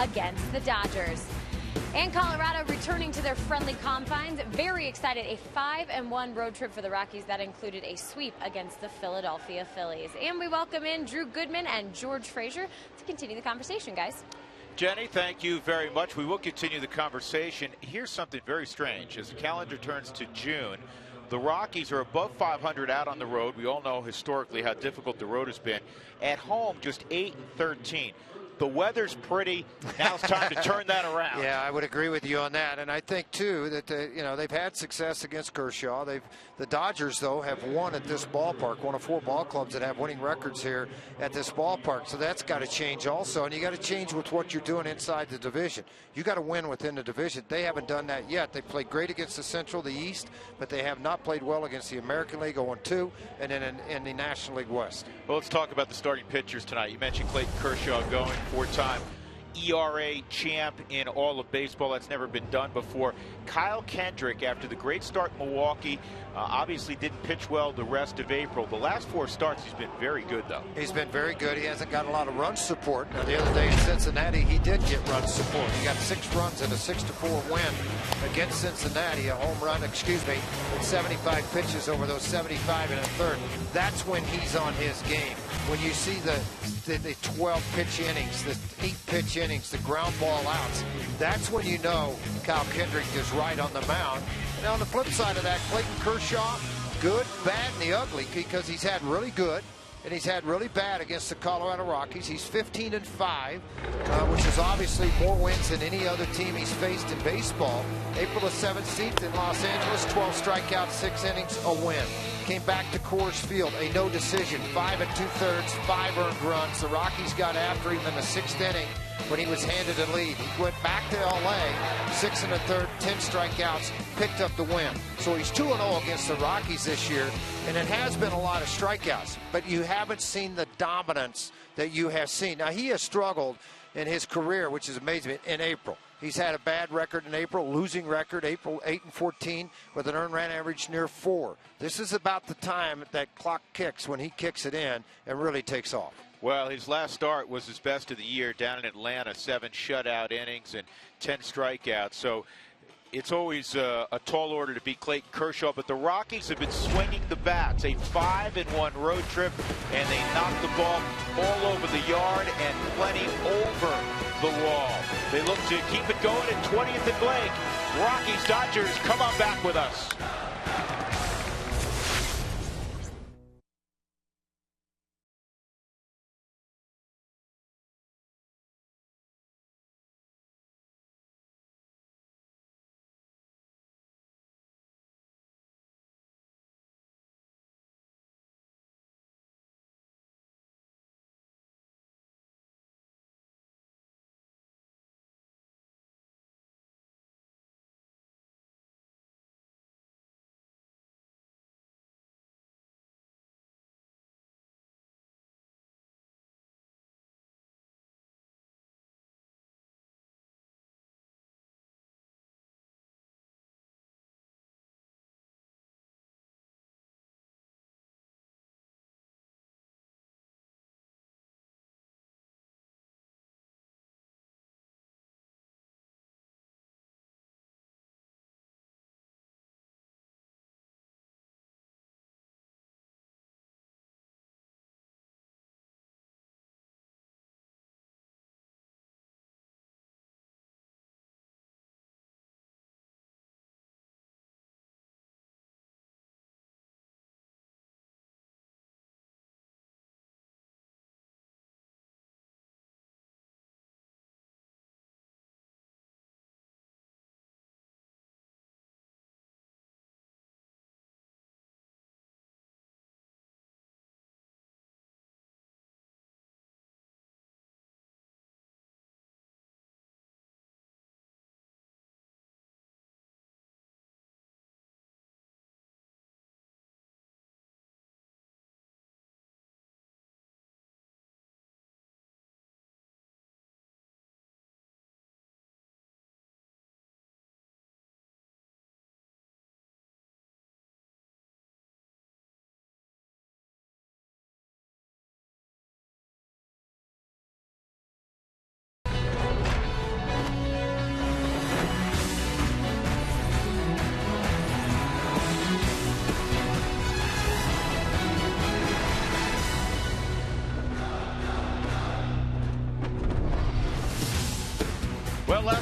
against the Dodgers. And Colorado returning to their friendly confines. Very excited. A 5-1 road trip for the Rockies that included a sweep against the Philadelphia Phillies. And we welcome in Drew Goodman and George Frazier to continue the conversation, guys. Jenny, thank you very much. We will continue the conversation. Here's something very strange. As the calendar turns to June, the Rockies are above 500 out on the road. We all know historically how difficult the road has been. At home, just 8-13. The weather's pretty. Now it's time to turn that around. Yeah, I would agree with you on that. And I think, too, that they've had success against Kershaw. The Dodgers, though, have won at this ballpark, one of 4 ball clubs that have winning records here at this ballpark. So that's got to change also. And you got to change with what you're doing inside the division. You got to win within the division. They haven't done that yet. They played great against the Central, the East, but they have not played well against the American League 0-2 and then in the National League West. Well, let's talk about the starting pitchers tonight. You mentioned Clayton Kershaw going 4-time ERA champ in all of baseball. That's never been done before. Kyle Kendrick, after the great start in Milwaukee, obviously didn't pitch well the rest of April. The last 4 starts, he's been very good, though. He's been very good. He hasn't got a lot of run support. Now, the other day in Cincinnati, he did get run support. He got 6 runs in a 6-4 win against Cincinnati, a home run, with 75 pitches over those 75 and a third. That's when he's on his game. When you see the 12 pitch innings, the 8 pitch innings, the ground ball outs, that's when you know Kyle Kendrick is right on the mound. And on the flip side of that, Clayton Kershaw, good, bad, and the ugly, because he's had really good and he's had really bad against the Colorado Rockies. He's 15-5, which is obviously more wins than any other team he's faced in baseball. April the 17th in Los Angeles, 12 strikeouts, 6 innings, a win. Came back to Coors Field, a no decision, 5 2/3, 5 earned runs. The Rockies got after him in the 6th inning when he was handed a lead. He went back to LA, 6 1/3, 10 strikeouts, picked up the win. So he's 2-0 against the Rockies this year, and it has been a lot of strikeouts, but you haven't seen the dominance that you have seen. Now, he has struggled in his career, which is amazing, in April. He's had a bad record in April, losing record, April 8-14, with an earned run average near 4. This is about the time that clock kicks, when he kicks it in and really takes off. Well, his last start was his best of the year down in Atlanta, 7 shutout innings and 10 strikeouts. So it's always a tall order to beat Clayton Kershaw, but the Rockies have been swinging the bats. A 5-1 road trip, and they knocked the ball all over the yard and plenty over the wall. They look to keep it going at 20th and Blake. Rockies, Dodgers, come on back with us.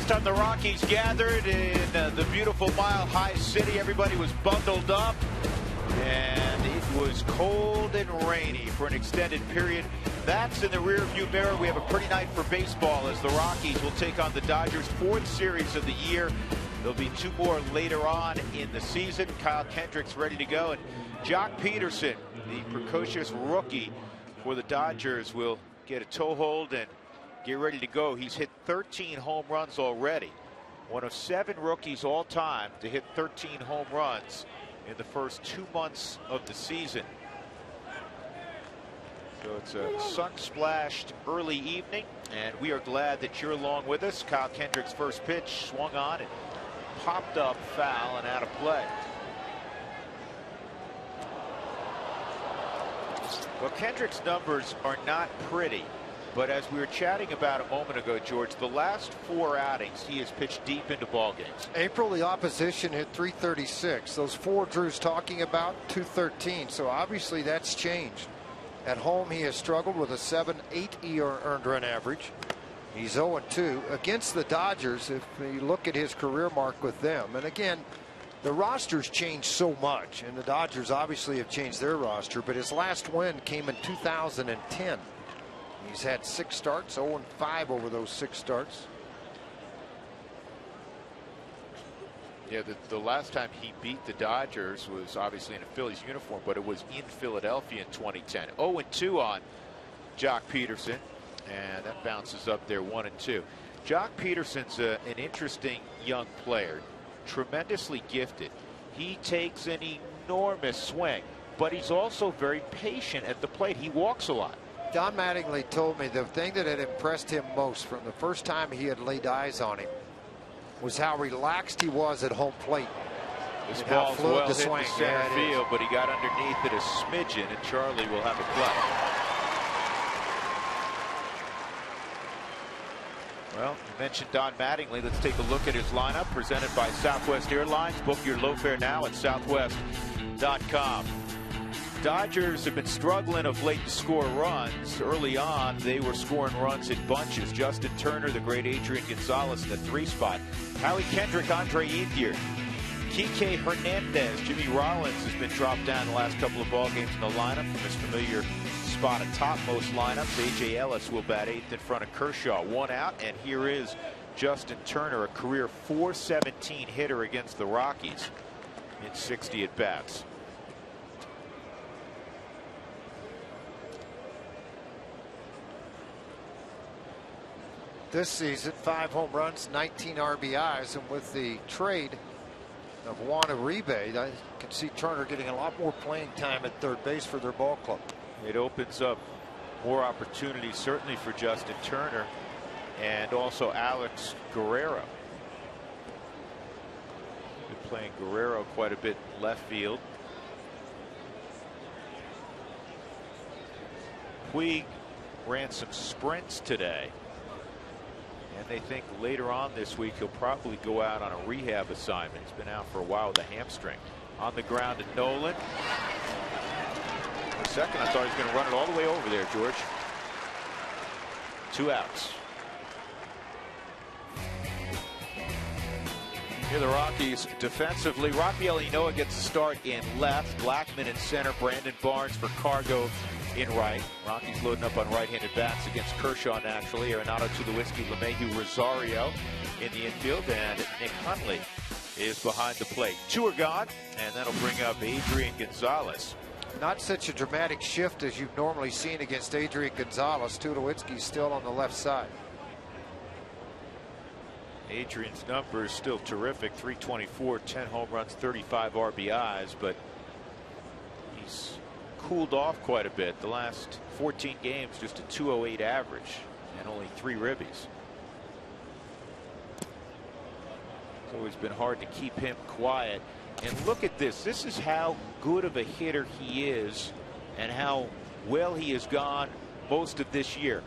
last time the Rockies gathered in the beautiful Mile High City, everybody was bundled up, and it was cold and rainy for an extended period. That's in the rearview mirror. We have a pretty night for baseball as the Rockies will take on the Dodgers, 4th series of the year. There'll be 2 more later on in the season. Kyle Kendrick's ready to go, and Joc Pederson, the precocious rookie for the Dodgers, will get a toe hold and get ready to go. He's hit 13 home runs already. One of 7 rookies all time to hit 13 home runs in the first 2 months of the season. So it's a sun-splashed early evening, and we are glad that you're along with us. Kyle Kendrick's first pitch swung on and popped up foul and out of play. Well, Kendrick's numbers are not pretty, but as we were chatting about a moment ago, George, the last 4 outings he has pitched deep into ball games. April, the opposition hit .336. Those 4 Drew's talking about, .213. So obviously that's changed. At home, he has struggled with a 7.8 earned run average. He's 0-2 against the Dodgers. If you look at his career mark with them, and again, the roster's changed so much, and the Dodgers obviously have changed their roster, but his last win came in 2010. He's had 6 starts, 0-5 over those 6 starts. Yeah, the last time he beat the Dodgers was obviously in a Phillies uniform, but it was in Philadelphia in 2010. 0-2 on Joc Pederson, and that bounces up there 1-2. Joc Pederson's an interesting young player, tremendously gifted. He takes an enormous swing, but he's also very patient at the plate. He walks a lot. Don Mattingly told me the thing that had impressed him most from the first time he had laid eyes on him was how relaxed he was at home plate. This ball's well hit swing. The center field, but he got underneath it a smidgen, and Charlie will have a play. Well, you mentioned Don Mattingly. Let's take a look at his lineup presented by Southwest Airlines. Book your low fare now at southwest.com. Dodgers have been struggling of late to score runs. Early on, they were scoring runs in bunches. Justin Turner, the great Adrian Gonzalez in the 3 spot. Howie Kendrick, Andre Ethier, Kike Hernandez, Jimmy Rollins has been dropped down the last couple of ball games in the lineup from his familiar spot atop most lineups. A.J. Ellis will bat 8th in front of Kershaw. 1 out, and here is Justin Turner, a career .417 hitter against the Rockies in 60 at bats. This season, 5 home runs, 19 RBIs, and with the trade of Juan Uribe, I can see Turner getting a lot more playing time at third base for their ball club. It opens up more opportunities, certainly for Justin Turner and also Alex Guerrero. Been playing Guerrero quite a bit left field. Puig ran some sprints today, and they think later on this week he'll probably go out on a rehab assignment. He's been out for a while with a hamstring. On the ground to Nolan. For a second, I thought he was going to run it all the way over there, George. 2 outs. Here the Rockies defensively. Rafael Ynoa gets a start in left. Blackman in center. Brandon Barnes for Cargo in right. Rockies loading up on right-handed bats against Kershaw naturally. Arenado, Tulowitzki, LeMahieu, Rosario in the infield, and Nick Hundley is behind the plate. 2 are gone, and that'll bring up Adrian Gonzalez. Not such a dramatic shift as you've normally seen against Adrian Gonzalez. Tulowitzki's still on the left side. Adrian's number is still terrific. 324, 10 home runs, 35 RBIs, but he's cooled off quite a bit. The last 14 games, just a 208 average and only 3 ribbies. It's always been hard to keep him quiet. And look at this. This is how good of a hitter he is and how well he has gone most of this year.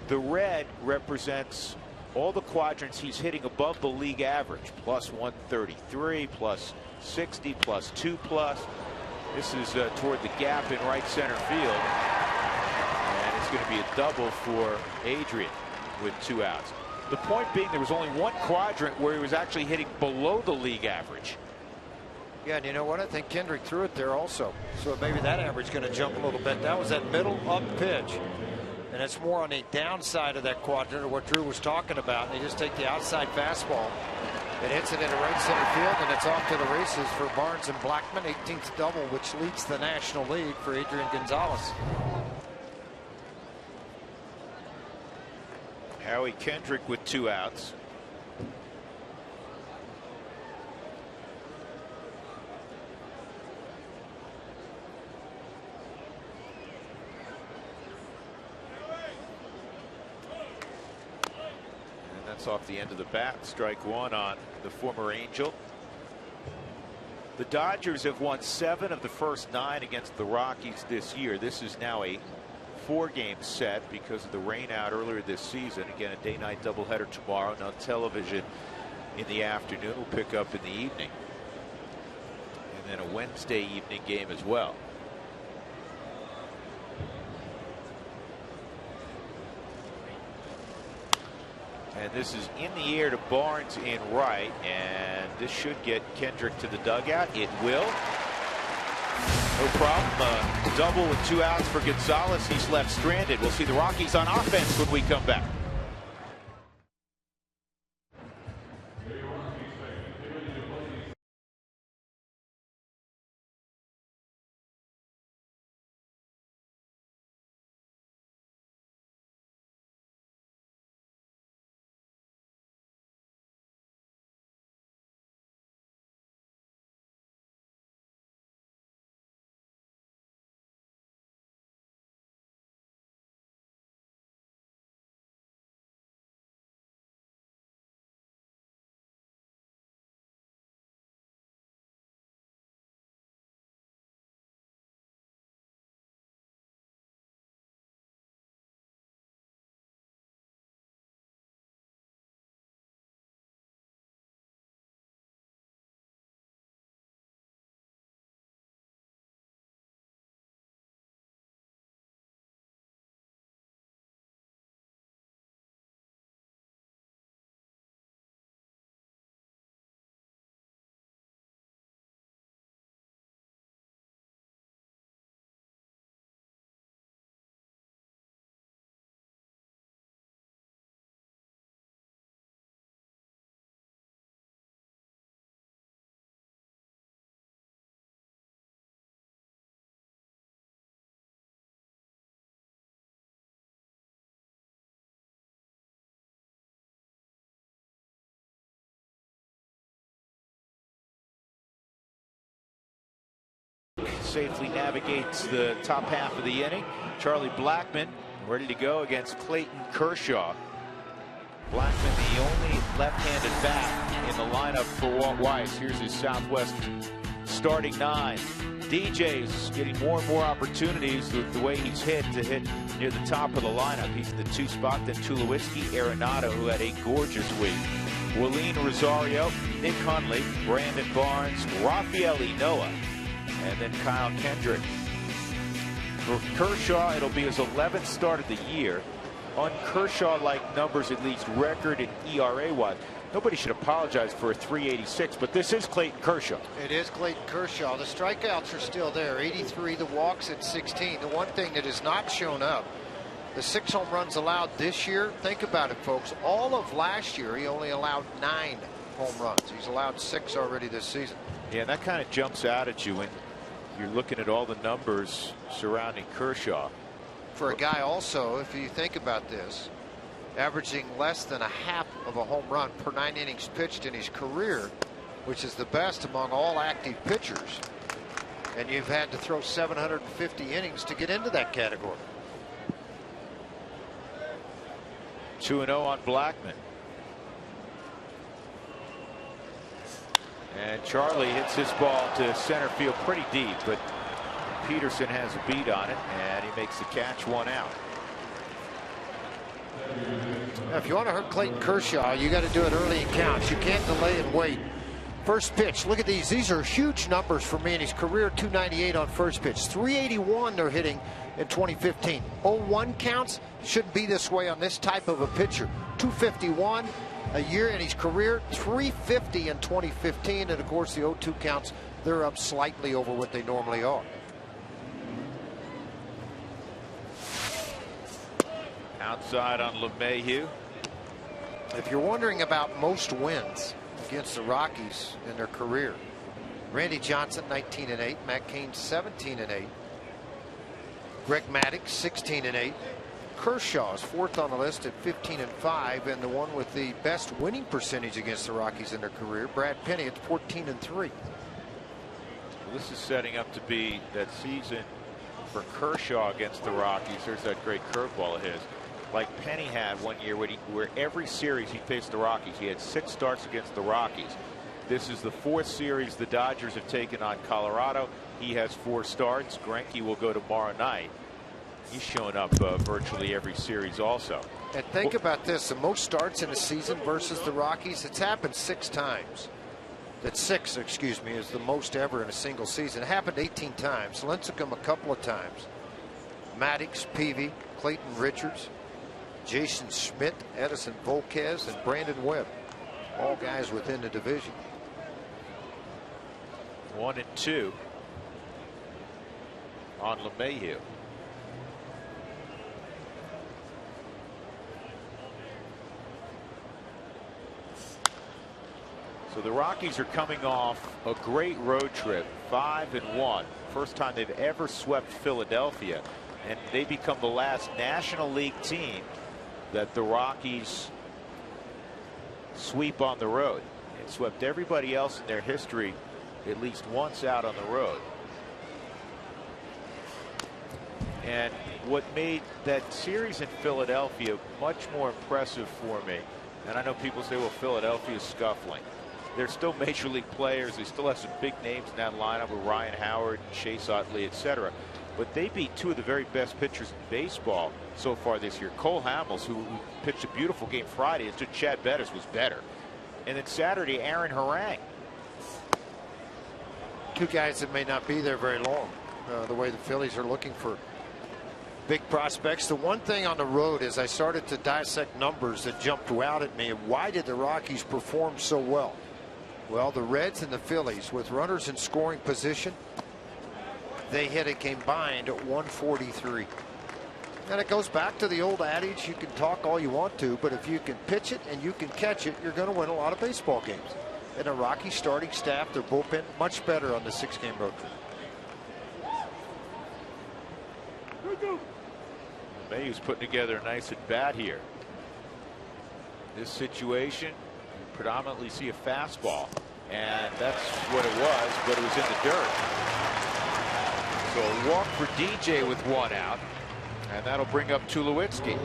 The red represents all the quadrants he's hitting above the league average. Plus 133, plus 60, plus 2+. This is toward the gap in right center field. And it's going to be a double for Adrian with 2 outs. The point being, there was only one quadrant where he was actually hitting below the league average. Yeah, and you know what? I think Kendrick threw it there also. So maybe that average is going to jump a little bit. That was that middle up pitch. And it's more on the downside of that quadrant of what Drew was talking about. They just take the outside fastball. It hits it into right center field, and it's off to the races for Barnes and Blackmon. 18th double, which leads the National League for Adrian Gonzalez. Howie Kendrick with 2 outs. And that's off the end of the bat. Strike 1 on the former Angel. The Dodgers have won 7 of the first 9 against the Rockies this year. This is now a 4-game set because of the rain out earlier this season. Again, a day-night doubleheader tomorrow, and on television in the afternoon. We'll pick up in the evening, and then a Wednesday evening game as well. And this is in the air to Barnes in right, and this should get Kendrick to the dugout. It will. No problem. Double with 2 outs for Gonzalez. He's left stranded. We'll see the Rockies on offense when we come back. Safely navigates the top half of the inning. Charlie Blackmon ready to go against Clayton Kershaw. Blackmon, the only left-handed bat in the lineup for Walt Weiss. Here's his Southwest starting 9. DJ's getting more and more opportunities with the way he's hit to hit near the top of the lineup. He's in the 2 spot. Then Tulowitzki, Arenado, who had a gorgeous week. Willeen Rosario, Nick Hundley, Brandon Barnes, Rafael Noah, and then Kyle Kendrick. For Kershaw, it'll be his 11th start of the year. On Kershaw-like numbers, at least record and ERA-wise. Nobody should apologize for a 386, but this is Clayton Kershaw. It is Clayton Kershaw. The strikeouts are still there. 83, the walks at 16. The one thing that has not shown up, the 6 home runs allowed this year. Think about it, folks. All of last year, he only allowed 9 home runs. He's allowed 6 already this season. Yeah, and that kind of jumps out at you when you're looking at all the numbers surrounding Kershaw. For a guy also, if you think about this, averaging less than a half of a home run per 9 innings pitched in his career, which is the best among all active pitchers. And you've had to throw 750 innings to get into that category. 2-0 on Blackmon. And Charlie hits his ball to center field pretty deep, but Pederson has a beat on it, and he makes the catch, 1 out. Now, if you want to hurt Clayton Kershaw, you got to do it early in counts. You can't delay and wait First pitch. Look at these. These are huge numbers for me in his career. 298 on first pitch. 381 they're hitting in 2015. 0-1 counts. Shouldn't be this way on this type of a pitcher. 251 a year in his career. 350 in 2015. And of course the 0-2 counts, they're up slightly over what they normally are. Outside on LeMahieu. If you're wondering about most wins against the Rockies in their career, Randy Johnson 19-8, Matt Cain 17-8, Greg Maddux 16-8, Kershaw is fourth on the list at 15-5, and the one with the best winning percentage against the Rockies in their career, Brad Penny, at 14-3. Well, this is setting up to be that season for Kershaw against the Rockies. There's that great curveball of his. Like Penny had one year where every series he faced the Rockies, he had 6 starts against the Rockies. This is the 4th series the Dodgers have taken on Colorado. He has 4 starts. Greinke will go tomorrow night. He's shown up virtually every series also. And think about this, the most starts in a season versus the Rockies, it's happened 6 times. That 6, excuse me, is the most ever in a single season. It happened 18 times. Lincecum a couple of times. Maddux, Peavy, Clayton Richards, Jason Schmidt, Edison Volquez, and Brandon Webb. All guys within the division. 1-2 on LeMahieu. So the Rockies are coming off a great road trip, 5-1. First time they've ever swept Philadelphia, and they become the last National League team that the Rockies sweep on the road. They swept everybody else in their history at least once out on the road. And what made that series in Philadelphia much more impressive for me, and I know people say, well, Philadelphia's scuffling. They're still major league players. They still have some big names in that lineup with Ryan Howard, Chase Utley, etc. But they beat 2 of the very best pitchers in baseball so far this year. Cole Hamels, who pitched a beautiful game Friday, and stood Chad Bettis was better. And then Saturday, Aaron Harang. 2 guys that may not be there very long. The way the Phillies are looking for big prospects. The one thing on the road is I started to dissect numbers that jumped out at me. Why did the Rockies perform so well? Well, the Reds and the Phillies, with runners in scoring position, they hit a combined 143. And it goes back to the old adage, you can talk all you want to, but if you can pitch it and you can catch it, you're going to win a lot of baseball games. And the Rockies starting staff, their bullpen, much better on the 6-game road trip. Mayhew's putting together a nice at bat here. This situation, you predominantly see a fastball, and that's what it was, but it was in the dirt. So a walk for DJ with 1 out, and that'll bring up Tulowitzki.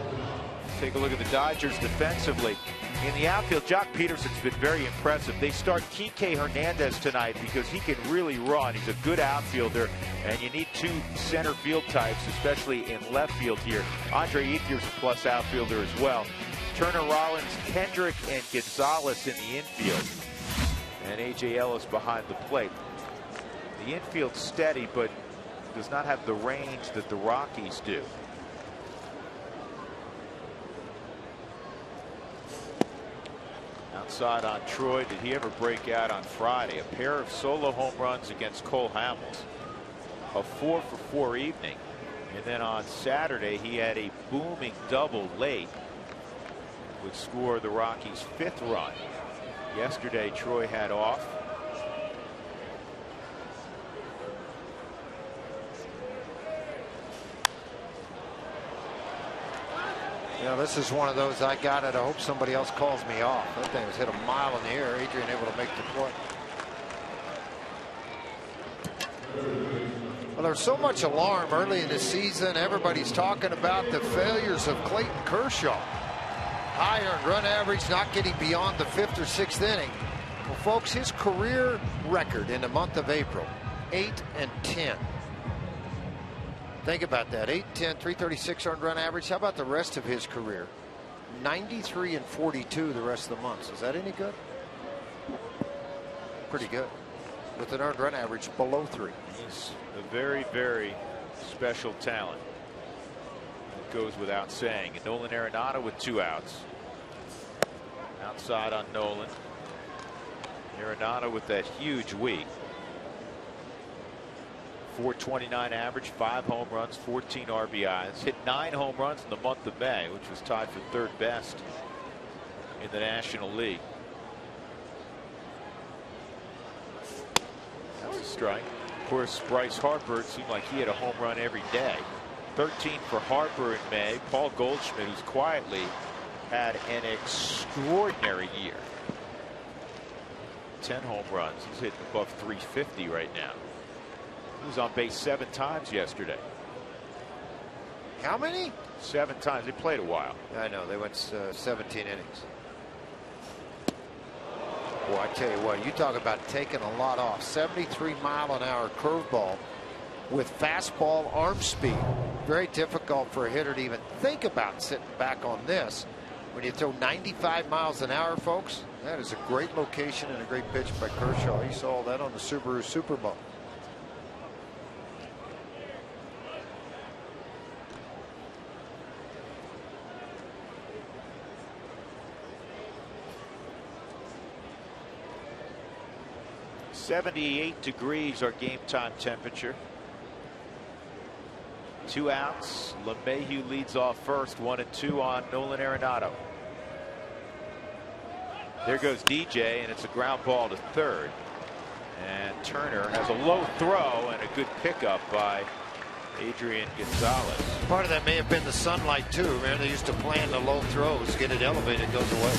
Take a look at the Dodgers defensively. In the outfield, Joc Pederson's been very impressive. They start Kike Hernandez tonight because he can really run. He's a good outfielder, and you need 2 center field types, especially in left field here. Andre Ethiers a plus outfielder as well. Turner, Rollins, Kendrick, and Gonzalez in the infield. And A.J. Ellis behind the plate. The infield's steady, but does not have the range that the Rockies do. Outside on Troy. Did he ever break out on Friday? A pair of solo home runs against Cole Hamels. A 4-for-4 evening. And then on Saturday he had a booming double late, would score the Rockies' 5th run. Yesterday Troy had off. Yeah, this is one of those, I got it, I hope somebody else calls me off. That thing was hit a mile in the air. Adrian able to make the play. Well, there's so much alarm early in the season. Everybody's talking about the failures of Clayton Kershaw. High earned run average, not getting beyond the 5th or 6th inning. Well, folks, his career record in the month of April, 8-10. Think about that. 8-10, 336 earned run average. How about the rest of his career? 93-42 the rest of the months. Is that any good? pretty good with an earned run average below 3. He's a very, very special talent. It goes without saying. And Nolan Arenado with 2 outs. Outside on Nolan. Arenado with that huge week. 429 average, 5 home runs, 14 RBIs. Hit 9 home runs in the month of May, which was tied for 3rd best in the National League. That was a strike. Of course, Bryce Harper, it seemed like he had a home run every day. 13 for Harper in May. Paul Goldschmidt, who's quietly had an extraordinary year. 10 home runs. He's hitting above 350 right now. He was on base 7 times yesterday. How many? 7 times. They played a while. I know. They went 17 innings. Boy, I tell you what, you talk about taking a lot off. 73-mile-an-hour curveball with fastball arm speed. Very difficult for a hitter to even think about sitting back on this. When you throw 95 miles an hour, folks, that is a great location and a great pitch by Kershaw. You saw that on the Subaru Super Bowl. .78 our game time temperature. 2 outs. LeMahieu leads off first. 1-2 on Nolan Arenado. There goes DJ, and it's a ground ball to 3rd. And Turner has a low throw and a good pickup by Adrian Gonzalez. Part of that may have been the sunlight too, man. They used to plan the low throws, get it elevated, it goes away.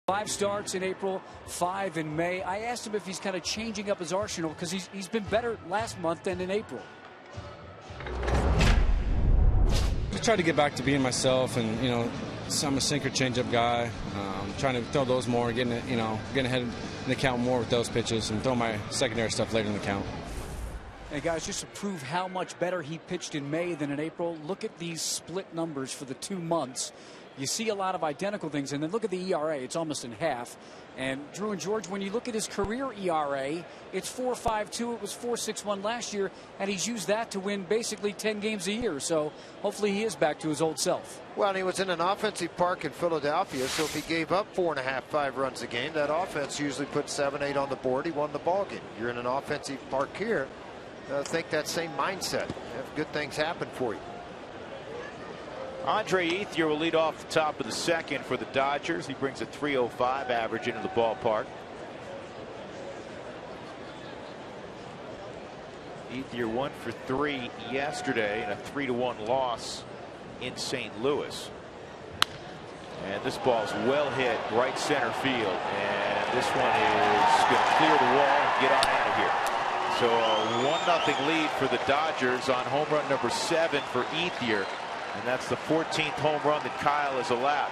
Five starts in April, 5 in May. I asked him if he's kind of changing up his arsenal because he's been better last month than in April. I try to get back to being myself, and I'm a sinker changeup guy. Trying to throw those more, getting ahead in the count more with those pitches, and throw my secondary stuff later in the count. And guys, just to prove how much better he pitched in May than in April, look at these split numbers for the 2 months. You see a lot of identical things, and then look at the ERA. It's almost in half. And Drew and George, when you look at his career ERA, it's 4.52. It was 4.61 last year, and he's used that to win basically 10 games a year. So hopefully he is back to his old self. Well, and he was in an offensive park in Philadelphia, so if he gave up 4.5, 5 runs a game, that offense usually put 7, 8 on the board. He won the ball game. You're in an offensive park here. I think that same mindset. Have good things happen for you. Andre Ethier will lead off the top of the 2nd for the Dodgers. He brings a .305 average into the ballpark. Ethier 1 for 3 yesterday in a 3-1 loss in St. Louis. And this ball's well hit right center field, and this one is going to clear the wall and get on out of here. So a 1-0 lead for the Dodgers on home run number 7 for Ethier. And that's the 14th home run that Kyle has allowed.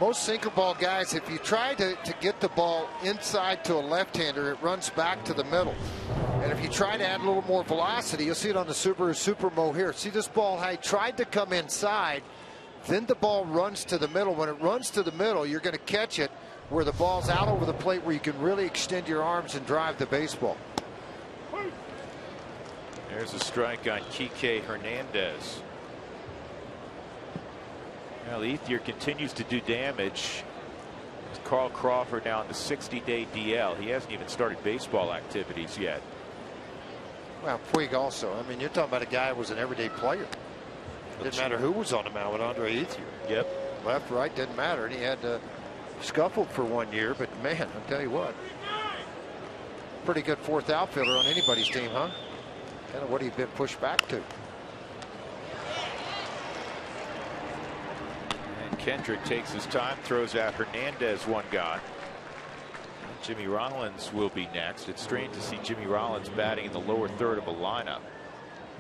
Most sinker ball guys, if you try to get the ball inside to a left-hander, it runs back to the middle. And if you try to add a little more velocity, you'll see it on the Subaru Supermo here. See this ball, how he tried to come inside, then the ball runs to the middle. When it runs to the middle, you're going to catch it where the ball's out over the plate, where you can really extend your arms and drive the baseball. There's a strike on Kike Hernandez. Well, Ethier continues to do damage. Carl Crawford now on the 60-day DL. He hasn't even started baseball activities yet. Well, Puig also. I mean, you're talking about a guy who was an everyday player. Didn't matter who was on the mound with Andre Ethier. Yep. Left, right, didn't matter. And he had scuffled for 1 year. But, man, I'll tell you what. Pretty good fourth outfielder on anybody's team, huh? Kind of what he'd been pushed back to. Kendrick takes his time, throws out Hernandez, one gone. Jimmy Rollins will be next. It's strange to see Jimmy Rollins batting in the lower third of a lineup.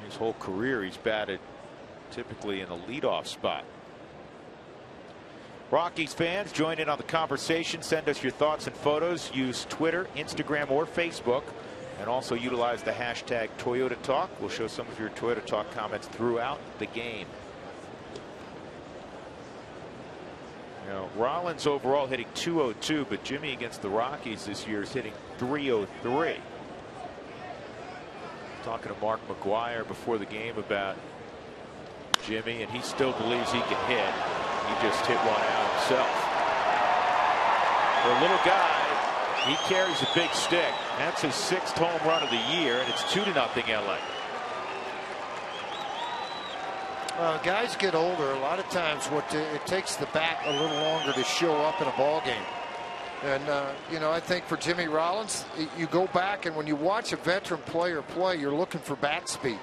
His whole career he's batted typically in the leadoff spot. Rockies fans, join in on the conversation. Send us your thoughts and photos. Use Twitter, Instagram, or Facebook. And also utilize the hashtag Toyota Talk. We'll show some of your Toyota Talk comments throughout the game. You know, Rollins overall hitting .202, but Jimmy against the Rockies this year is hitting .303. Talking to Mark McGuire before the game about Jimmy, and he still believes he can hit. He just hit one out himself. For a little guy, he carries a big stick. That's his 6th home run of the year, and it's 2-0 LA. Guys get older. A lot of times it takes the bat a little longer to show up in a ball game. And, you know, I think for Jimmy Rollins, you go back and when you watch a veteran player play, you're looking for bat speed.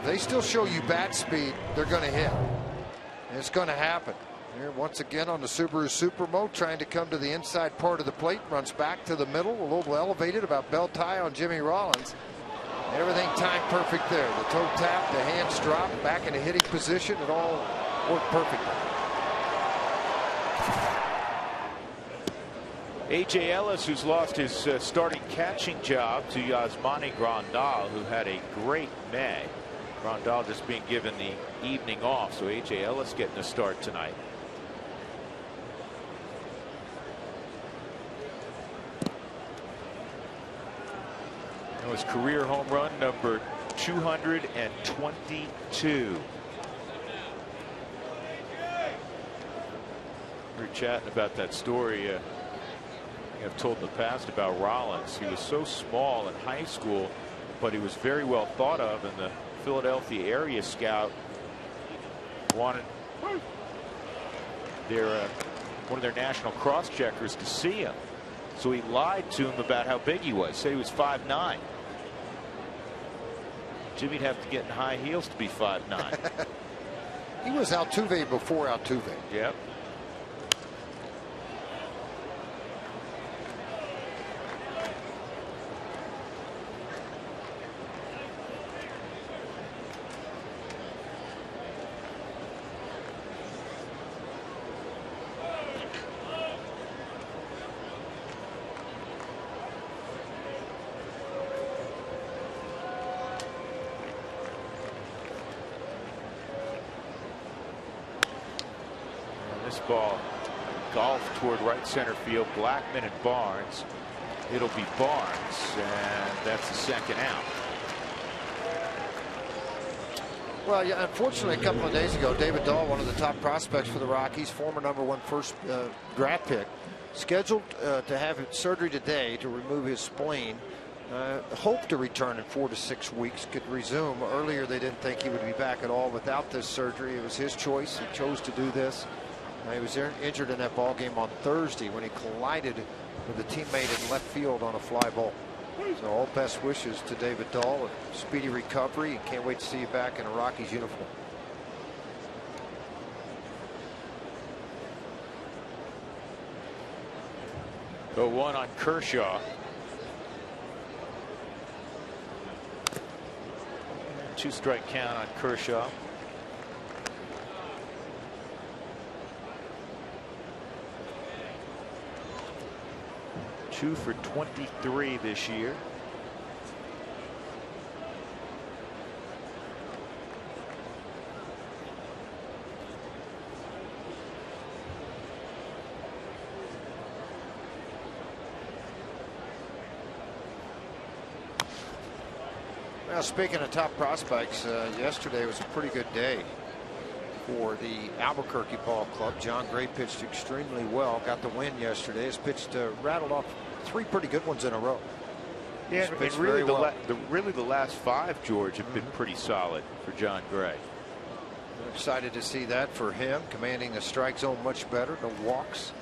If they still show you bat speed, they're going to hit. And it's going to happen. Here once again on the Subaru Supermo, trying to come to the inside part of the plate, runs back to the middle, a little elevated, about belt high on Jimmy Rollins. Everything timed perfect there. The toe tap, the hands drop, back in a hitting position. It all worked perfectly. A.J. Ellis, who's lost his starting catching job to Yasmani Grandal, who had a great May. Grandal just being given the evening off, so A.J. Ellis getting a start tonight. His career home run number 222. We were chatting about that story I've told in the past about Rollins. He was so small in high school, but he was very well thought of, and the Philadelphia area scout wanted one of their national cross-checkers to see him. So he lied to him about how big he was. Said he was 5'9". Jimmy'd have to get in high heels to be 5'9". He was Altuve before Altuve. Yep. Ball golf toward right center field. Blackman and Barnes. It'll be Barnes, and that's the second out. Well, yeah, unfortunately, a couple of days ago, David Dahl, one of the top prospects for the Rockies, former #1 first draft pick, scheduled to have surgery today to remove his spleen. Hoped to return in 4 to 6 weeks. Could resume. Earlier, they didn't think he would be back at all without this surgery. It was his choice. He chose to do this. He was injured in that ball game on Thursday when he collided with a teammate in left field on a fly ball. So all best wishes to David Dahl, and speedy recovery, and can't wait to see you back in a Rockies uniform. 0-1 on Kershaw. 2-strike count on Kershaw. Two for 23 this year. Now, speaking of top prospects, yesterday was a pretty good day for the Albuquerque Ball Club. John Gray pitched extremely well, got the win yesterday. Has pitched, rattled off 3 pretty good ones in a row. Yeah, and really the last 5, George, have been pretty solid for John Gray. I'm excited to see that for him, commanding the strike zone much better, the walks.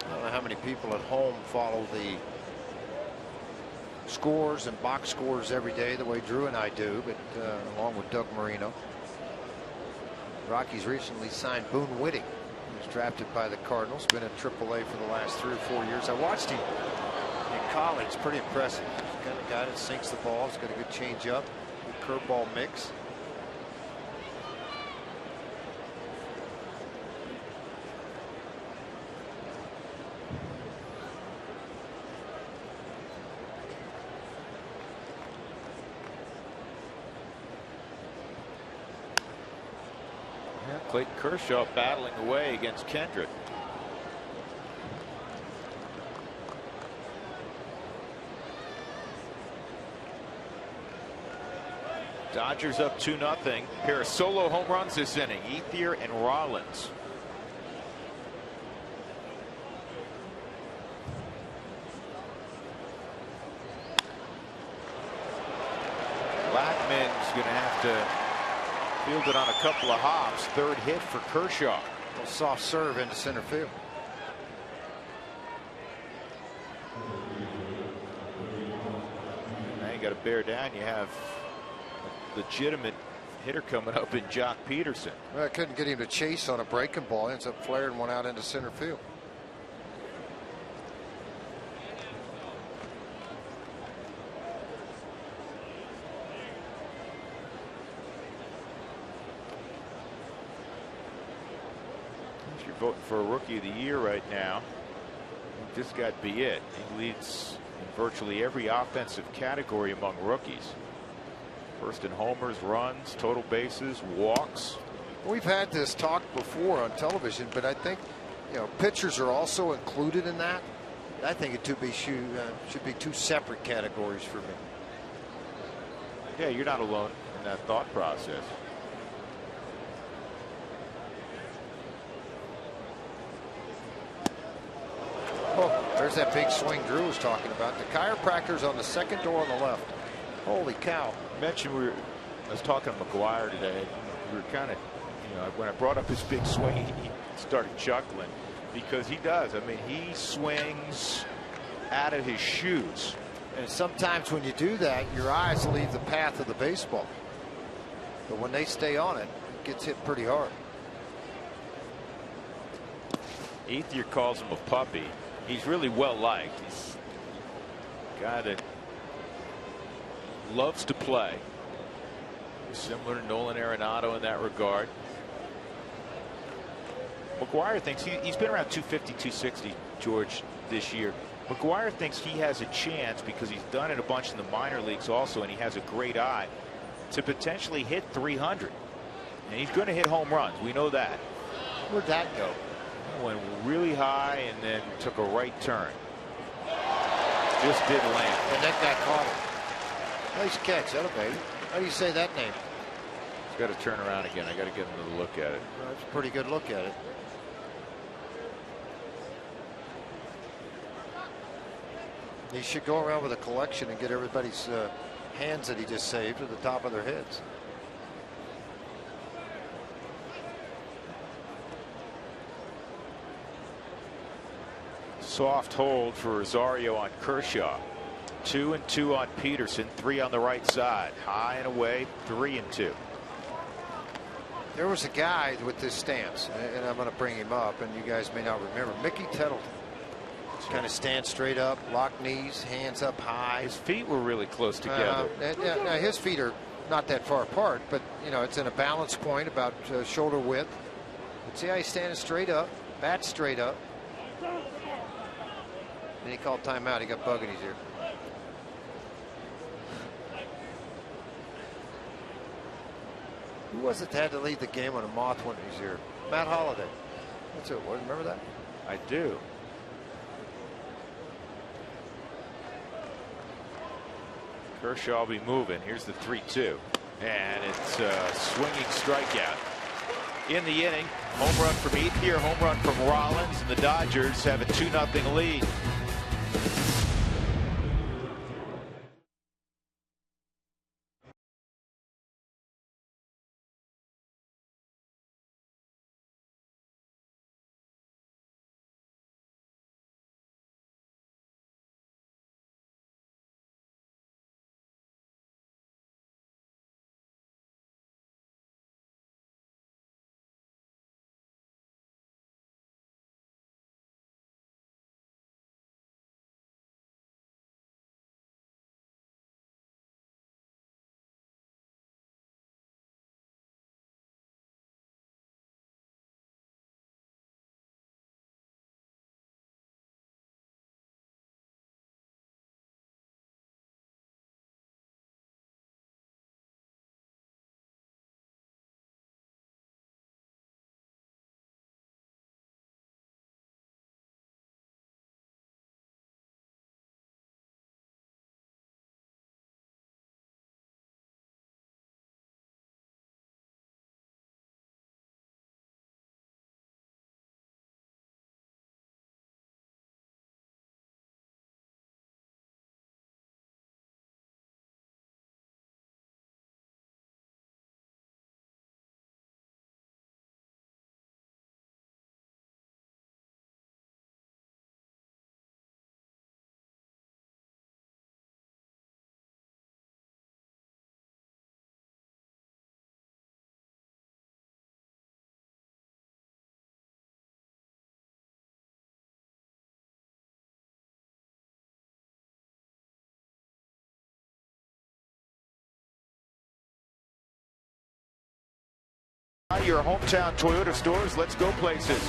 I don't know how many people at home follow the scores and box scores every day the way Drew and I do, but along with Doug Marino. Rockies recently signed Boone Whitting. He was drafted by the Cardinals, been in AAA for the last 3 or 4 years. I watched him in college. Pretty impressive. He's the kind of guy that sinks the ball. He's got a good changeup, good curveball mix. Clayton Kershaw battling away against Kendrick. Dodgers up 2-0. Pair of solo home runs this inning. Ethier and Rollins. Blackman's going to have to fielded on a couple of hops. 3rd hit for Kershaw. A little soft serve into center field. Now you got to bear down. You have a legitimate hitter coming up in Joc Pederson. Well, I couldn't get him to chase on a breaking ball. Ends up flaring one out into center field. Voting for a Rookie of the Year right now. This got to be it. He leads in virtually every offensive category among rookies. First in homers, runs, total bases, walks. We've had this talk before on television, but I think pitchers are also included in that. I think it should be 2 separate categories for me. Yeah, you're not alone in that thought process. Oh, there's that big swing Drew was talking about. The chiropractor's on the second door on the left. Holy cow. I mentioned I was talking to McGuire today. We were kind of, when I brought up his big swing, he started chuckling because he does. I mean, he swings out of his shoes. And sometimes when you do that, your eyes leave the path of the baseball. But when they stay on it, it gets hit pretty hard. Ethier calls him a puppy. He's really well liked. He's a guy that loves to play. Similar to Nolan Arenado in that regard. McGuire thinks he's been around 250, 260, George, this year. McGuire thinks he has a chance because he's done it a bunch in the minor leagues also, and he has a great eye to potentially hit 300. And he's going to hit home runs. We know that. Where'd that go? Went really high and then took a right turn. Just did land. And that guy caught it. Nice catch, that baby. How do you say that name? He's got to turn around again. I got to get another look at it. Well, that's a pretty good look at it. He should go around with a collection and get everybody's hands that he just saved to the top of their heads. Soft hold for Rosario on Kershaw. 2-2 on Pederson, 3 on the right side. High and away, 3-2. There was a guy with this stance, and I'm going to bring him up, and you guys may not remember. Mickey Tettleton. Kind of stand straight up, lock knees, hands up high. His feet were really close together. Now his feet are not that far apart, but you know it's in a balance point about shoulder width. But see how he's standing straight up, bat straight up. Then he called timeout. He got bug in his ear. Who was it that had to lead the game when a moth went in his ear? Matt Holliday. That's who it was. Remember that? I do. Kershaw will be moving. Here's the 3-2. And it's a swinging strikeout. In the inning, home run from Ethier, home run from Rollins, and the Dodgers have a 2-0 lead. Your hometown Toyota stores. Let's go places.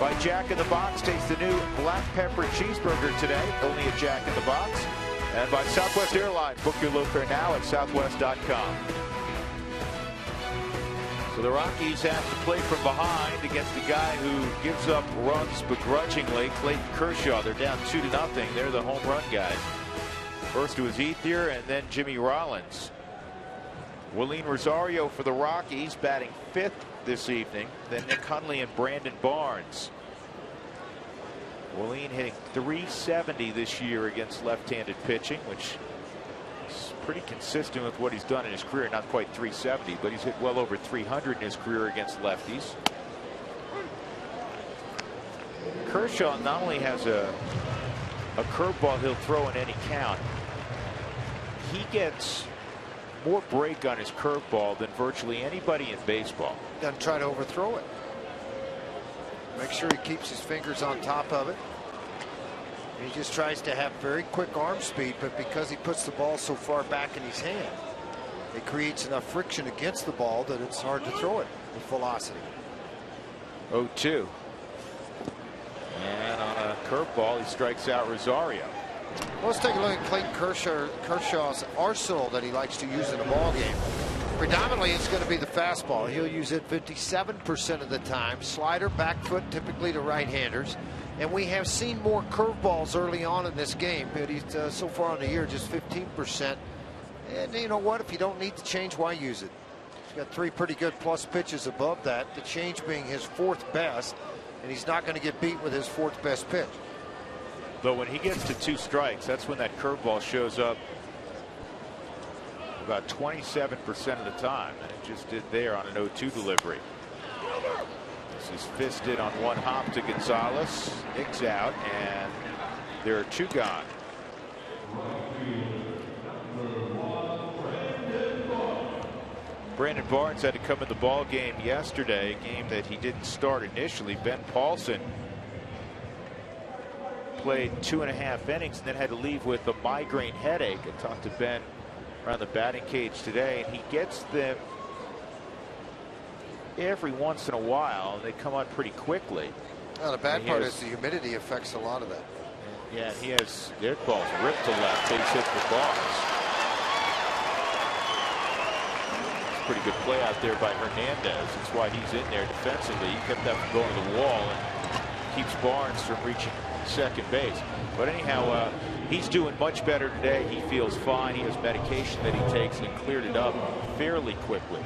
By Jack in the Box. Taste the new black pepper cheeseburger today, only at Jack in the Box. And by Southwest Airlines. Book your low fare now at southwest.com. So the Rockies have to play from behind against a guy who gives up runs begrudgingly, Clayton Kershaw. They're down 2-0. They're the home run guys. First it was Ethier and then Jimmy Rollins. Willeen Rosario for the Rockies, batting 5th this evening. Then Nick Hundley and Brandon Barnes. Willeen hitting .370 this year against left-handed pitching, which is pretty consistent with what he's done in his career. Not quite .370, but he's hit well over .300 in his career against lefties. Kershaw not only has a curveball he'll throw in any count, he gets more break on his curveball than virtually anybody in baseball. Doesn't try to overthrow it. Make sure he keeps his fingers on top of it. He just tries to have very quick arm speed, but because he puts the ball so far back in his hand, it creates enough friction against the ball that it's hard to throw it with velocity. 0-2. And on a curveball, he strikes out Rosario. Well, let's take a look at Clayton Kershaw's arsenal that he likes to use in a ball game. Predominantly, it's going to be the fastball. He'll use it 57% of the time. Slider, back foot, typically to right-handers. And we have seen more curveballs early on in this game, but he's so far on the year just 15%. And you know what? If you don't need to change, why use it? He's got 3 pretty good plus pitches above that. The change being his 4th best, and he's not going to get beat with his 4th best pitch. But when he gets to 2 strikes, that's when that curveball shows up about 27% of the time. And it just did there on an 0-2 delivery. This is fisted on one hop to Gonzalez. Nick's out, and there are 2 gone. Brandon Barnes had to come in the ball game yesterday, a game that he didn't start initially. Ben Paulson played 2.5 innings and then had to leave with a migraine headache. I talked to Ben around the batting cage today, and he gets them every once in a while, and they come on pretty quickly. Well, the bad part is the humidity affects a lot of that. Yeah, he has their balls ripped to left, base hit for Barnes. Pretty good play out there by Hernandez. That's why he's in there defensively. He kept that from going to the wall and keeps Barnes from reaching second base. But anyhow, he's doing much better today. He feels fine. He has medication that he takes and cleared it up fairly quickly.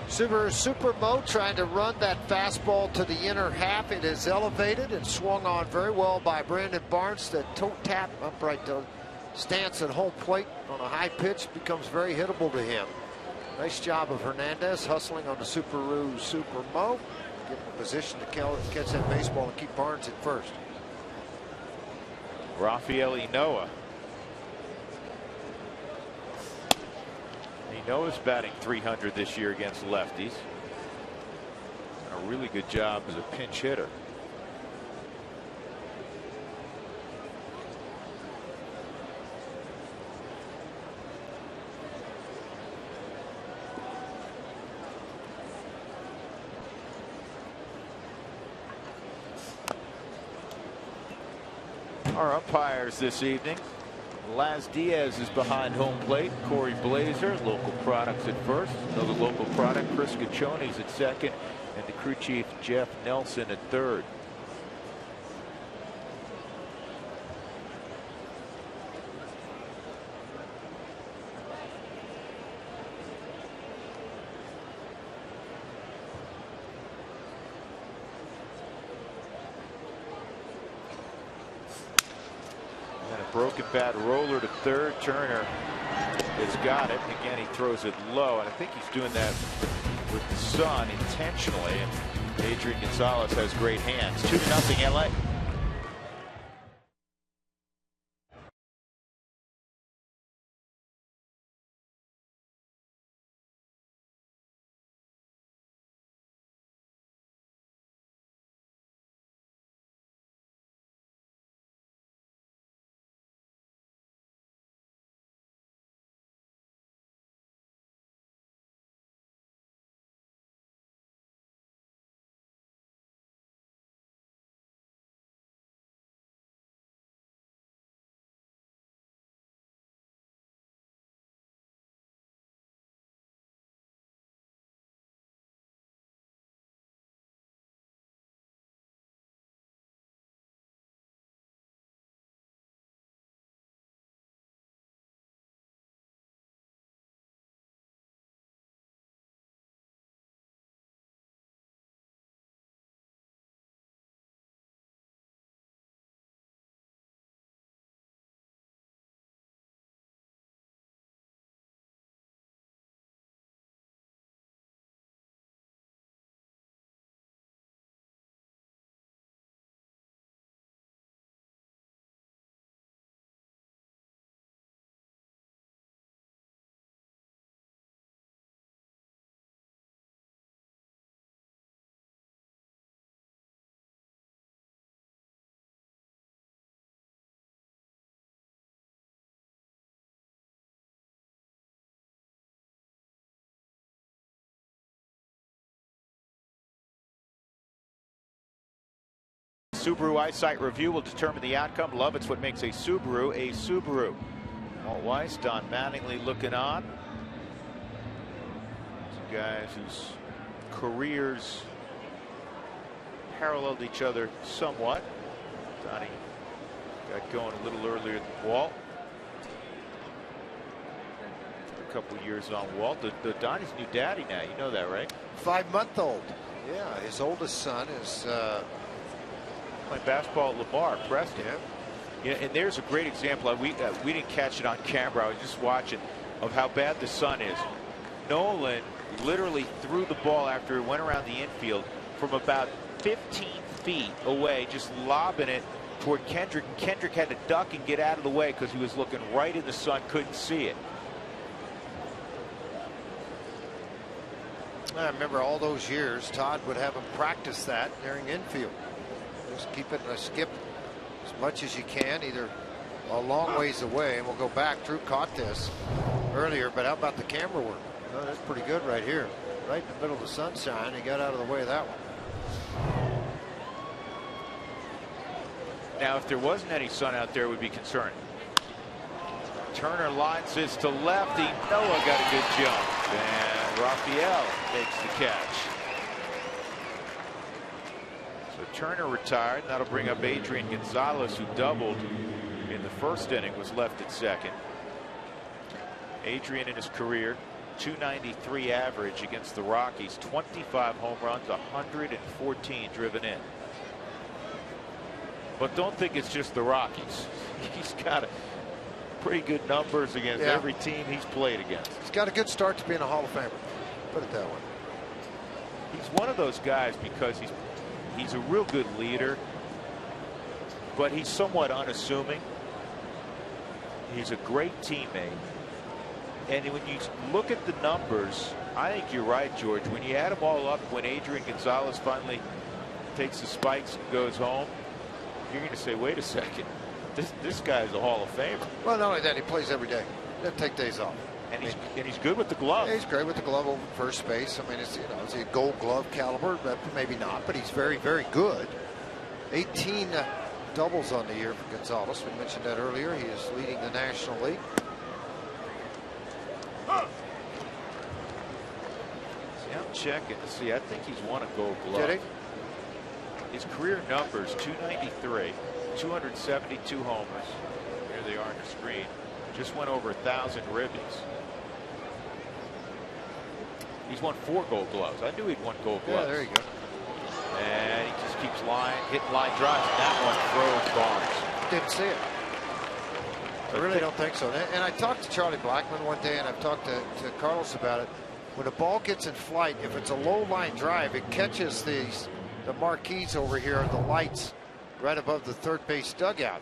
Subaru Super Mo trying to run that fastball to the inner half. It is elevated and swung on very well by Brandon Barnes. The toe tap upright stance at home plate on a high pitch becomes very hittable to him. Nice job of Hernandez hustling on the Subaru Super Mo. Get in position to catch that baseball and keep Barnes at first. Rafael Noah. Noah's batting .300 this year against lefties. A really good job as a pinch hitter. Our umpires this evening: Laz Diaz is behind home plate. Corey Blazer, local products at first. Another local product, Chris Caccioni's at second. And the crew chief, Jeff Nelson, at third. Broken bat roller to third. Turner has got it. Again, he throws it low, and I think he's doing that with the sun intentionally. And Adrian Gonzalez has great hands. 2-0 LA. Subaru Eyesight Review will determine the outcome. Love it's what makes a Subaru a Subaru. Walt Weiss, Don Mattingly looking on. Two guys whose careers paralleled each other somewhat. Donnie got going a little earlier than Walt. A couple years on Walt. Donnie's new daddy now. You know that, right? 5-month-old. Yeah, his oldest son is playing basketball at Lamar, Preston. Yeah, and there's a great example. We didn't catch it on camera. I was just watching of how bad the sun is. Nolan literally threw the ball after it went around the infield from about 15 feet away, just lobbing it toward Kendrick, and Kendrick had to duck and get out of the way because he was looking right in the sun, couldn't see it. I remember all those years Todd would have him practice that during infield. Just keep it in a skip as much as you can, either a long ways away, and we'll go back. Drew caught this earlier, but how about the camera work? Oh, that's pretty good right here, right in the middle of the sunshine. He got out of the way of that one. Now, if there wasn't any sun out there, it would be concerning. Turner lines this to lefty. Noah got a good jump, and Raphael makes the catch. So Turner retired. That'll bring up Adrian Gonzalez, who doubled in the first inning, was left at second. Adrian in his career, .293 average against the Rockies, 25 home runs, 114 driven in. But don't think it's just the Rockies. He's got pretty good numbers against every team he's played against. He's got a good start to being a Hall of Famer. Put it that way. He's one of those guys because he's a real good leader, but he's somewhat unassuming. He's a great teammate. And when you look at the numbers, I think you're right, George. When you add them all up, when Adrian Gonzalez finally takes the spikes and goes home, you're going to say, wait a second, this guy's a Hall of Famer. Well, not only that, he plays every day. He doesn't take days off. And he's good with the glove. Yeah, he's great with the glove over first base. I mean, it's, is he a Gold Glove caliber? Maybe not, but he's very, very good. 18 doubles on the year for Gonzalez. We mentioned that earlier. He is leading the National League. See, I'm checking to see. I think he's won a Gold Glove. Did he? His career numbers: 293, 272 homers. Here they are on the screen. Just went over 1,000 ribbies. He's won 4 Gold Gloves. I knew he'd won Gold Gloves. Yeah, there you go. And he just keeps hitting line drives. That one throws Barnes. Didn't see it. I really don't think so. And I talked to Charlie Blackmon one day, and I've talked to Carlos about it. When a ball gets in flight, if it's a low line drive, it catches the marquees over here, the lights right above the third base dugout.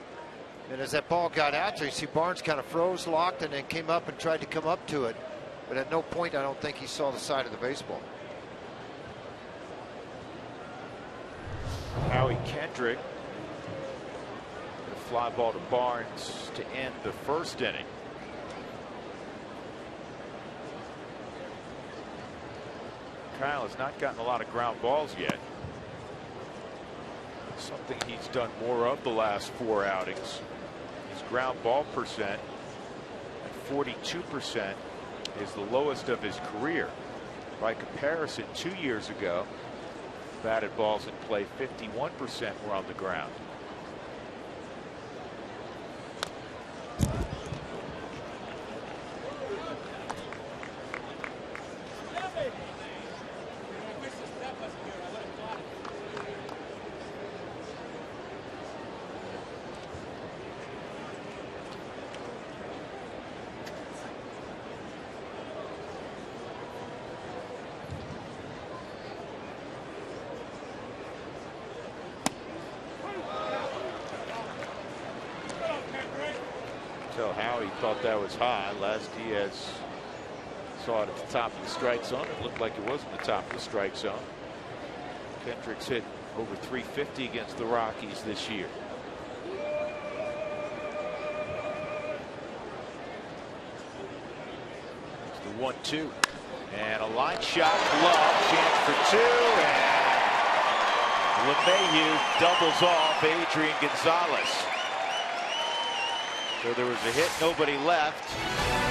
And as that ball got out there, you see Barnes kind of froze, locked, and then came up and tried to come up to it. But at no point, I don't think he saw the side of the baseball. Howie Kendrick. A fly ball to Barnes to end the first inning. Kyle has not gotten a lot of ground balls yet. Something he's done more of the last 4 outings. His ground ball percent at 42% is the lowest of his career. By comparison, 2 years ago, batted balls in play, 51% were on the ground. Howie thought that was high. Last Diaz saw it at the top of the strike zone. It looked like it was in the top of the strike zone. Kendrick's hit over 350 against the Rockies this year. It's the 1-2. And a line shot, glove, chance for 2, and LeMahieu doubles off Adrian Gonzalez. So there was a hit, nobody left.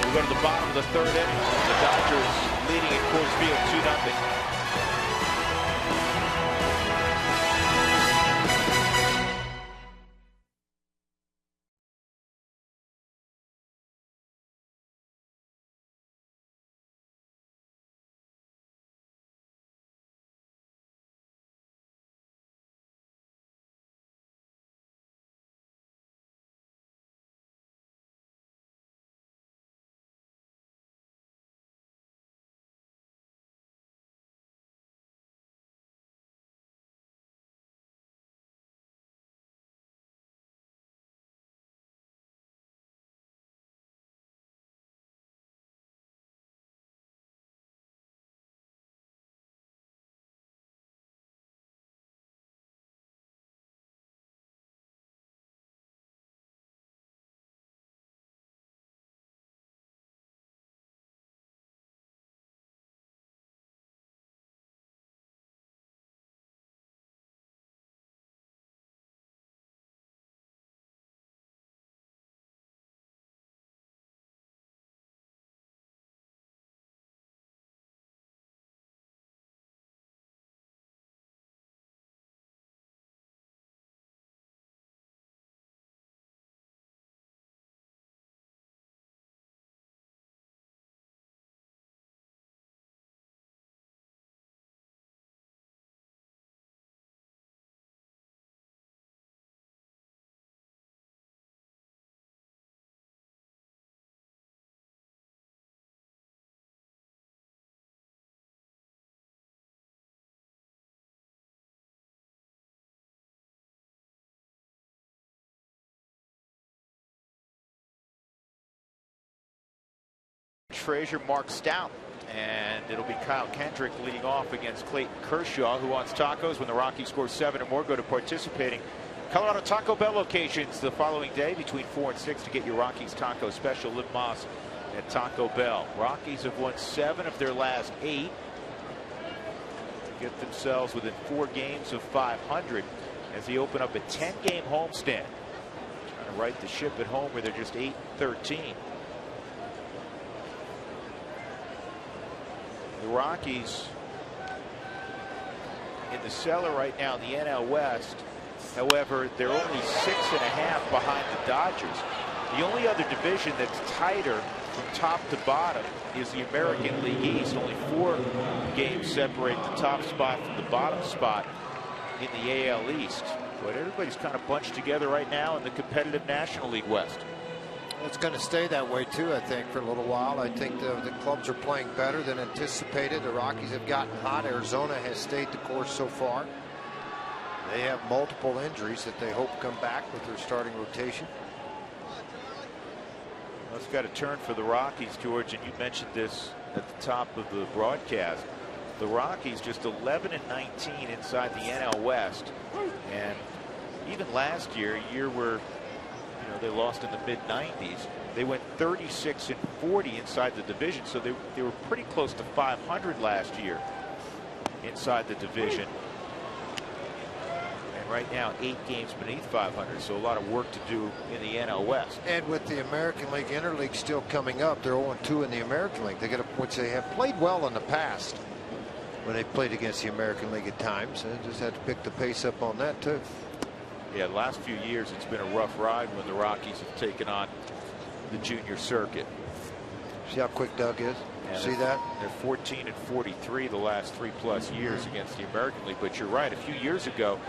We go to the bottom of the 3rd inning. The Dodgers leading at Coors Field 2-0. Frazier, Mark Stout. And it'll be Kyle Kendrick leading off against Clayton Kershaw, who wants tacos. When the Rockies score 7 or more, go to participating Colorado Taco Bell locations the following day between 4 and 6 to get your Rockies taco special. Liv Moss at Taco Bell. Rockies have won 7 of their last 8. Get themselves within 4 games of 500 as they open up a 10-game homestand. Trying to right the ship at home where they're just 8-13. The Rockies in the cellar right now in the NL West. However, they're only 6.5 behind the Dodgers. The only other division that's tighter from top to bottom is the American League East. Only 4 games separate the top spot from the bottom spot in the AL East. But everybody's kind of bunched together right now in the competitive National League West. It's going to stay that way too, I think, for a little while. I think the clubs are playing better than anticipated. The Rockies have gotten hot. Arizona has stayed the course so far. They have multiple injuries that they hope come back with their starting rotation. Well, it's got a turn for the Rockies, George, and you mentioned this at the top of the broadcast. The Rockies just 11-19 inside the NL West, and even last year, a year where they lost in the mid-90s, they went 36-40 inside the division, so they were pretty close to 500 last year inside the division. And right now 8 games beneath 500, so a lot of work to do in the NL West. And with the American League Interleague still coming up, they're 0-2 in the American League. They get which they have played well in the past when they played against the American League at times. They just had to pick the pace up on that too. Yeah, the last few years it's been a rough ride when the Rockies have taken on the junior circuit. See how quick Doug is? Yeah, see that? They're 14-43 the last 3+ years against the American League. But you're right, a few years ago,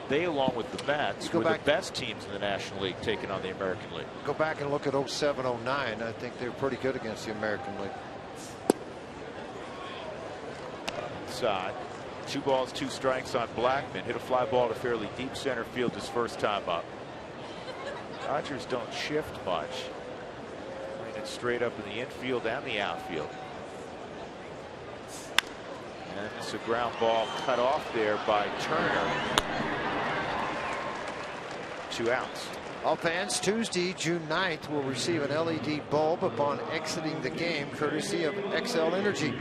they, along with the Mets, were the best teams in the National League taking on the American League. Go back and look at 07-09. I think they were pretty good against the American League. Side. 2 balls, 2 strikes on Blackman. Hit a fly ball to fairly deep center field his first time up. Dodgers don't shift much. Playing it straight up in the infield and the outfield. And it's a ground ball cut off there by Turner. 2 outs. All fans, Tuesday, June 9th, will receive an LED bulb upon exiting the game, courtesy of XL Energy.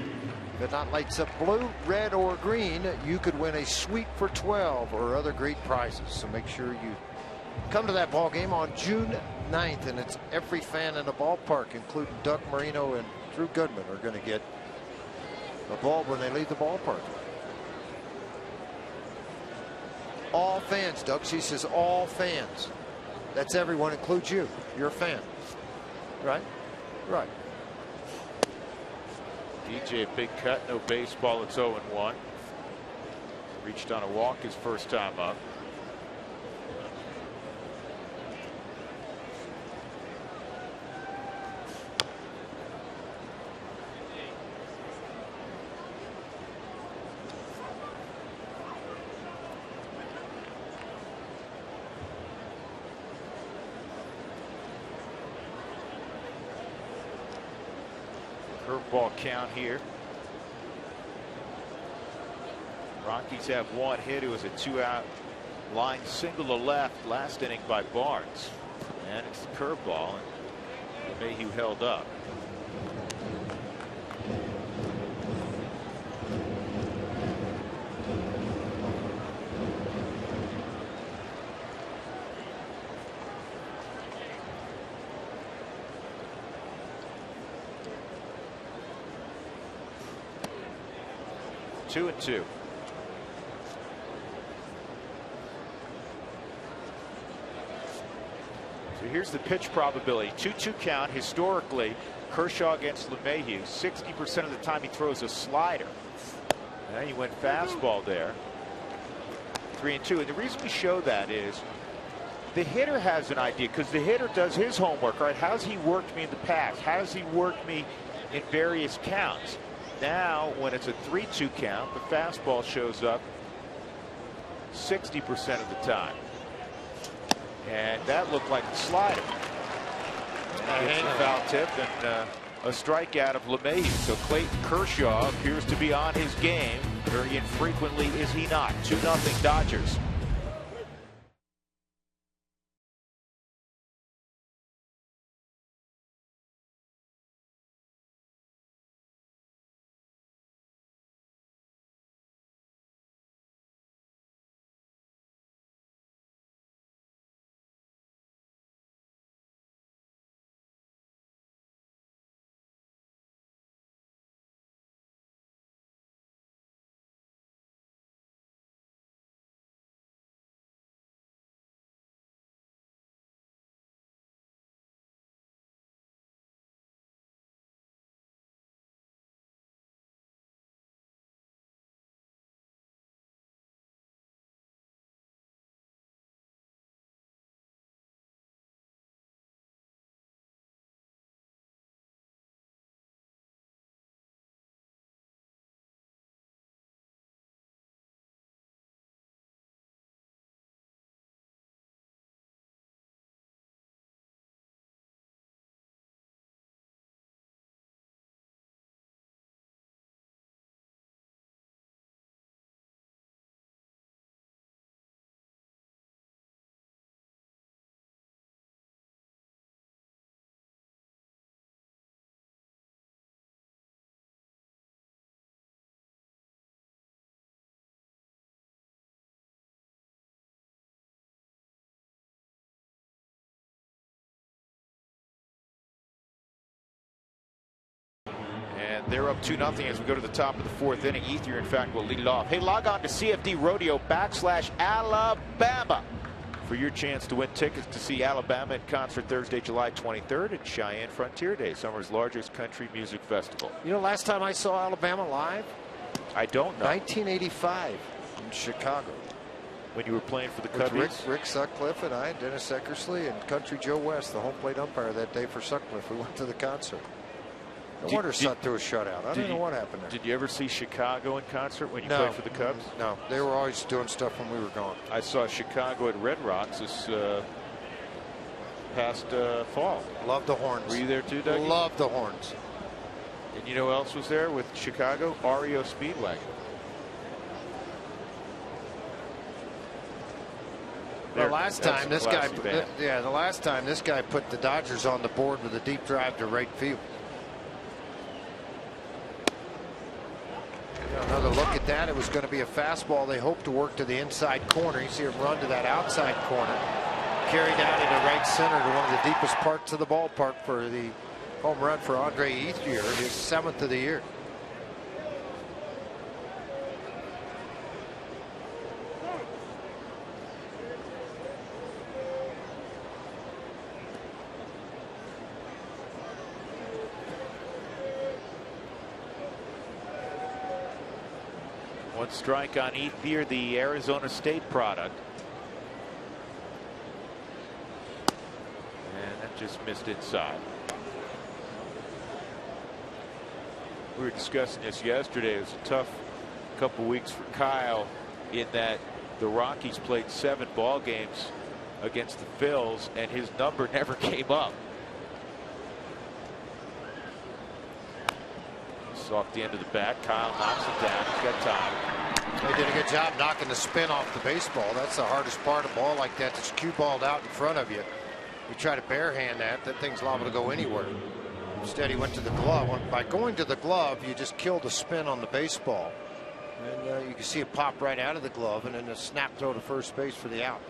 If it not lights up blue, red, or green, you could win a suite for 12 or other great prizes. So make sure you come to that ball game on June 9th, and it's every fan in the ballpark, including Doug Marino and Drew Goodman, are going to get a bulb when they leave the ballpark. All fans, Doug. She says all fans. That's everyone, includes you. You're a fan, right? Right. DJ, a big cut, no baseball. It's 0-1. Reached on a walk his first time up. Curveball count here. Rockies have 1 hit. It was a 2-out line single to left last inning by Barnes. And it's the curveball, and Mayhew held up. Two and two. So here's the pitch probability. 2-2 count. Historically, Kershaw against LeMahieu, 60% of the time he throws a slider. Now he went fastball there. 3-2. And the reason we show that is the hitter has an idea, because the hitter does his homework, right? How's he worked me in the past? How does he work me in various counts? Now, when it's a 3-2 count, the fastball shows up 60% of the time. And that looked like a slider. And he gets a foul tip, and a strikeout of LeMahieu. So Clayton Kershaw appears to be on his game. Very infrequently is he not. 2-0 Dodgers. And they're up 2-0 as we go to the top of the 4th inning. Ether, in fact, will lead it off. Hey, log on to CFDRodeo.com/Alabama for your chance to win tickets to see Alabama in concert Thursday, July 23rd at Cheyenne Frontier Day, summer's largest country music festival. You know, last time I saw Alabama live? I don't know. 1985 in Chicago. When you were playing for the With Cubbies? Rick Sutcliffe and I, Dennis Eckersley, and Country Joe West, the home plate umpire that day for Sutcliffe. We went to the concert. No wonder Sut threw a shutout. I don't know what happened there. Did you ever see Chicago in concert when you played for the Cubs? No, they were always doing stuff when we were gone. I saw Chicago at Red Rocks this past fall. Love the horns. Were you there too, Doug? Love the horns. And you know who else was there with Chicago? REO Speedwagon. The last time this guy, the last time this guy put the Dodgers on the board with a deep drive to right field. Another look at that. It was going to be a fastball. They hoped to work to the inside corner. You see him run to that outside corner, carry down into right center to one of the deepest parts of the ballpark for the home run for Andre Ethier, his 7th of the year. One strike on Ethier, the Arizona State product. And that just missed inside. We were discussing this yesterday. It was a tough couple weeks for Kyle in that the Rockies played 7 ball games against the Phils and his number never came up. Off the end of the bat. Kyle knocks it down. He's got time. They did a good job knocking the spin off the baseball. That's the hardest part. A ball like that that's cue balled out in front of you. You try to barehand that thing's liable to go anywhere. Instead, he went to the glove. By going to the glove, you just kill the spin on the baseball. And you can see it pop right out of the glove and then a snap throw to first base for the out.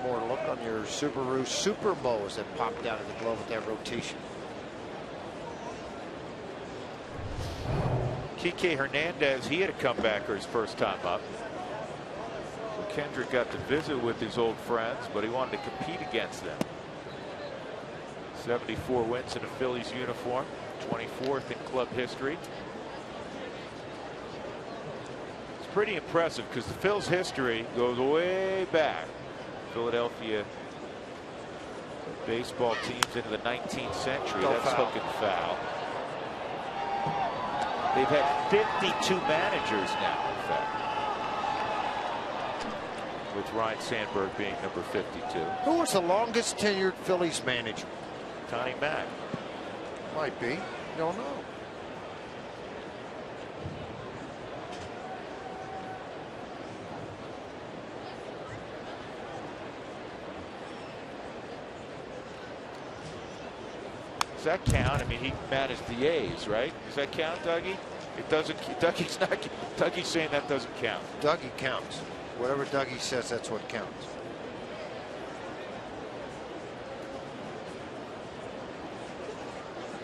More look on your Subaru Super Bow as it popped out of the glove with that rotation. Kike Hernandez, he had a comebacker his first time up. So Kendrick got to visit with his old friends, but he wanted to compete against them. 74 wins in a Phillies uniform, 24th in club history. It's pretty impressive because the Phil's history goes way back. Philadelphia baseball teams into the 19th century. That's hook and foul. They've had 52 managers now, in fact, with Ryan Sandberg being number 52. Who was the longest tenured Phillies manager? Connie Mack. Might be. Don't know. Does that count? I mean, he managed the A's, right? Does that count, Dougie? It doesn't. Dougie's not. Dougie's saying that doesn't count. Dougie counts. Whatever Dougie says, that's what counts.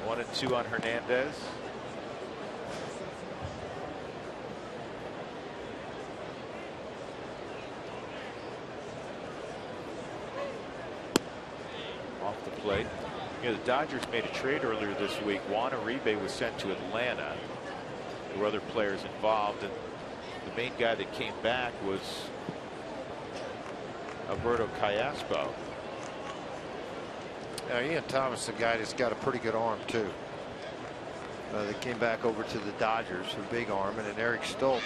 One and two on Hernandez. Off the plate. You know, the Dodgers made a trade earlier this week. Juan Uribe was sent to Atlanta. There were other players involved, and the main guy that came back was Alberto Callaspo. Now, Ian Thomas, the guy that's got a pretty good arm too. They came back over to the Dodgers, a big arm, and then Eric Stoltz.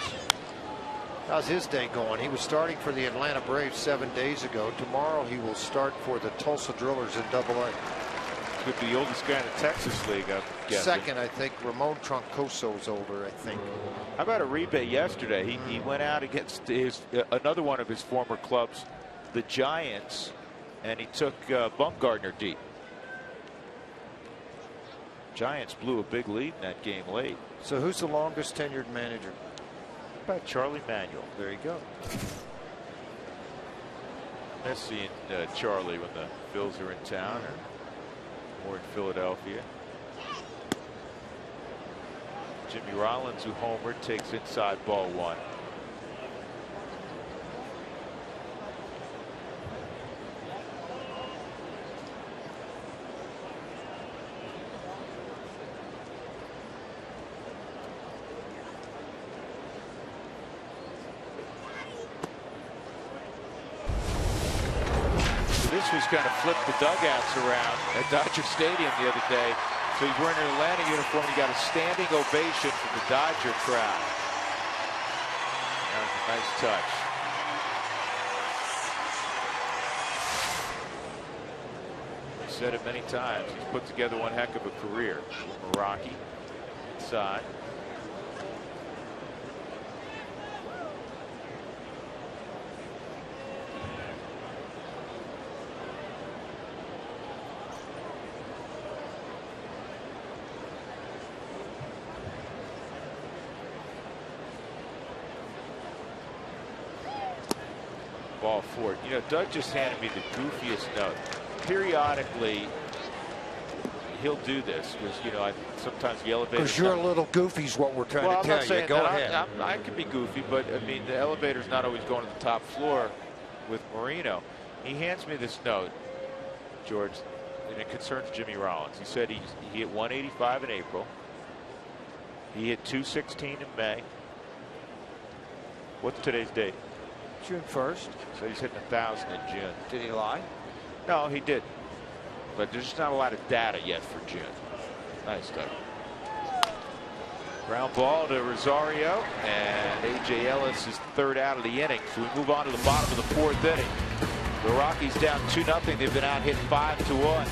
How's his day going? He was starting for the Atlanta Braves 7 days ago. Tomorrow he will start for the Tulsa Drillers in AA. Could be the oldest guy in the Texas League, I'm guessing. Second, I think. Ramon Troncoso's older, I think. How about Uribe yesterday? He went out against another one of his former clubs, the Giants, and he took Bumgarner deep. Giants blew a big lead in that game late. So who's the longest tenured manager? How about Charlie Manuel? There you go. Miss seeing Charlie when the Phils are in town or in Philadelphia. Jimmy Rollins, who homered, takes inside ball one. This was kind of flipped the dugouts around at Dodger Stadium the other day. So he's wearing an Atlanta uniform. He got a standing ovation from the Dodger crowd. That was a nice touch. I've said it many times. He's put together one heck of a career. Rocky inside. Ball four. You know, Doug just handed me the goofiest note. Periodically, he'll do this because, you know, sometimes the elevator. Because you're a little goofy is what we're trying to tell you. Go ahead. I can be goofy, but I mean, the elevator's not always going to the top floor with Marino. He hands me this note, George, and it concerns Jimmy Rollins. He said he hit 185 in April. He hit 216 in May. What's today's date? June 1st. So he's hitting 1,000 in June. Did he lie? No, he didn't. But there's just not a lot of data yet for June. Nice stuff. Ground ball to Rosario, and A.J. Ellis is third out of the inning. So we move on to the bottom of the fourth inning. The Rockies down 2-0. They've been out hit 5-1.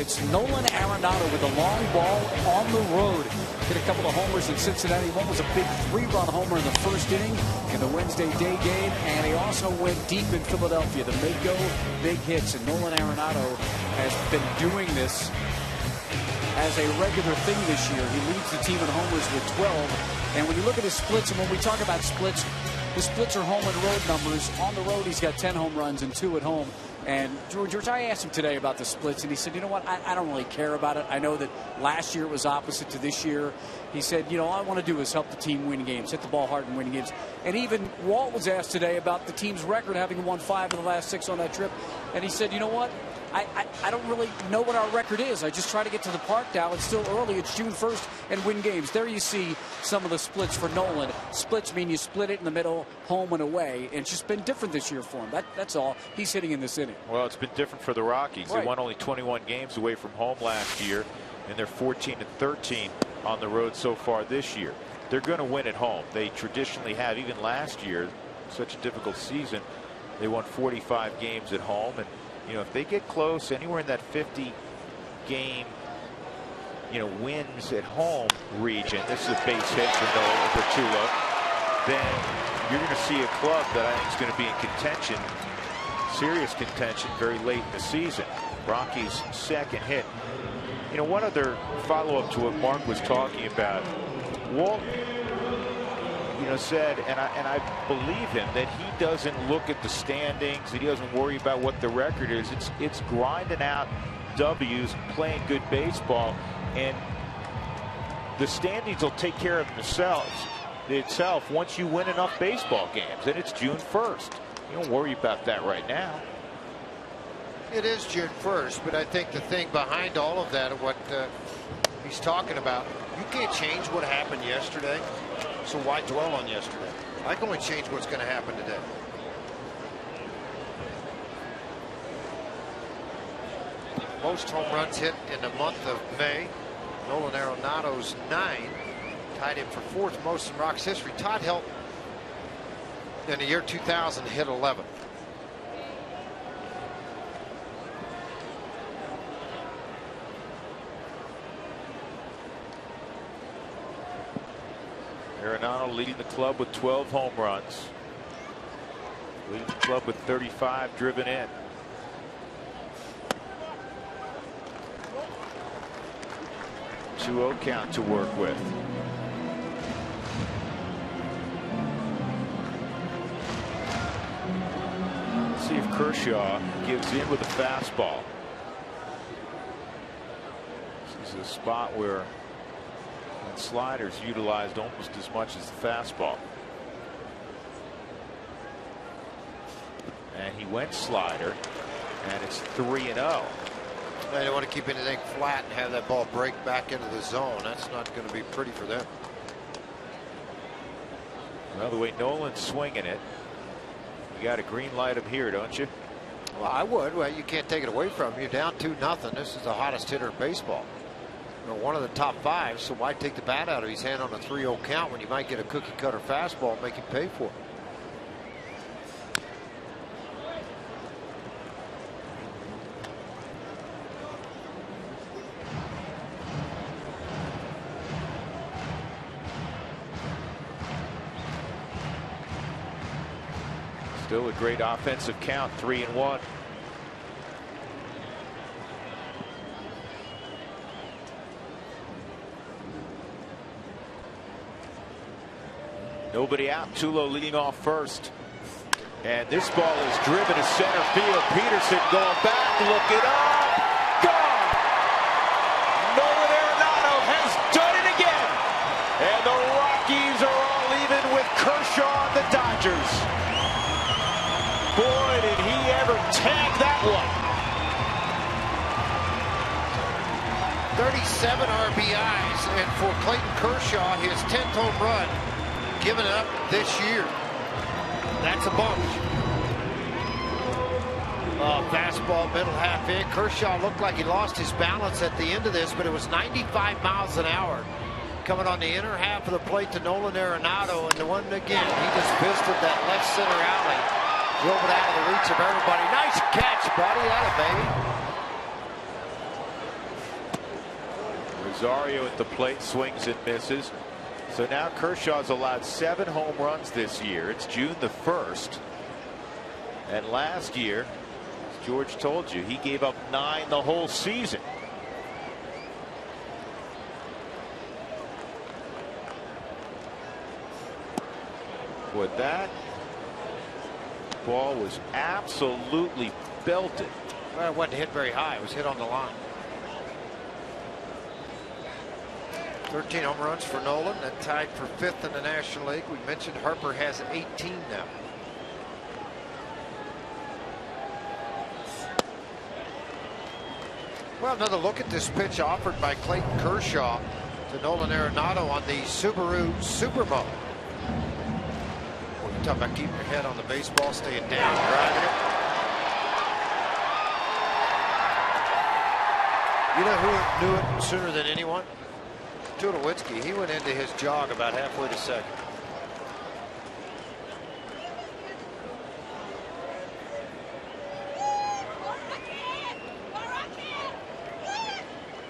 it's Nolan Arenado with a long ball on the road. Hit a couple of homers in Cincinnati. One was a big 3-run homer in the first inning in the Wednesday day game, and he also went deep in Philadelphia. The Mako big hits, and Nolan Arenado has been doing this as a regular thing this year. He leads the team in homers with 12. And when you look at his splits, and when we talk about splits, his splits are home and road numbers. On the road, he's got 10 home runs and 2 at home. And George, I asked him today about the splits, and he said, you know what, I don't really care about it. I know that last year it was opposite to this year. He said, you know, all I want to do is help the team win games, hit the ball hard and win games. And even Walt was asked today about the team's record, having won 5 of the last 6 on that trip. And he said, you know what, I don't really know what our record is. I just try to get to the park now. It's still early. It's June 1st and win games. There you see some of the splits for Nolan. Splits mean you split it in the middle, home and away. And it's just been different this year for him. That's all. He's hitting in this inning. Well, it's been different for the Rockies. Right. They won only 21 games away from home last year, and they're 14-13 on the road so far this year. They're going to win at home. They traditionally have. Even last year, such a difficult season, they won 45 games at home. And you know, if they get close anywhere in that 50 game, you know, wins at home region, this is a base hit for Tulo, then you're going to see a club that I think is going to be in contention, serious contention, very late in the season. Rockies' second hit. You know, one other follow-up to what Mark was talking about. Walt, you know, said, and I believe him, that he doesn't look at the standings, that he doesn't worry about what the record is. It's grinding out W's, playing good baseball, and the standings will take care of itself once you win enough baseball games. And it's June 1st. You don't worry about that right now. It is June 1st, but I think the thing behind all of that, what he's talking about, you can't change what happened yesterday. So why dwell on yesterday? I can only change what's going to happen today. Most home runs hit in the month of May. Nolan Arenado's 9 tied him for 4th most in Rocks history. Todd Help in the year 2000 hit 11. Arenado leading the club with 12 home runs. Leading the club with 35 driven in. Two-0 count to work with. Let's see if Kershaw gives in with a fastball. This is a spot where sliders utilized almost as much as the fastball. And he went slider, and it's 3-0. They don't want to keep anything flat and have that ball break back into the zone. That's not going to be pretty for them. Well, the way Nolan's swinging it, you got to green light him here, don't you? Well, I would. Well, you can't take it away from him. You're down 2-0. This is the hottest hitter in baseball. You know, one of the top 5, so why take the bat out of his hand on a 3-0 count when you might get a cookie cutter fastball and make him pay for it? Still a great offensive count, 3-1. Nobody out. Tulo leading off first. And this ball is driven to center field. Pederson going back. Look it up. Gone. Nolan Arenado has done it again. And the Rockies are all even with Kershaw and the Dodgers. Boy, did he ever tag that one. 37 RBIs. And for Clayton Kershaw, his 10th home run given up this year. That's a bunch. Fastball middle half in. Kershaw looked like he lost his balance at the end of this, but it was 95 miles an hour coming on the inner half of the plate to Nolan Arenado, and the one again, he just visited that left center alley, drove it out of the reach of everybody. Nice catch, buddy. That a baby. Rosario at the plate, swings and misses. So now Kershaw's allowed 7 home runs this year. It's June the 1st. And last year, as George told you, he gave up 9 the whole season. Boy, that ball was absolutely belted. Well, it wasn't hit very high. It was hit on the line. 13 home runs for Nolan, and tied for 5th in the National League. We mentioned Harper has 18 now. Well, another look at this pitch offered by Clayton Kershaw to Nolan Arenado on the Subaru Supermo. We're talking about keeping your head on the baseball, staying down, driving it. You know who knew it sooner than anyone? Tulowitzki. He went into his jog about halfway to second.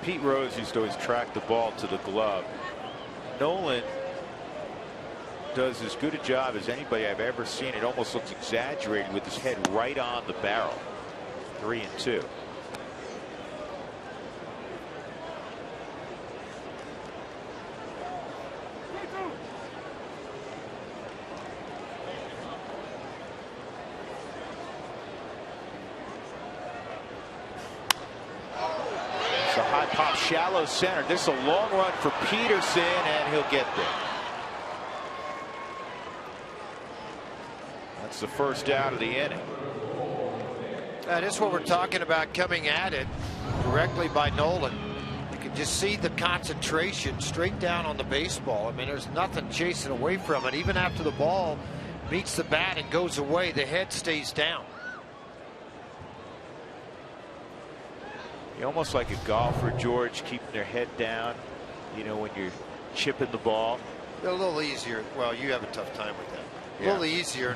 Pete Rose used to always track the ball to the glove. Nolan does as good a job as anybody I've ever seen. It almost looks exaggerated with his head right on the barrel. 3-2. Pop shallow center. This is a long run for Pederson, and he'll get there. That's the first out of the inning. That is what we're talking about, coming at it directly by Nolan. You can just see the concentration straight down on the baseball. I mean, there's nothing chasing away from it. Even after the ball meets the bat and goes away, the head stays down. Almost like a golfer, George, keeping their head down, you know, when you're chipping the ball. A little easier. Well, you have a tough time with that. A little easier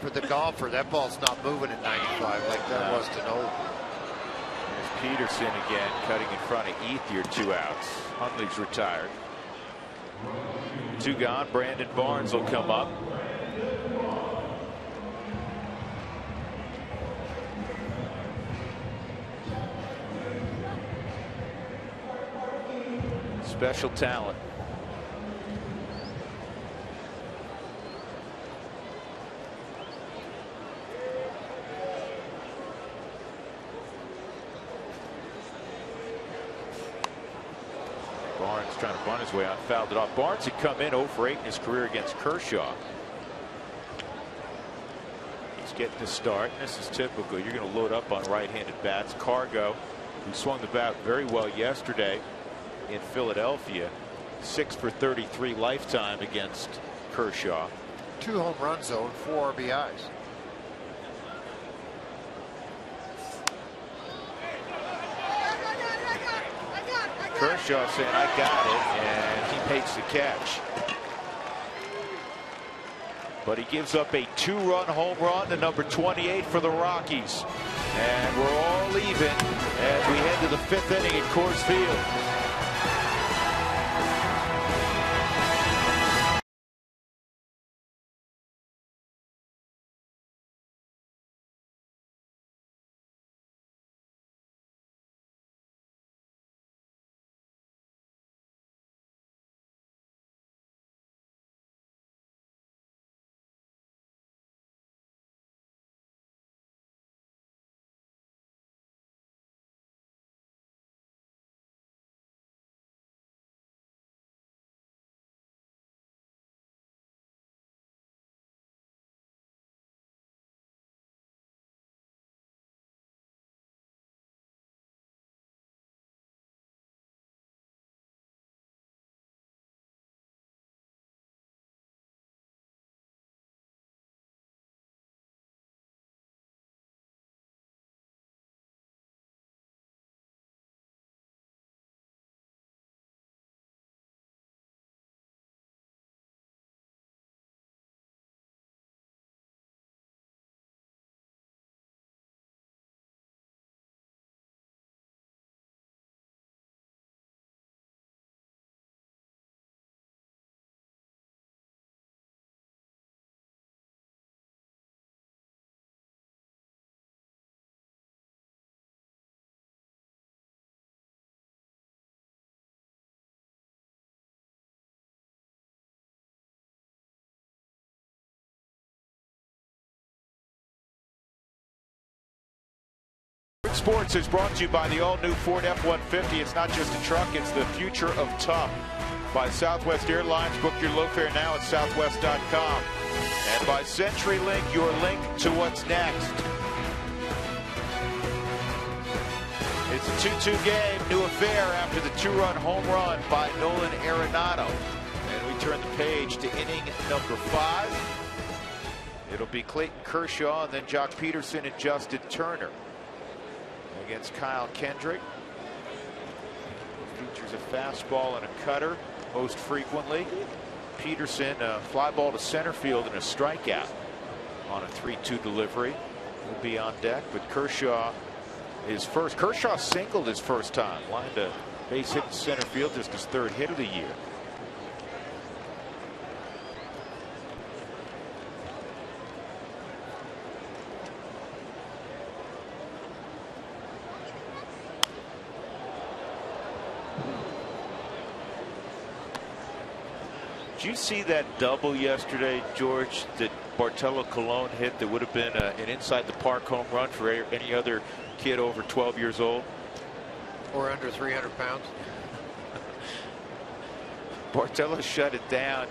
for the golfer. That ball's not moving at 95 like that was to Nolan. There's Pederson again, cutting in front of Ethier. 2 outs. Hundley's retired. 2 gone. Brandon Barnes will come up. Special talent. Barnes trying to bunt his way out, fouled it off. Barnes had come in 0 for 8 in his career against Kershaw. He's getting the start. This is typical. You're going to load up on right-handed bats. Cargo, who swung the bat very well yesterday in Philadelphia, 6 for 33 lifetime against Kershaw. 2 home runs though and 4 RBIs. Kershaw saying, "I got it," and he makes the catch. But he gives up a 2-run home run to number 28 for the Rockies. And we're all even as we head to the 5th inning at Coors Field. Sports is brought to you by the all-new Ford F-150. It's not just a truck, it's the future of tough. By Southwest Airlines, book your low fare now at southwest.com. And by CenturyLink, your link to what's next. It's a 2-2 game, new affair after the 2-run home run by Nolan Arenado. And we turn the page to inning number 5. It'll be Clayton Kershaw and then Joc Pederson and Justin Turner against Kyle Kendrick. Features a fastball and a cutter most frequently. Pederson, a fly ball to center field and a strikeout on a 3-2 delivery. Will be on deck, but Kershaw is first. Kershaw singled his first time, lined a base hit in center field, just his 3rd hit of the year. Did you see that double yesterday, George, that Bartolo Colon hit that would have been an inside the park home run for any other kid over 12 years old? Or under 300 pounds. Bartolo shut it down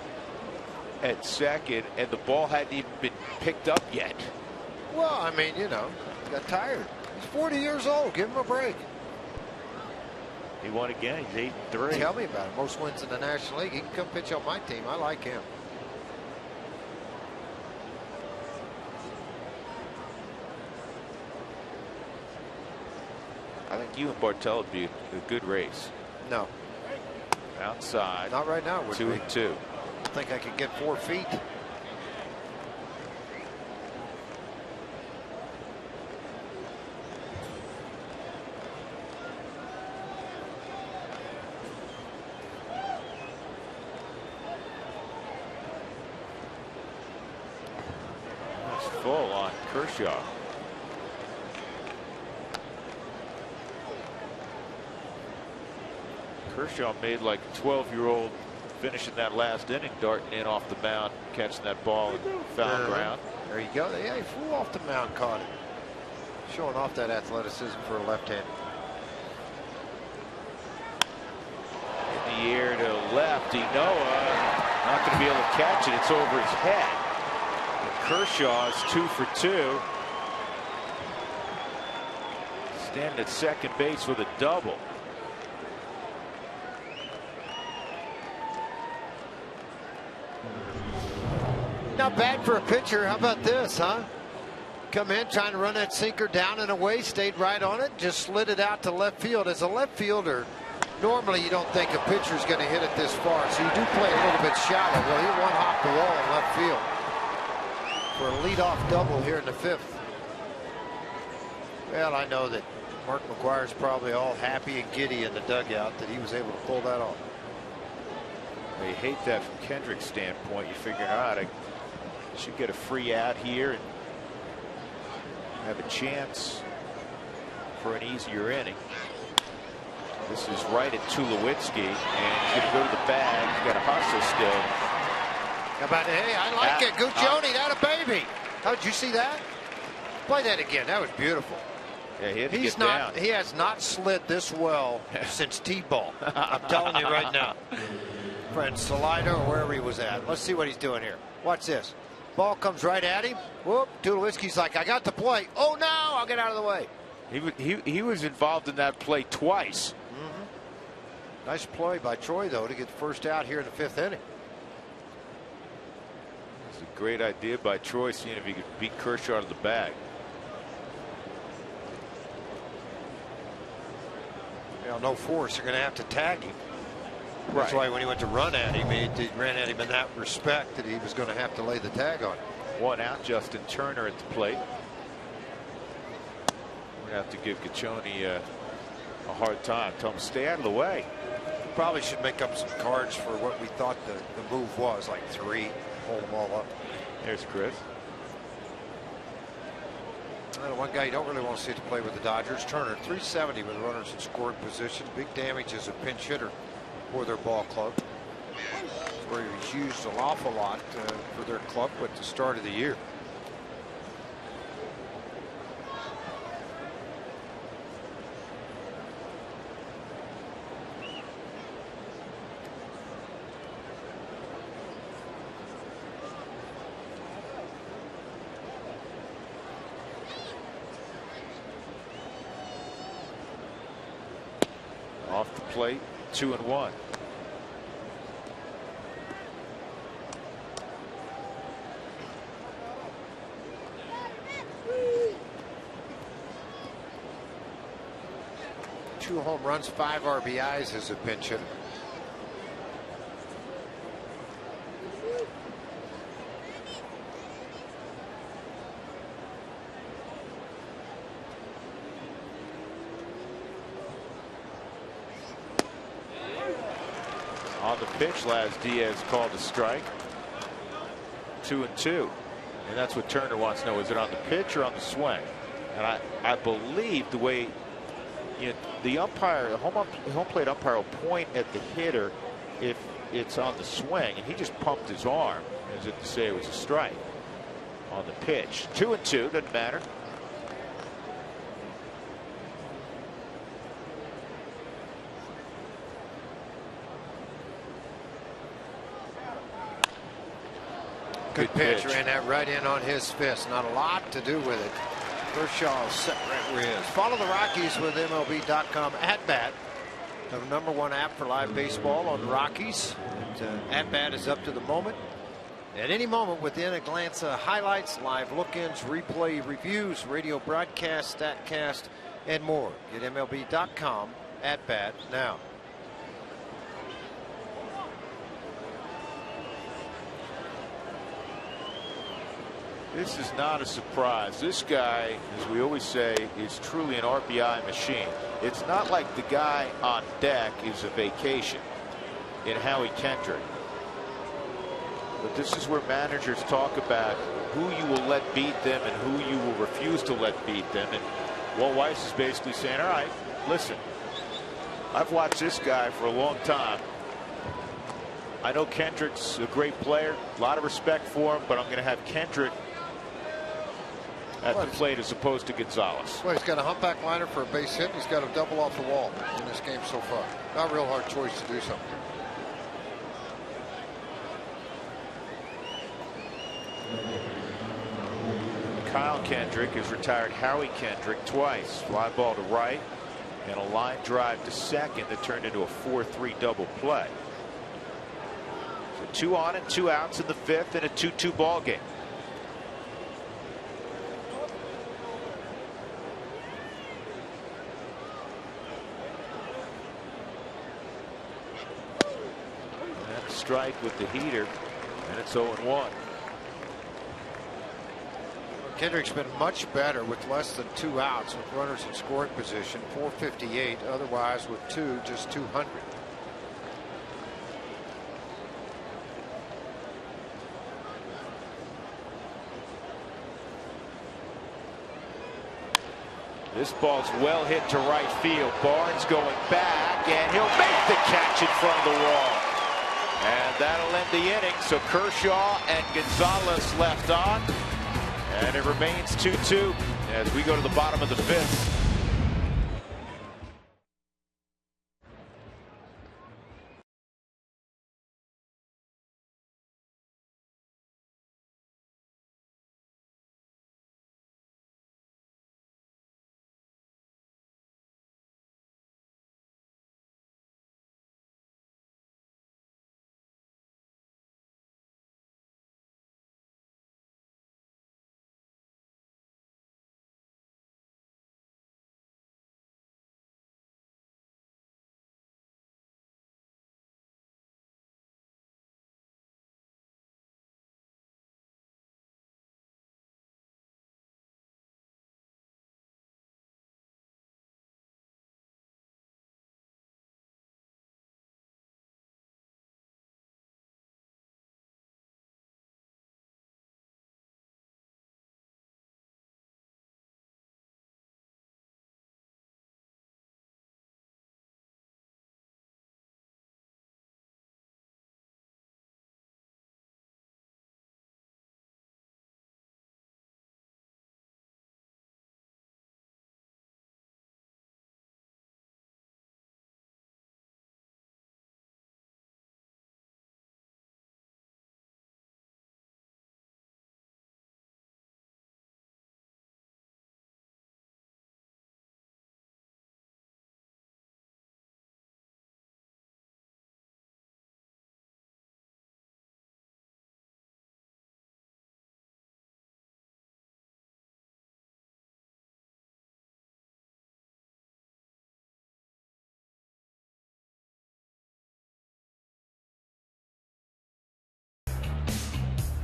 at second, and the ball hadn't even been picked up yet. Well, I mean, you know, he got tired. He's 40 years old. Give him a break. He won again. He's 8-3. Tell me about it. Most wins in the National League. He can come pitch on my team. I like him. I think you and Bartolo would be a good race. No. Outside. Not right now. 2-2. I think I could get 4 feet. Full on Kershaw. Kershaw made like a 12-year-old finishing that last inning, darting in off the mound, catching that ball in foul ground. There you go. Yeah, he flew off the mound, caught it. Showing off that athleticism for a left-hander. In the air to lefty. Noah not going to be able to catch it. It's over his head. Kershaw is 2 for 2. Standing at second base with a double. Not bad for a pitcher. How about this, huh? Come in trying to run that sinker down and away, stayed right on it, just slid it out to left field. As a left fielder, normally you don't think a pitcher's going to hit it this far, so you do play a little bit shallow. Well, he one-hopped the wall in left field for a leadoff double here in the 5th. Well, I know that Mark McGwire's probably all happy and giddy in the dugout that he was able to pull that off. Well, you hate that from Kendrick's standpoint. You figure, all right, I should get a free out here and have a chance for an easier inning. This is right at Tulowitzki, and he's going to go to the bag. He's got a hustle still. How about, hey, I like it. Guccione, that a baby. How did you see that? Play that again. That was beautiful. Yeah, he had to He's get not. down. He has not slid this well since T-ball. I'm telling you right now. Friend Salida or wherever he was at. Let's see what he's doing here. Watch this. Ball comes right at him. Whoop. Tulowitzki's like, I got the play. Oh no! I'll get out of the way. He was involved in that play twice. Nice play by Troy though to get the first out here in the 5th inning. It's a great idea by Troy, seeing if he could beat Kershaw to the bag. You know, no force. They're going to have to tag him. That's Right. why when he went to run at him, he ran at him in that respect that he was going to have to lay the tag on him. 1 out. Justin Turner at the plate. We're going to have to give Guccione a hard time. Tell him to stay out of the way. Probably should make up some cards for what we thought the move was, like 3, hold them all up. There's Chris. Well, one guy you don't really want to see to play with the Dodgers, Turner, 370 with runners in scoring position. Big damage as a pinch hitter for their ball club. Where he's used an awful lot for their club at the start of the year. Off the plate, 2-1. Two home runs, 5 RBIs as a pinch hitter. On the pitch, Laz Diaz called a strike. 2-2. And that's what Turner wants to know. Is it on the pitch or on the swing? And I believe the way the umpire, the home plate umpire will point at the hitter if it's on the swing, and he just pumped his arm as if to say it was a strike on the pitch. 2-2, doesn't matter. Good pitch. Ran that right in on his fist. Not a lot to do with it. Kershaw set right where he is. Follow the Rockies with MLB.com at bat. The #1 app for live baseball on Rockies. At bat is up to the moment. At any moment within a glance, highlights, live look-ins, replay reviews, radio broadcast, statcast, and more. Get MLB.com at bat now. This is not a surprise. This guy, as we always say, is truly an RBI machine. It's not like the guy on deck is a vacation in Howie Kendrick. But this is where managers talk about who you will let beat them and who you will refuse to let beat them. And Walt Weiss is basically saying, all right, listen, I've watched this guy for a long time. I know Kendrick's a great player, a lot of respect for him, but I'm going to have Kendrick at the plate as opposed to Gonzalez. Well, he's got a humpback liner for a base hit. He's got a double off the wall in this game so far. Not a real hard choice to do something. Kyle Kendrick has retired Howie Kendrick twice. Fly ball to right and a line drive to second that turned into a 4-3 double play. So 2 on and 2 outs in the 5th and a 2-2 ball game. Strike with the heater, and it's 0-1. Kendrick's been much better with less than 2 outs with runners in scoring position. 458, otherwise with 2, just 200. This ball's well hit to right field. Barnes going back, and he'll make the catch in front of the wall. And that'll end the inning. So Kershaw and Gonzalez left on. And it remains 2-2 as we go to the bottom of the 5th.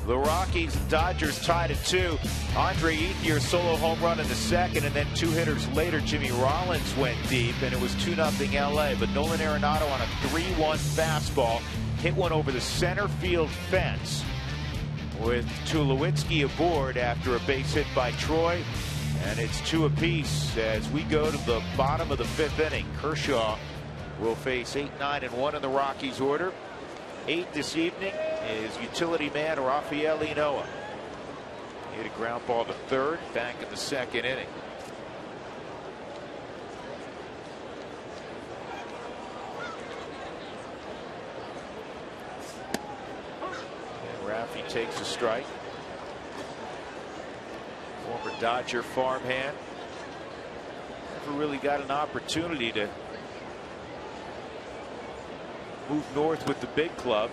The Rockies and Dodgers tied at 2. Andre Ethier solo home run in the second, and then 2 hitters later, Jimmy Rollins went deep, and it was 2-0 LA. But Nolan Arenado on a 3-1 fastball hit one over the center field fence with Tulowitzki aboard after a base hit by Troy. And it's 2 apiece as we go to the bottom of the 5th inning. Kershaw will face 8, 9, and 1 in the Rockies order. 8 this evening is utility man Rafael Inoa. Hit a ground ball to third, back in the 2nd inning. And Rafi takes a strike. Former Dodger farmhand. Never really got an opportunity to move north with the big club.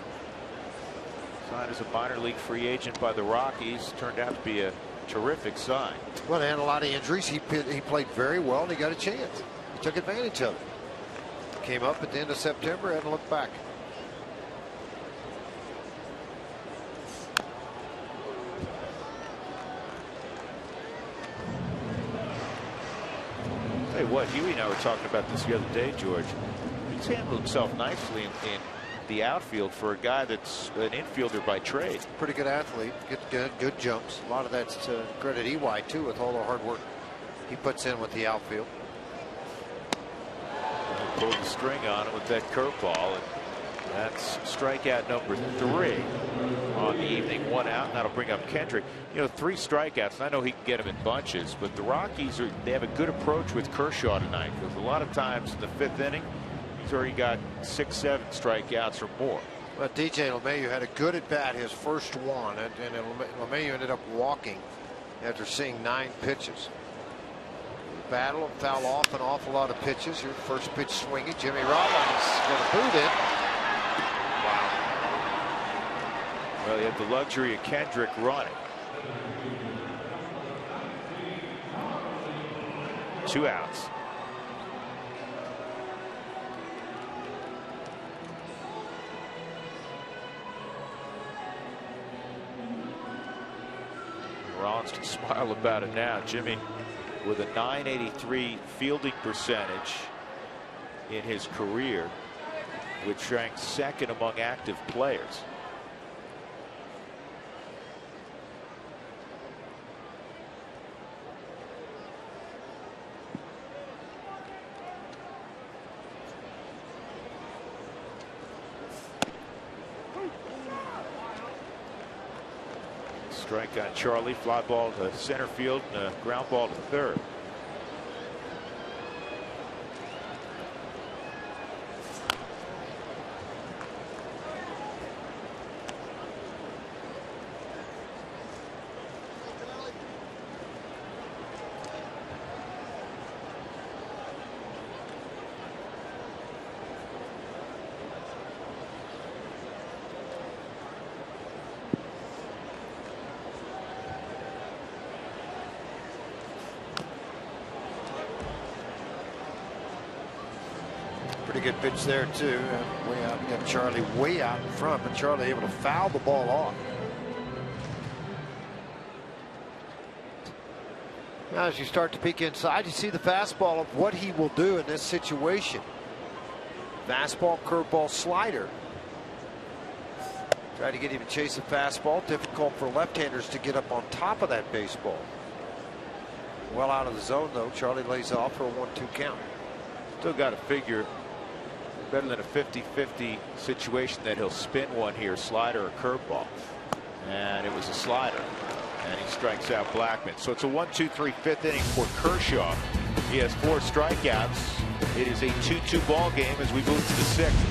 Signed as a minor league free agent by the Rockies. Turned out to be a terrific sign. Well, they had a lot of injuries. He played very well, and he got a chance. He took advantage of it. Came up at the end of September, hadn't looked back. Tell you what, Huey and I were talking about this the other day, George. He's handled himself nicely in the outfield for a guy that's an infielder by trade. Pretty good athlete, good jumps. A lot of that's to credit EY too, with all the hard work he puts in with the outfield. He pulled the string on him with that curveball, and that's strikeout number 3 on the evening. 1 out, and that'll bring up Kendrick. You know, 3 strikeouts. I know he can get them in bunches, but the Rockies they have a good approach with Kershaw tonight, because a lot of times in the 5th inning he's already got 6, 7 strikeouts or more. Well, DJ LeMahieu had a good at bat his first one, and LeMahieu ended up walking after seeing 9 pitches. Battle, foul off an awful lot of pitches. Your first pitch swinging. Jimmy Rollins going to boot it. Wow. Well, he had the luxury of Kendrick running. 2 outs. Rollins can smile about it now. Jimmy with a .983 fielding percentage in his career, which ranks 2nd among active players. Strike on Charlie, fly ball to center field, and a ground ball to third. Pretty good pitch there too. Way out, got Charlie way out in front, but Charlie able to foul the ball off. Now, as you start to peek inside, you see the fastball of what he will do in this situation. Fastball, curveball, slider. Try to get him to chase a fastball. Difficult for left-handers to get up on top of that baseball. Well out of the zone though. Charlie lays off for a 1-2 count. Still got to figure better than a 50-50 situation that he'll spin one here, slider or curveball. And it was a slider. And he strikes out Blackman. So it's a 1-2-3 5th inning for Kershaw. He has 4 strikeouts. It is a 2-2 ball game as we move to the 6th.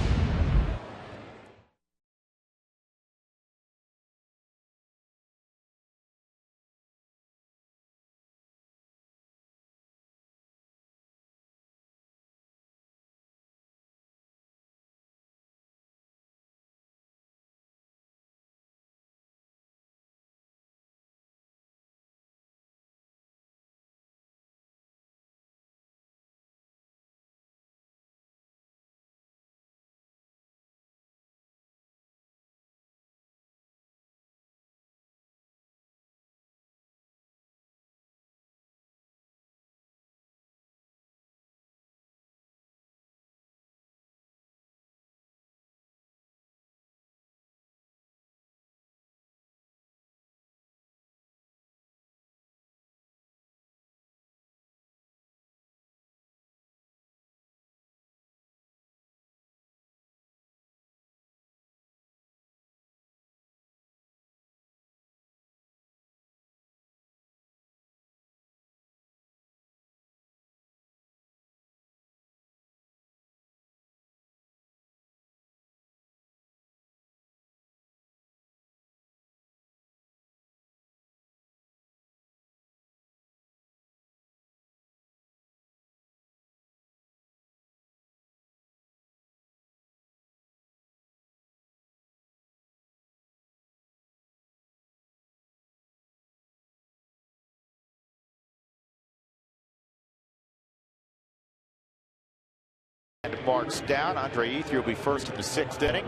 Marks down. Andre Ethier will be first in the 6th inning.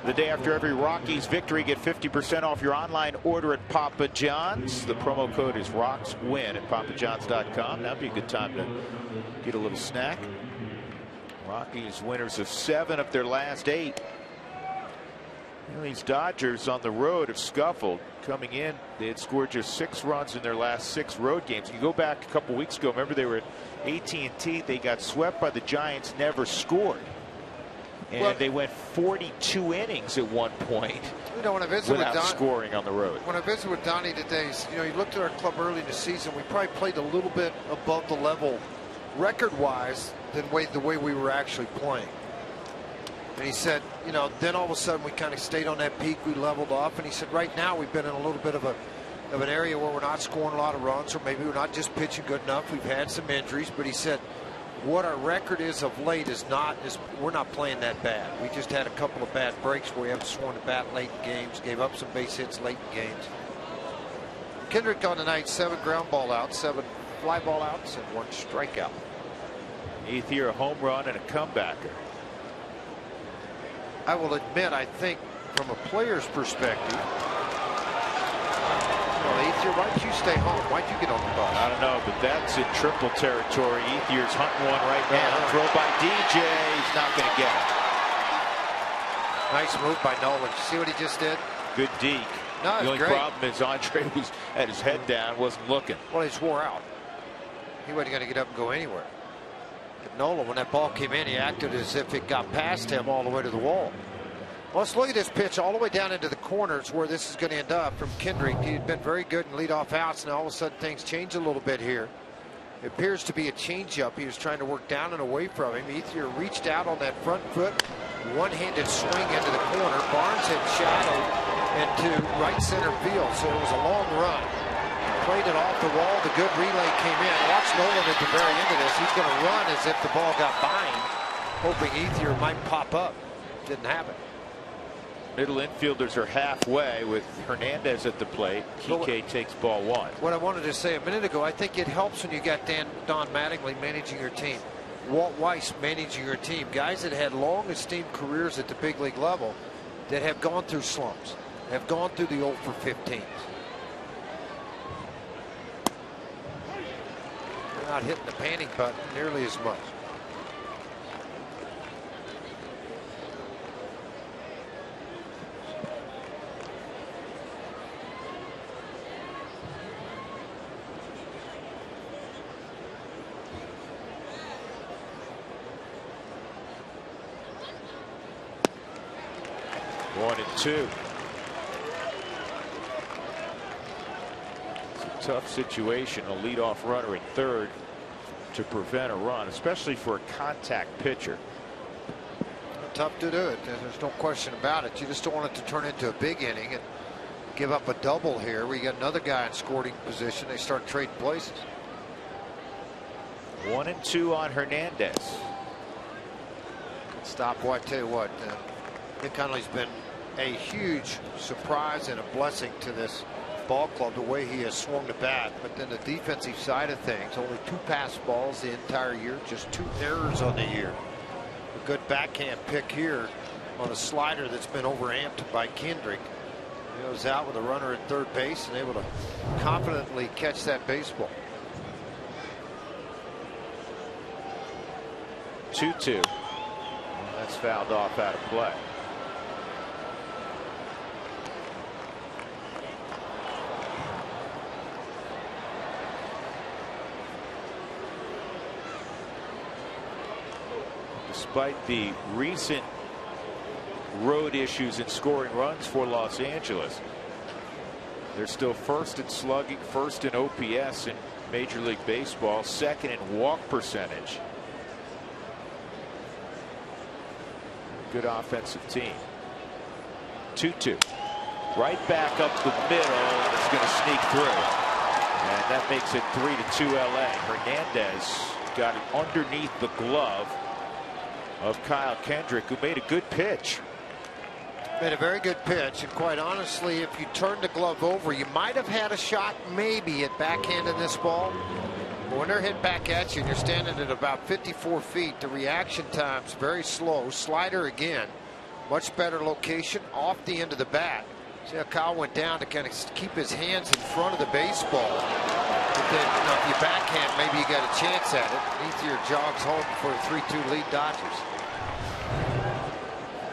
The day after every Rockies victory, get 50% off your online order at Papa John's. The promo code is RocksWin at papajohns.com. That'd be a good time to get a little snack. Rockies winners of 7 of their last 8. You know, these Dodgers on the road have scuffled. Coming in, they had scored just 6 runs in their last 6 road games. You go back a couple weeks ago, remember they were at AT&T. They got swept by the Giants, never scored. And they went 42 innings at one point, you know, when I visited without with scoring on the road. When I visited with Donnie today, you know, he looked at our club early in the season. We probably played a little bit above the level record-wise than the way we were actually playing. And he said, you know, then all of a sudden we kind of stayed on that peak. We leveled off. And he said, right now we've been in a little bit of an area where we're not scoring a lot of runs, or maybe we're not just pitching good enough. We've had some injuries, but he said what our record is of late is we're not playing that bad. We just had a couple of bad breaks where we haven't swung the bat late in games, gave up some base hits late in games. Kendrick on the night, 7 ground ball outs, 7 fly ball outs, and 1 strikeout. Ethier a home run and a comebacker. I will admit, I think from a player's perspective, Ethier, why don't you stay home? Why'd you get on the bus? I don't know, but that's in triple territory. Ethier's hunting one right now. Throw by DJ. He's not going to get it. Nice move by Nolan. See what he just did? Good deke. No, the only great. problem is Andre was had his head down, wasn't looking. Well, he just wore out. He wasn't going to get up and go anywhere. But Nolan, when that ball came in, he acted as if it got past him all the way to the wall. Well, let's look at this pitch all the way down into the corners where this is going to end up from Kendrick. He'd been very good in leadoff outs. Now all of a sudden things change a little bit here. It appears to be a changeup. He was trying to work down and away from him. Ethier reached out on that front foot. One-handed swing into the corner. Barnes had shadowed into right center field. So it was a long run. Played it off the wall. The good relay came in. Watch Nolan at the very end of this. He's going to run as if the ball got by him, hoping Ethier might pop up. Didn't happen. Middle infielders are halfway with Hernandez at the plate. Kike takes ball 1. What I wanted to say a minute ago, I think it helps when you got Don Mattingly managing your team, Walt Weiss managing your team, guys that had long esteemed careers at the big league level that have gone through slumps, have gone through the 0 for 15s. They're not hitting the panic button nearly as much. One and two. It's a tough situation, a leadoff runner at third to prevent a run, especially for a contact pitcher. Tough to do it. There's no question about it. You just don't want it to turn into a big inning and give up a double here. We got another guy in scoring position. They start trading places. 1 and 2 on Hernandez. Stop. Well, I tell you what, Nick Connolly's been a huge surprise and a blessing to this ball club, the way he has swung the bat. But then the defensive side of things, only 2 pass balls the entire year, just 2 errors on the year. A good backhand pick here on a slider that's been overamped by Kendrick. He goes out with a runner at third base and able to confidently catch that baseball. 2-2. That's fouled off out of play. Despite the recent road issues in scoring runs for Los Angeles, they're still first in slugging, first in OPS in Major League Baseball, second in walk percentage. Good offensive team. 2-2. Right back up the middle, and it's going to sneak through. And that makes it 3-2 LA. Hernandez got it underneath the glove of Kyle Kendrick, who made a good pitch. Made a very good pitch, and quite honestly, if you turned the glove over, you might have had a shot maybe at backhanding this ball. When they're hit back at you and you're standing at about 54 feet, the reaction time's very slow. Slider again, much better location off the end of the bat. See how Kyle went down to kind of keep his hands in front of the baseball. But then, if you backhand, maybe you got a chance at it. Ethier jogs home for a 3-2 lead Dodgers.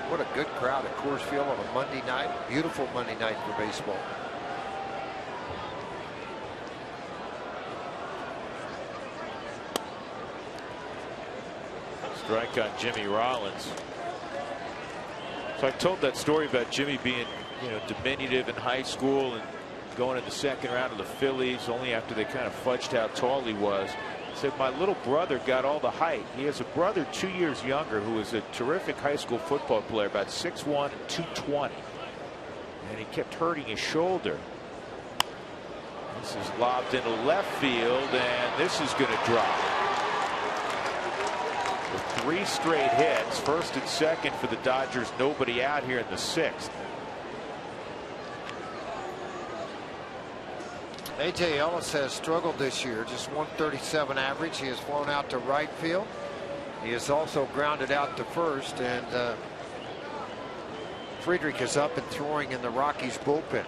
What a good crowd at Coors Field on a Monday night. Beautiful Monday night for baseball. Strike on Jimmy Rollins. So I told that story about Jimmy being, diminutive in high school and going in the second round of the Phillies only after they kind of fudged how tall he was. He said, my little brother got all the height. He has a brother 2 years younger who was a terrific high school football player, about 6'1" and 220. And he kept hurting his shoulder. This is lobbed into left field, and this is going to drop. With 3 straight hits, first and second for the Dodgers, nobody out here in the 6th. A.J. Ellis has struggled this year, just 137 average. He has flown out to right field. He has also grounded out to first, and Friedrich is up and throwing in the Rockies bullpen.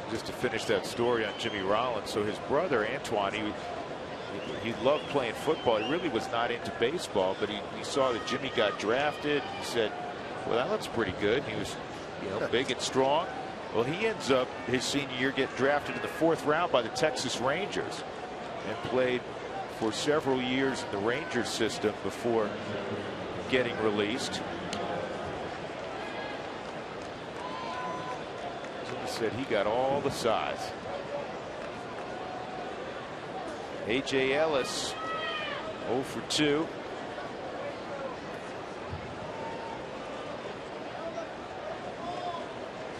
Just to finish that story on Jimmy Rollins, so his brother Antoine, he loved playing football. He really was not into baseball, but he saw that Jimmy got drafted. He said, well, that looks pretty good. He was big and strong. Well, he ends up his senior year getting drafted in the 4th round by the Texas Rangers and played for several years in the Rangers system before getting released. Jimmy said he got all the size. A.J. Ellis 0 for 2.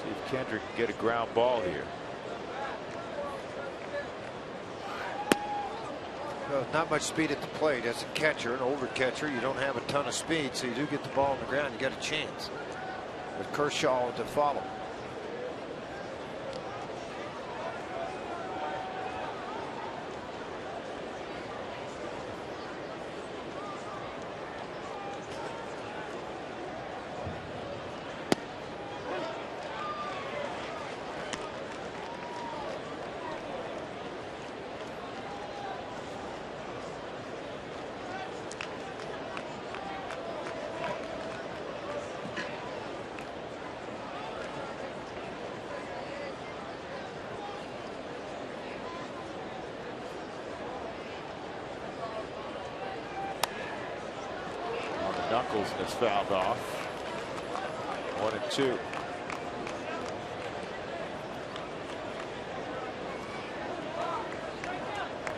See if Kendrick can get a ground ball here. Well, not much speed at the plate. As a catcher, an older catcher, you don't have a ton of speed, so you do get the ball on the ground, you got a chance. With Kershaw to follow. Knuckles is fouled off. 1 and 2.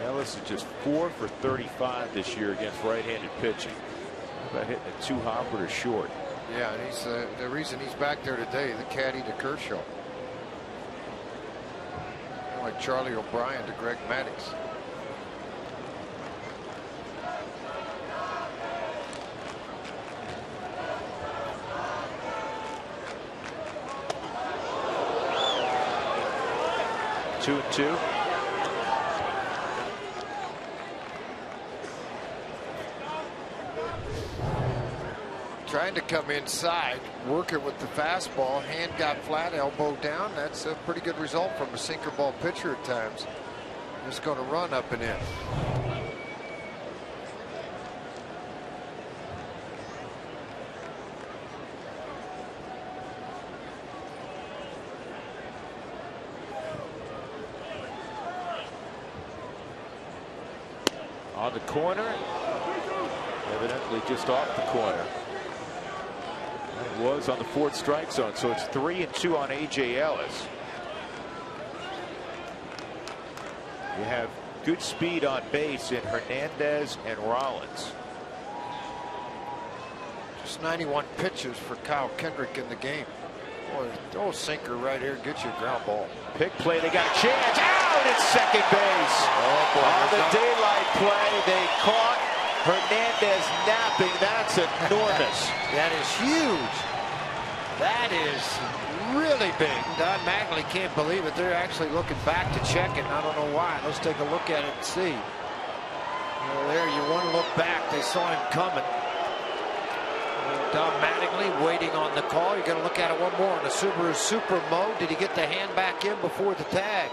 Ellis is just 4 for 35 this year against right-handed pitching. About hitting a 2-hopper to short. Yeah, and he's the reason he's back there today, the caddy to Kershaw. Like Charlie O'Brien to Greg Maddux. Two and 2. Trying to come inside, work it with the fastball. Hand got flat, elbow down. That's a pretty good result from a sinker ball pitcher at times. Just going to run up and in. On the corner, evidently just off the corner. It was on the 4th strike zone, so it's 3 and 2 on A.J. Ellis. You have good speed on base in Hernandez and Rollins. Just 91 pitches for Kyle Kendrick in the game. Boy, throw a sinker right here, get you a ground ball. Pick play, they got a chance. Out at second base. Oh, boy, on the daylight play, they caught Hernandez napping. That's enormous. That is huge. That is really big. Don Mattingly can't believe it. They're actually looking back to check it. I don't know why. Let's take a look at it and see. There, you want to look back. They saw him coming. Don Mattingly waiting on the call. You're going to look at it one more in the Subaru Super mode. Did he get the hand back in before the tag?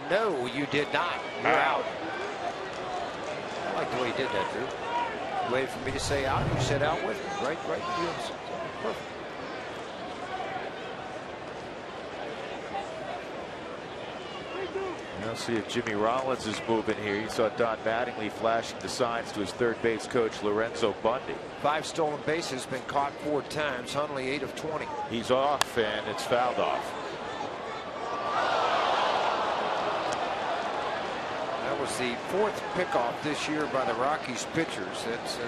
No, you did not. You're out. I like the way he did that, Drew. You waited for me to say out. You said out with me. Right. Yes. Perfect. We'll see if Jimmy Rollins is moving here. You saw Don Mattingly flashing the signs to his third base coach, Lorenzo Bundy. 5 stolen bases, been caught 4 times. Hundley 8 of 20. He's off, and it's fouled off. That was the 4th pickoff this year by the Rockies pitchers. It's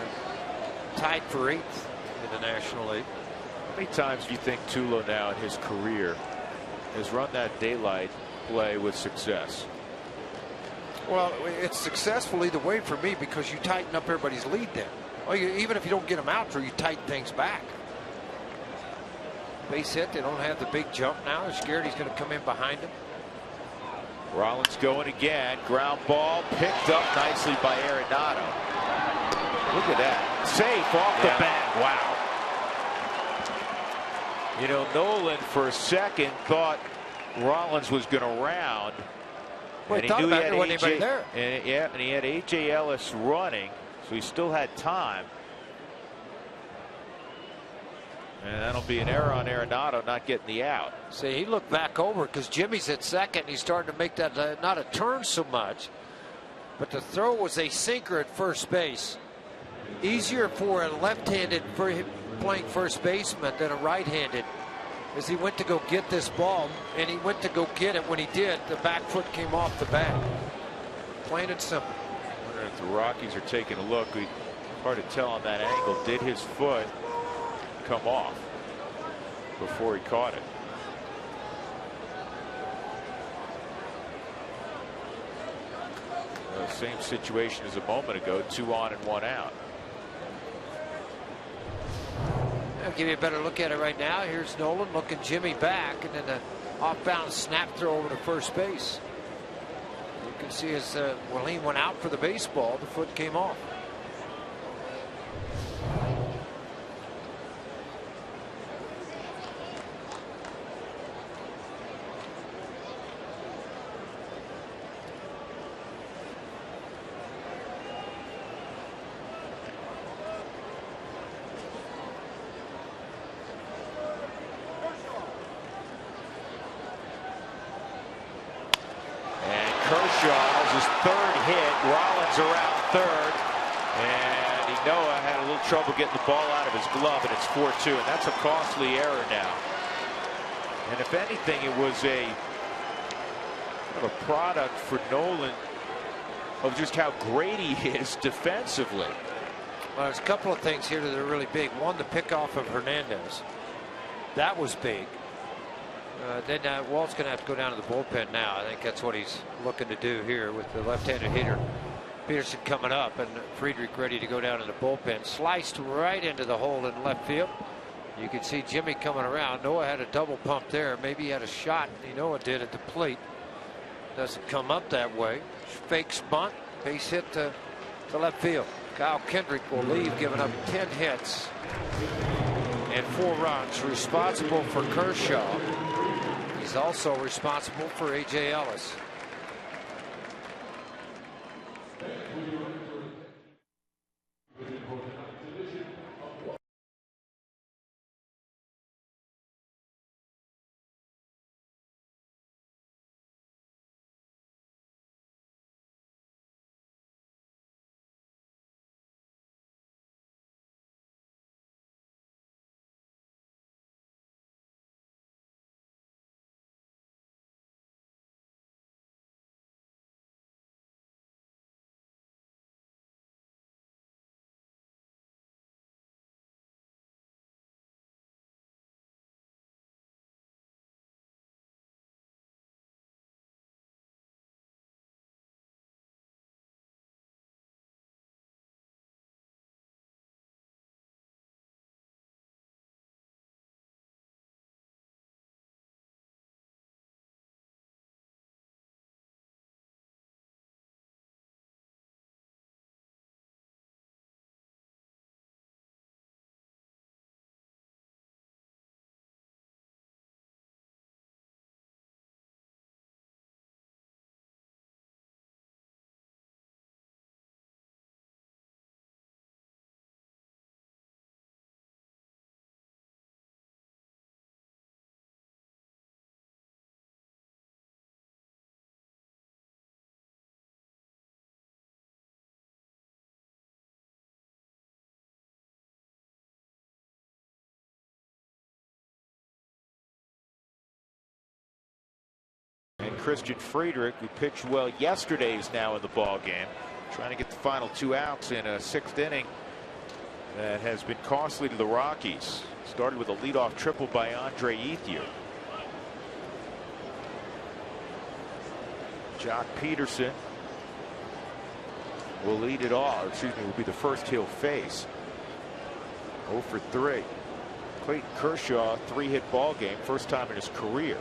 tied for 8th in the National League. How many times do you think Tulo now in his career has run that daylight play with success? Well, it's successful either way for me because you tighten up everybody's lead then. Well, even if you don't get them out, Drew, you tighten things back. Base hit, they don't have the big jump now. They're scared he's going to come in behind him. Rollins going again. Ground ball picked up nicely by Arenado. Look at that. Safe off the bat. Wow. You know, Nolan for a second thought Rollins was going to round. Well, and he knew he had AJ there. And he had AJ Ellis running, so he still had time. And that'll be an error on Arenado not getting the out. See, he looked back over because Jimmy's at second. And he's starting to make that not a turn so much, but the throw was a sinker at first base. Easier for a left-handed playing first baseman than a right-handed. As he went to go get this ball, and he went to go get it. When he did, the back foot came off the bat. Plain and simple. I wonder if the Rockies are taking a look. Hard to tell on that angle. Did his foot come off before he caught it? Same situation as a moment ago. 2 on and 1 out. I'll give you a better look at it right now. Here's Nolan looking Jimmy back, and then the off-bound snap throw over to first base. You can see as Willeen went out for the baseball, the foot came off. Kershaw's his 3rd hit. Rollins around 3rd, and Noah had a little trouble getting the ball out of his glove, and it's 4-2, and that's a costly error now. And if anything, it was a product for Nolan of just how great he is defensively. Well, there's a couple of things here that are really big. One, the pickoff of Hernandez. That was big. Then Walt's going to have to go down to the bullpen now. I think that's what he's looking to do here with the left-handed hitter. Pederson coming up, and Friedrich ready to go down to the bullpen. Sliced right into the hole in left field. You can see Jimmy coming around. Noah had a double pump there. Maybe he had a shot. Noah did at the plate. Doesn't come up that way. Fake bunt. Base hit to left field. Kyle Kendrick will leave, giving up 10 hits and 4 runs. Responsible for Kershaw. He's also responsible for AJ Ellis. Christian Friedrich, who pitched well yesterday, is now in the ball game, trying to get the final 2 outs in a 6th inning that has been costly to the Rockies. Started with a leadoff triple by Andre Ethier. Joc Pederson will lead it all. Excuse me, will be the first he'll face. 0 for 3. Clayton Kershaw, 3-hit ball game, first time in his career.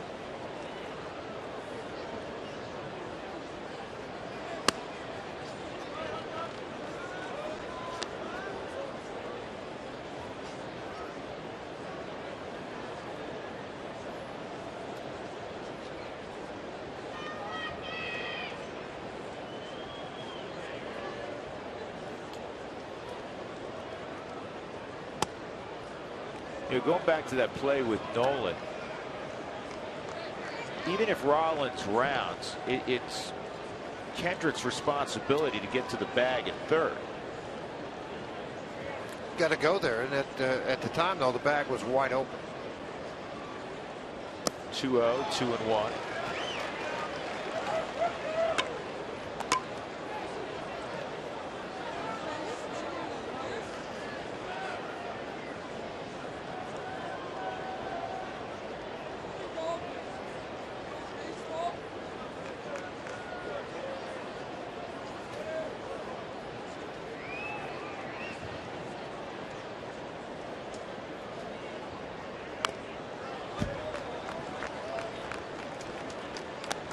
You know, going back to that play with Nolan, even if Rollins rounds, it's Kendrick's responsibility to get to the bag at third. Got to go there, and at the time, though, the bag was wide open. 2-0, 2-1.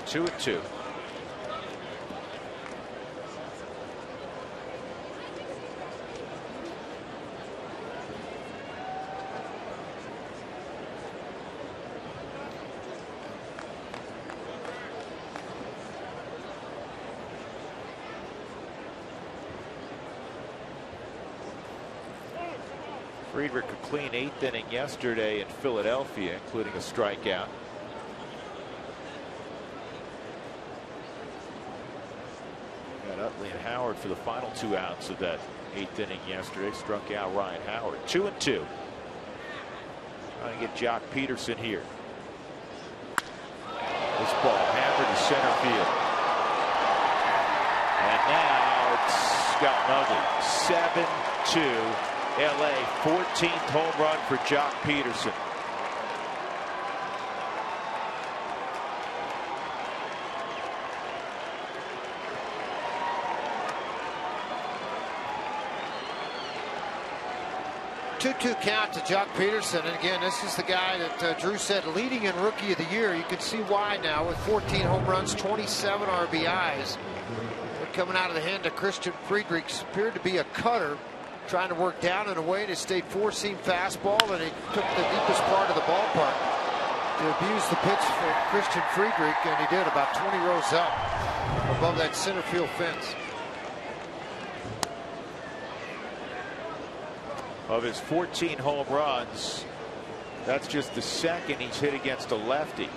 Two and 2. Friedrich a clean 8th inning yesterday in Philadelphia, including a strikeout. Utley and Howard for the final 2 outs of that 8th inning yesterday. Struck out Ryan Howard. 2 and 2. Trying to get Joc Pederson here. This ball hammered to center field. And now it's gotten ugly. 7-2 LA. 14th home run for Joc Pederson. Two count to Joc Pederson, and again, this is the guy that Drew said leading in Rookie of the Year. You can see why now with 14 home runs, 27 RBIs. They're coming out of the hand of Christian Friedrich. Appeared to be a cutter, trying to work down and away, and it stayed 4-seam fastball, and he took the deepest part of the ballpark to abuse the pitch for Christian Friedrich, and he did about 20 rows up above that center field fence. Of his 14 home runs, that's just the second he's hit against a lefty.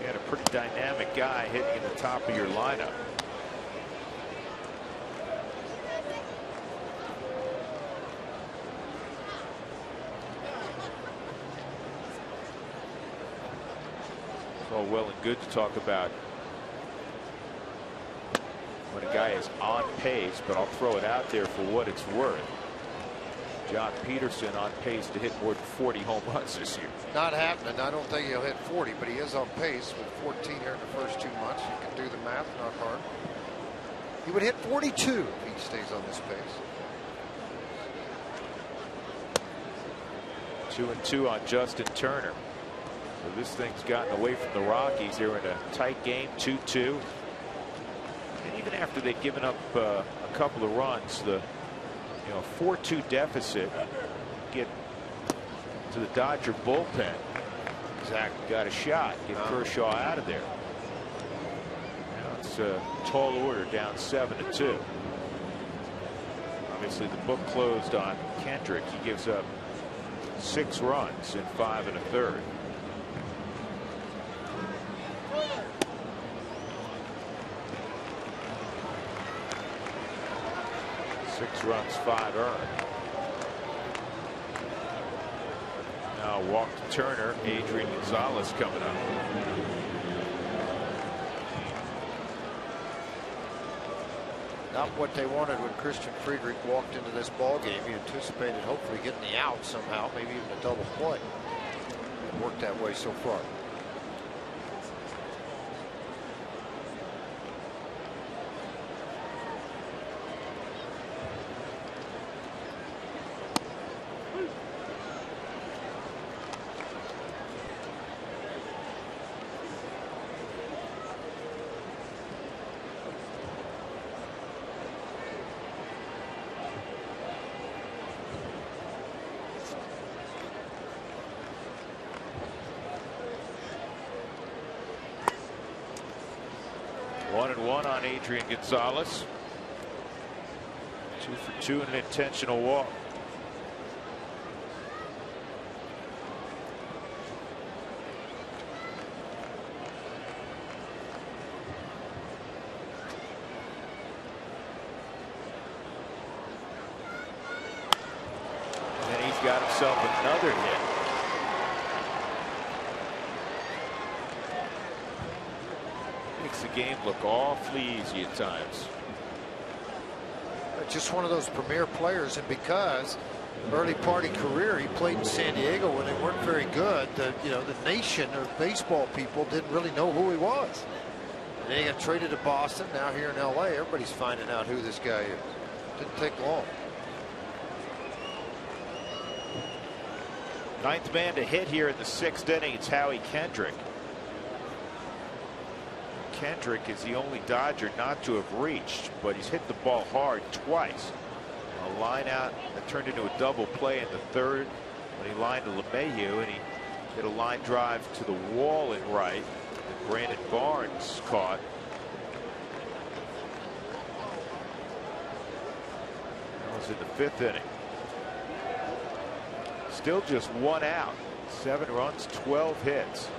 You had a pretty dynamic guy hitting in the top of your lineup. It's all well and good to talk about when a guy is on pace, but I'll throw it out there for what it's worth. Joc Pederson on pace to hit more than 40 home runs this year. Not happening. I don't think he'll hit 40, but he is on pace with 14 here in the first 2 months. You can do the math, not hard. He would hit 42 if he stays on this pace. 2-2 on Justin Turner. So this thing's gotten away from the Rockies. They're in a tight game, 2-2. And even after they've given up a couple of runs, the 4-2 deficit, get to the Dodger bullpen. Zach got a shot, get Kershaw out of there. Now it's a tall order, down 7-2. Obviously the book closed on Kendrick. He gives up 6 runs in 5 1/3. 6 runs, 5 earned. now walk to Turner. Adrian Gonzalez coming up. Not what they wanted when Christian Friedrich walked into this ball game. He anticipated hopefully getting the out somehow, maybe even a double play. It worked that way so far. One on Adrian Gonzalez. 2 for 2 and an intentional walk. And he's got himself another hit. Makes the game look awfully easy at times. Just one of those premier players, and because early party career he played in San Diego when they weren't very good, the nation of baseball people didn't really know who he was. And then he got traded to Boston. Now here in LA, everybody's finding out who this guy is. Didn't take long. Ninth man to hit here in the 6th inning. It's Howie Kendrick. Kendrick is the only Dodger not to have reached, but he's hit the ball hard twice. A line out that turned into a double play in the 3rd when he lined to LeMahieu, and he hit a line drive to the wall in right that Brandon Barnes caught. That was in the 5th inning. Still just 1 out. 7 runs, 12 hits.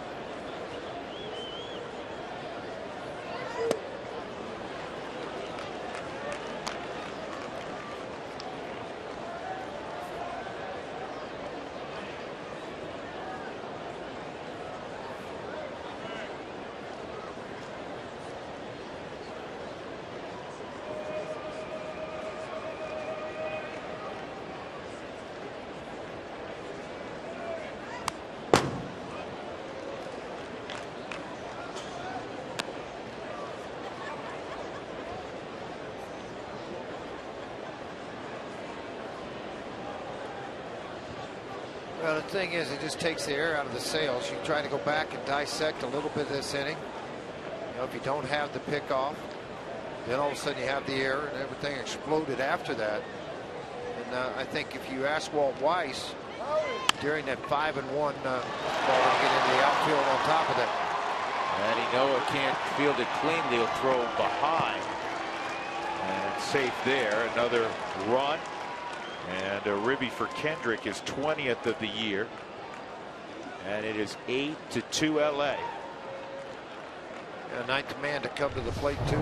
Well, the thing is, it just takes the air out of the sails. You try to go back and dissect a little bit of this inning. If you don't have the pickoff, then all of a sudden you have the error, and everything exploded after that. And I think if you ask Walt Weiss during that 5-1 ball to get into the outfield on top of that. And Noah can't field it cleanly. He'll throw behind. And it's safe there. Another run. And a ribby for Kendrick, his 20th of the year. And it is 8-2 LA. Ninth man to come to the plate too.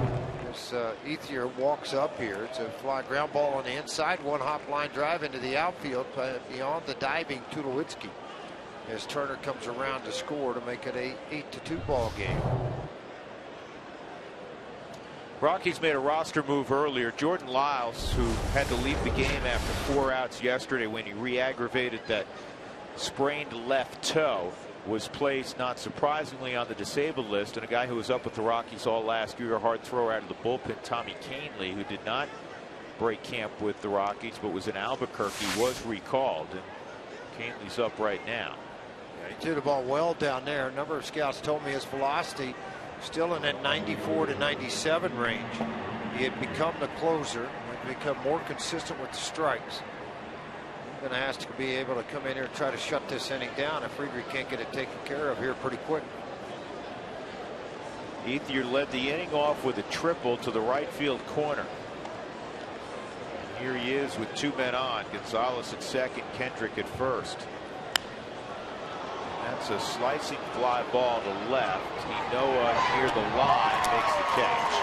As Ethier walks up here, it's a fly ground ball on the inside, 1-hop line drive into the outfield beyond the diving Tulowitzki. As Turner comes around to score to make it a 8-2 ball game. Rockies made a roster move earlier. Jordan Lyles, who had to leave the game after 4 outs yesterday when he re-aggravated that sprained left toe, was placed, not surprisingly, on the disabled list. And a guy who was up with the Rockies all last year, a hard thrower out of the bullpen, Tommy Kahnle, who did not break camp with the Rockies but was in Albuquerque, was recalled. And Kahnle's up right now. Yeah, he threw the ball well down there. A number of scouts told me his velocity still in that 94 to 97 range. He had become the closer, had become more consistent with the strikes. Going to have to be able to come in here and try to shut this inning down if Friedrich can't get it taken care of here pretty quick. Ethier led the inning off with a triple to the right field corner. Here he is with 2 men on. Gonzalez at second, Kendrick at first. That's a slicing fly ball to left. Noah near the line makes the catch.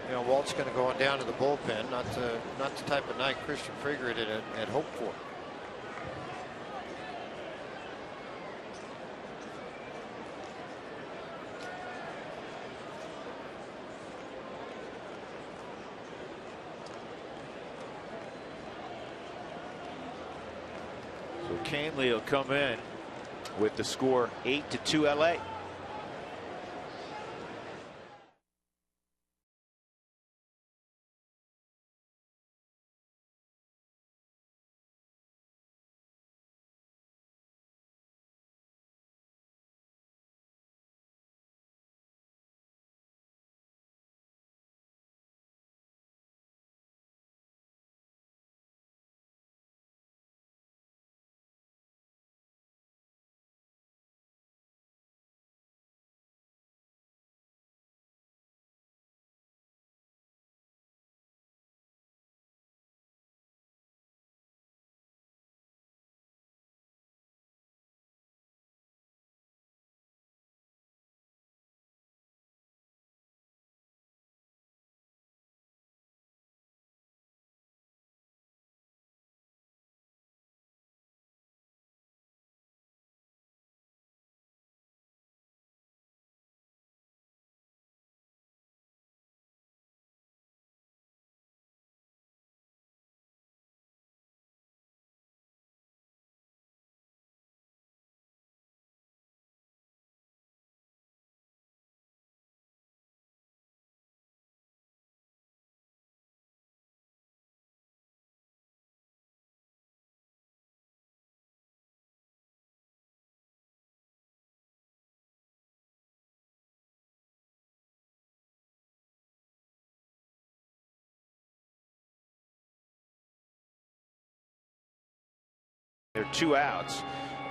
You know, Walt's going to go on down to the bullpen. Not the type of night Christian Frigrid had hoped for. So Canley will come in with the score 8-2 LA. There are 2 outs,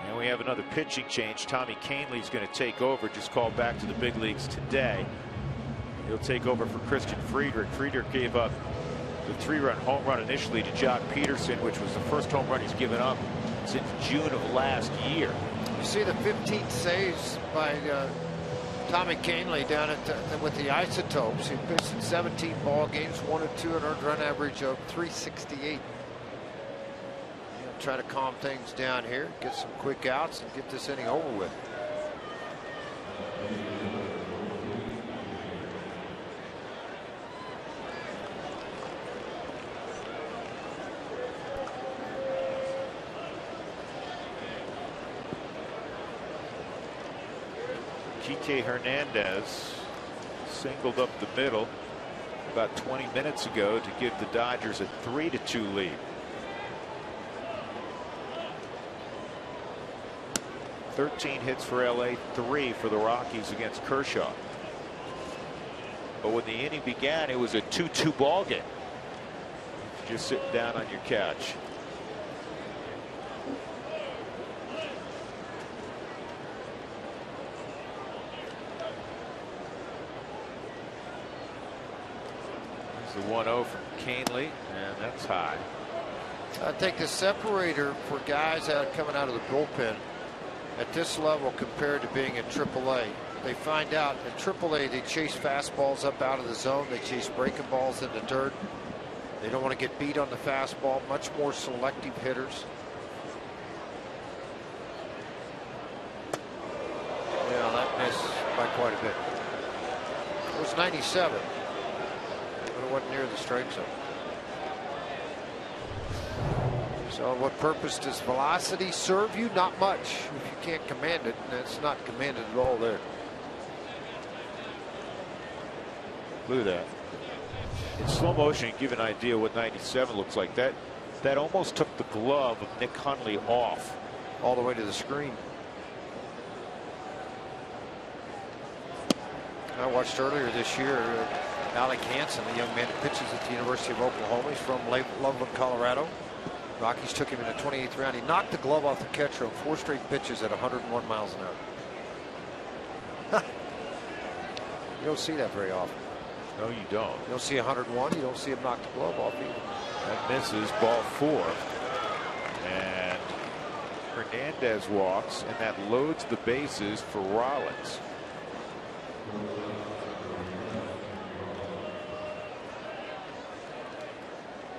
and we have another pitching change. Tommy Canley's going to take over, just called back to the big leagues today. He'll take over for Christian Friedrich. Friedrich gave up the 3-run home run initially to Joc Pederson, which was the first home run he's given up since June of last year. You see the 15 saves by Tommy Canley down with the Isotopes. He pitched in 17 ball games, 1 and 2, an earned run average of 368. Try to calm things down here, get some quick outs, and get this inning over with. Kike Hernandez singled up the middle about 20 minutes ago to give the Dodgers a 3-2 lead. 13 hits for LA, 3 for the Rockies against Kershaw. But when the inning began, it was a 2-2 ball game. Just sitting down on your couch. There's the 1-0 from Canley, and that's high. I think the separator for guys that are coming out of the bullpen at this level compared to being at AAA, they find out at AAA they chase fastballs up out of the zone, they chase breaking balls in the dirt. They don't want to get beat on the fastball. Much more selective hitters. Yeah, that missed by quite a bit. It was 97, but it wasn't near the strike zone. So what purpose does velocity serve you? Not much. If you can't command it, and it's not commanded at all there. Look at that. In slow motion, give an idea what 97 looks like. That almost took the glove of Nick Hundley off. All the way to the screen. I watched earlier this year Alec Hansen, the young man who pitches at the University of Oklahoma. He's from Loveland, Colorado. Rockies took him in the 28th round. He knocked the glove off the catcher on 4 straight pitches at 101 miles an hour. You don't see that very often. No, you don't. You don't see 101. You don't see him knock the glove off either. That misses, ball 4. And Hernandez walks, and that loads the bases for Rollins.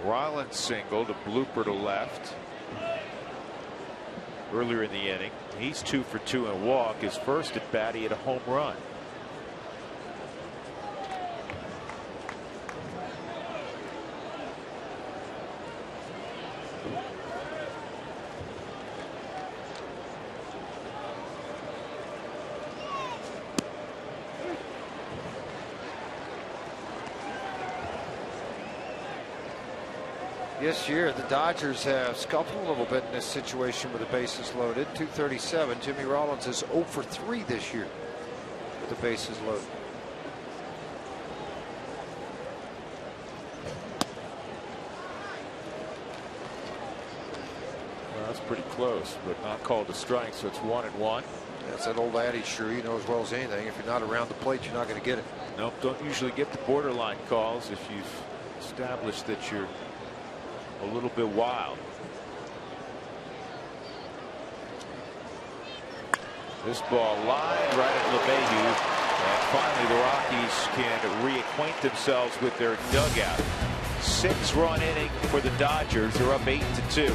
Rollins singled, a blooper to left earlier in the inning. He's 2 for 2 and a walk. His first at bat, he had a home run. This year, the Dodgers have scuffled a little bit in this situation with the bases loaded. 237. Jimmy Rollins is 0 for 3 this year with the bases loaded. Well, that's pretty close, but not called a strike, so it's 1-1. That's that old adage, sure, you know as well as anything. If you're not around the plate, you're not going to get it. Nope, don't usually get the borderline calls if you've established that you're a little bit wild. This ball lined right at LeMahieu, and finally the Rockies can reacquaint themselves with their dugout. 6-run inning for the Dodgers. They're up 8-2.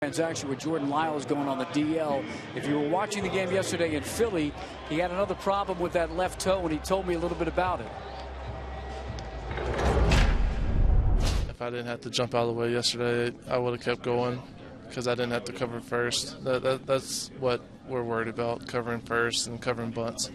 Transaction with Jordan Lyles going on the DL. If you were watching the game yesterday in Philly, he had another problem with that left toe, and he told me a little bit about it. If I didn't have to jump out of the way yesterday, I would have kept going because I didn't have to cover first. That's what we're worried about, covering first and covering bunts.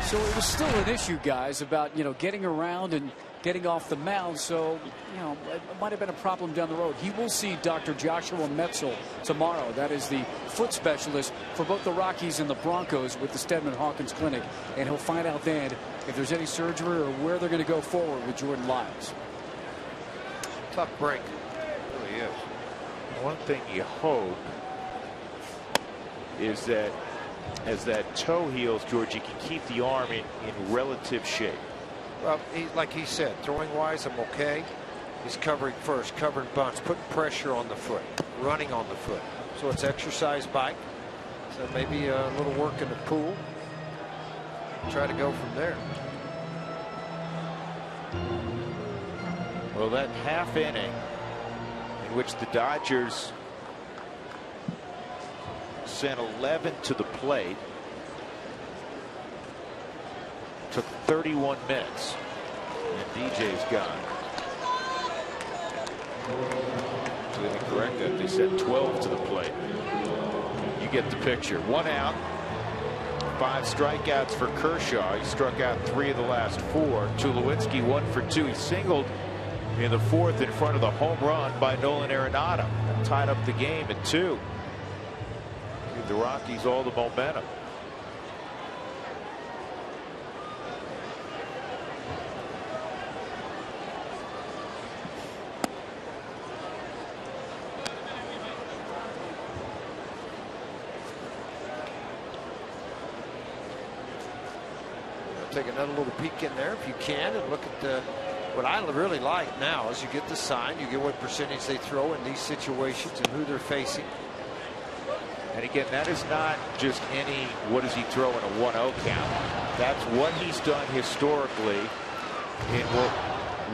So it was still an issue, guys, about, getting around and getting off the mound. So, it might have been a problem down the road. He will see Dr. Joshua Metzel tomorrow. That is the foot specialist for both the Rockies and the Broncos with the Stedman Hawkins Clinic. And he'll find out then if there's any surgery or where they're going to go forward with Jordan Lyles. Tough break. It really is. One thing you hope is that as that toe heals, George, you can keep the arm in relative shape. Well, like he said, throwing wise, I'm okay. He's covering first, covering bunts, putting pressure on the foot, running on the foot. So it's exercise bike. So maybe a little work in the pool. Try to go from there. Well, that half inning in which the Dodgers sent 11 to the plate took 31 minutes, and DJ's gone. So they can correct that. They said 12 to the plate. You get the picture. 1 out, 5 strikeouts for Kershaw. He struck out 3 of the last 4. Tulowitzki 1 for 2. He singled in the 4th in front of the home run by Nolan Arenado. Tied up the game at 2. Give the Rockies all the momentum. take another little peek in there if you can and look at what I really like now is you get the sign, you get what percentage they throw in these situations and who they're facing. And again, that is not just any what does he throw in a 1-0 count. That's what he's done historically in what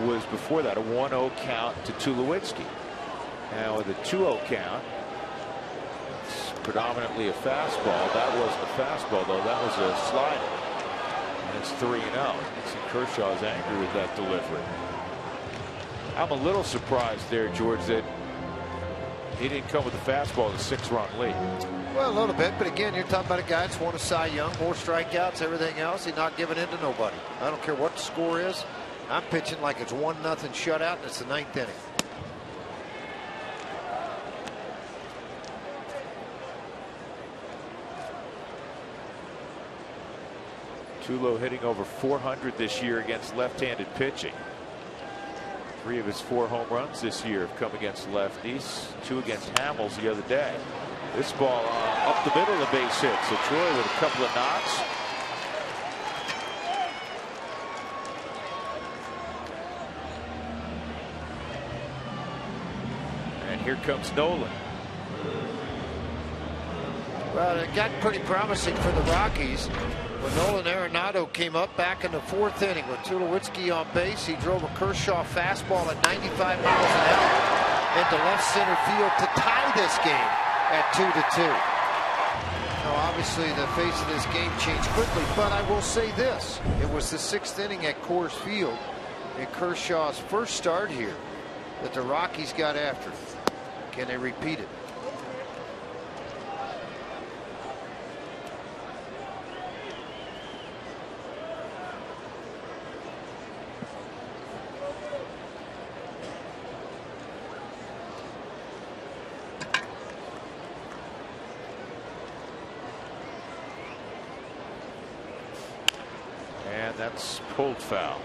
was before that a 1-0 count to Tulowitzki. Now with a 2-0 count, it's predominantly a fastball. That wasn't a fastball though. That was a slider. And it's 3-0. See Kershaw's angry with that delivery. I'm a little surprised there, George, that he didn't come with a fastball with a 6-run lead. Well, a little bit, but again, you're talking about a guy that's won a Cy Young, more strikeouts, everything else. He's not giving in to nobody. I don't care what the score is. I'm pitching like it's 1-0 shutout, and it's the 9th inning. Tulo hitting over 400 this year against left-handed pitching. 3 of his 4 home runs this year have come against lefties. 2 against Hamels the other day. This ball up the middle of the base hit. So Troy with a couple of knocks. And here comes Nolan. Well, it got pretty promising for the Rockies when Nolan Arenado came up back in the 4th inning with Tulowitzki on base. He drove a Kershaw fastball at 95 miles an hour into left center field to tie this game at 2-2. Now, obviously, the face of this game changed quickly, but I will say this. It was the 6th inning at Coors Field in Kershaw's first start here that the Rockies got after. Can they repeat it? That's pulled foul.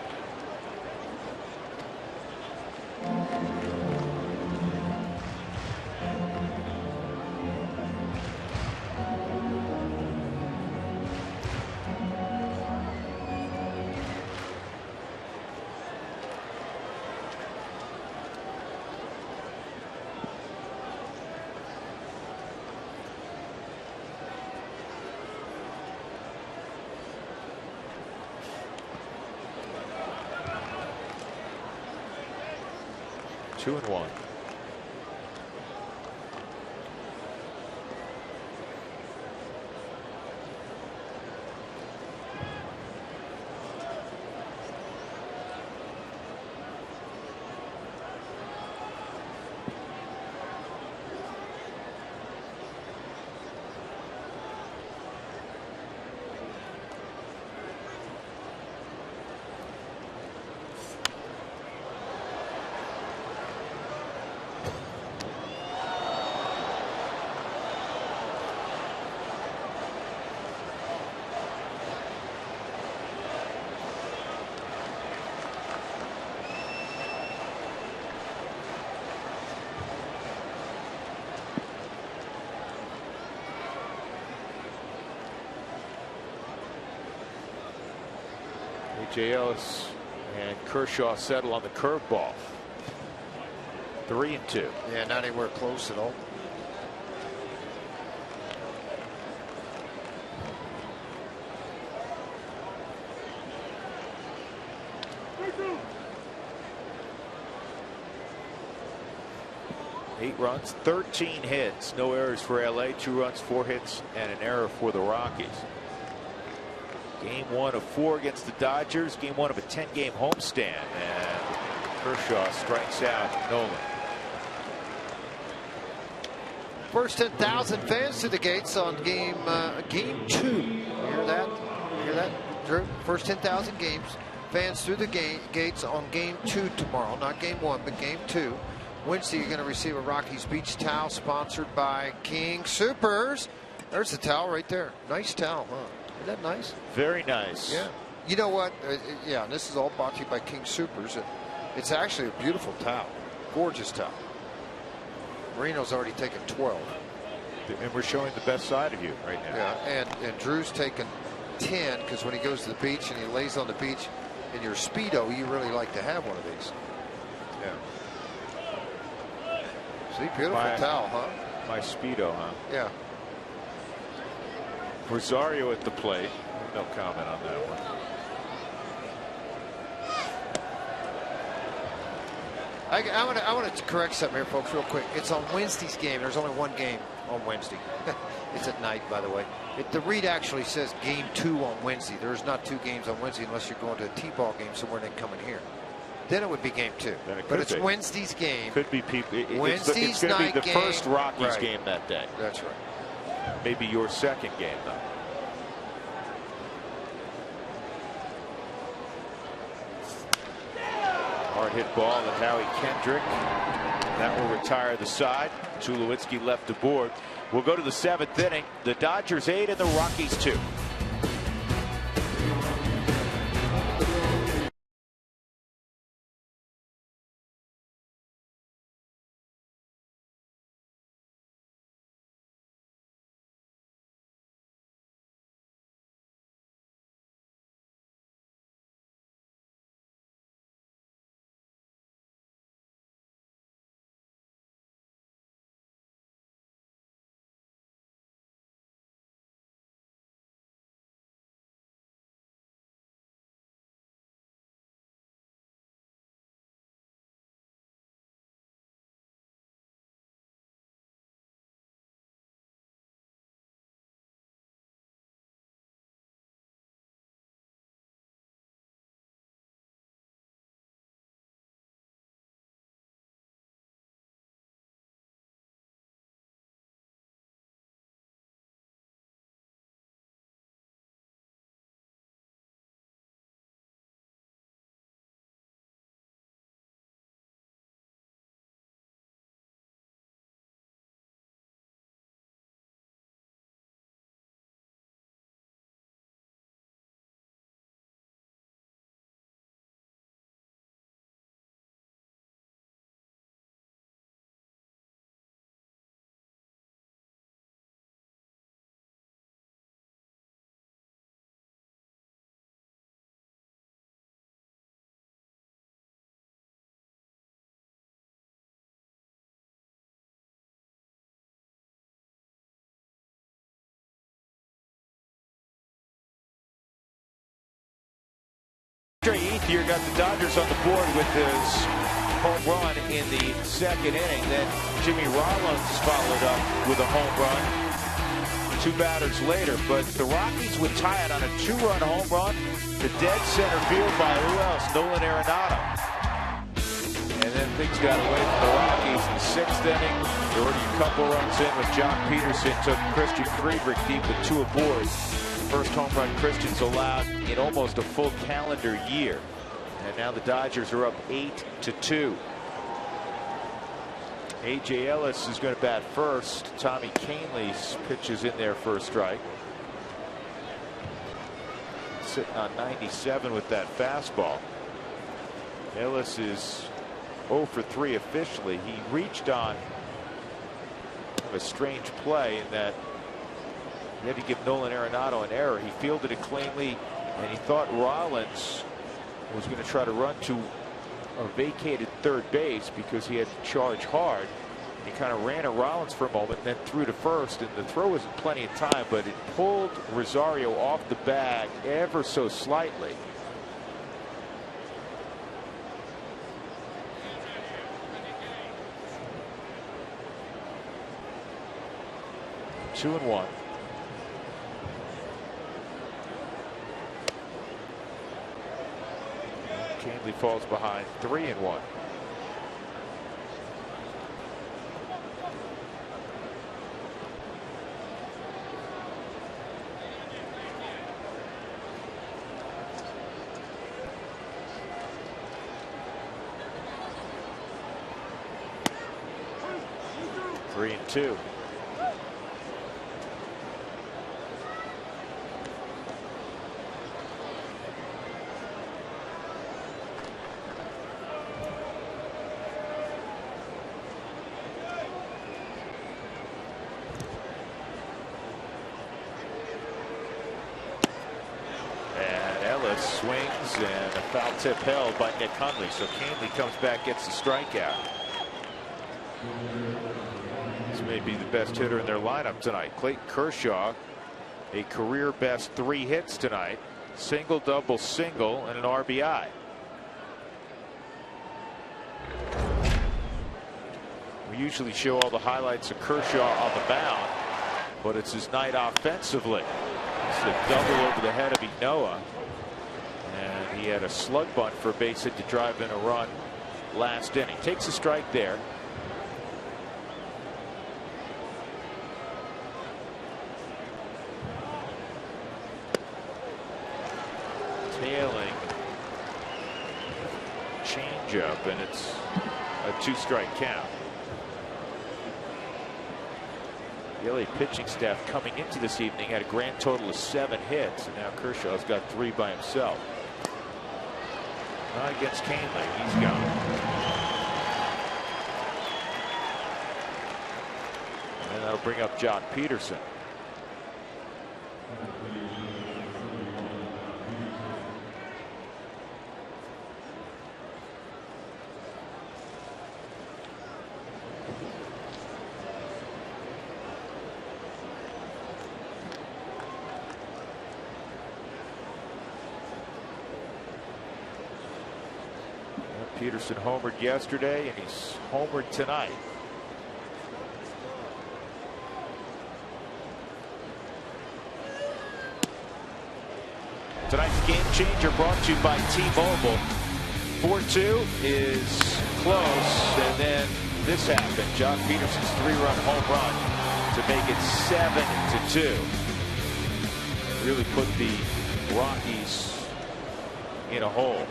Two and one. A.J. Ellis and Kershaw settle on the curveball. 3-2. Yeah, not anywhere close at all. Eight runs, 13 hits, no errors for LA, 2 runs, 4 hits, and an error for the Rockies. Game 1 of 4 against the Dodgers. Game 1 of a 10-game homestand. And Kershaw strikes out Nolan. First 10,000 fans to the gates on game 2. You hear that? You hear that, Drew? First 10,000 fans through the gates on game 2 tomorrow. Not game 1, but game 2. Wednesday, you're going to receive a Rockies beach towel sponsored by King Soopers. There's the towel right there. Nice towel, huh? Isn't that nice? Very nice. Yeah. You know what? Yeah, and this is all brought to you by King Soopers. It's actually a beautiful towel. Gorgeous towel. Marino's already taken 12. And we're showing the best side of you right now. Yeah, and Drew's taken 10 because when he goes to the beach and he lays on the beach in your Speedo, you really like to have one of these. Yeah. See, beautiful towel, huh? My Speedo, huh? Yeah. Rosario at the plate. No comment on that one. I want to correct something here, folks, real quick. It's on Wednesday's game. There's only one game on Wednesday. It's at night, by the way. The read actually says game 2 on Wednesday. There's not 2 games on Wednesday unless you're going to a T-ball game somewhere and then coming here. Then it would be game 2. But it's Wednesday's game. Could be people. Wednesday's it's going to be the game. first Rockies game that day. That's right. Maybe your second game, though. Hard hit ball and Howie Kendrick. That will retire the side. Tulowitzki left aboard. We'll go to the 7th inning. The Dodgers 8 and the Rockies 2. Eighth year got the Dodgers on the board with his home run in the 2nd inning. Then Jimmy Rollins followed up with a home run 2 batters later. But the Rockies would tie it on a 2-run home run to dead center field by who else? Nolan Arenado. And then things got away from the Rockies in the 6th inning. There were a couple runs in when Joc Pederson took Christian Friedrich deep with 2 aboard. First home run Christian's allowed in almost a full calendar year. And now the Dodgers are up 8-2. A.J. Ellis is going to bat first. Tommy Kahnle's pitches in there for a strike. Sitting on 97 with that fastball. Ellis is 0 for 3 officially. He reached on a strange play in that he had to give Nolan Arenado an error. He fielded it cleanly, and he thought Rollins was going to try to run to a vacated third base because he had to charge hard. He kind of ran at Rollins for a moment and then threw to first, and the throw was in plenty of time, but it pulled Rosario off the bag ever so slightly. Two and one. Kahnle falls behind 3-1. Three and two. swings, and a foul tip held by Nick Hundley. So Canely comes back, gets the strikeout. This may be the best hitter in their lineup tonight. Clayton Kershaw, a career best 3 hits tonight. Single, double, single, and an RBI. We usually show all the highlights of Kershaw on the mound, but it's his night offensively. It's a double over the head of Enoa, and he had a slug bunt for a base hit to drive in a run last inning. Takes a strike there. Tailing changeup, and it's a 2-strike count. The LA pitching staff coming into this evening had a grand total of 7 hits, and now Kershaw's got 3 by himself. Not against Canely. He's gone. And that'll bring up Joc Pederson. Pederson homered yesterday, and he's homered tonight. Tonight's game changer brought to you by T-Mobile. 4-2 is close, and then this happened. Joc Pederson's 3-run home run to make it 7-2. Really put the Rockies in a hole.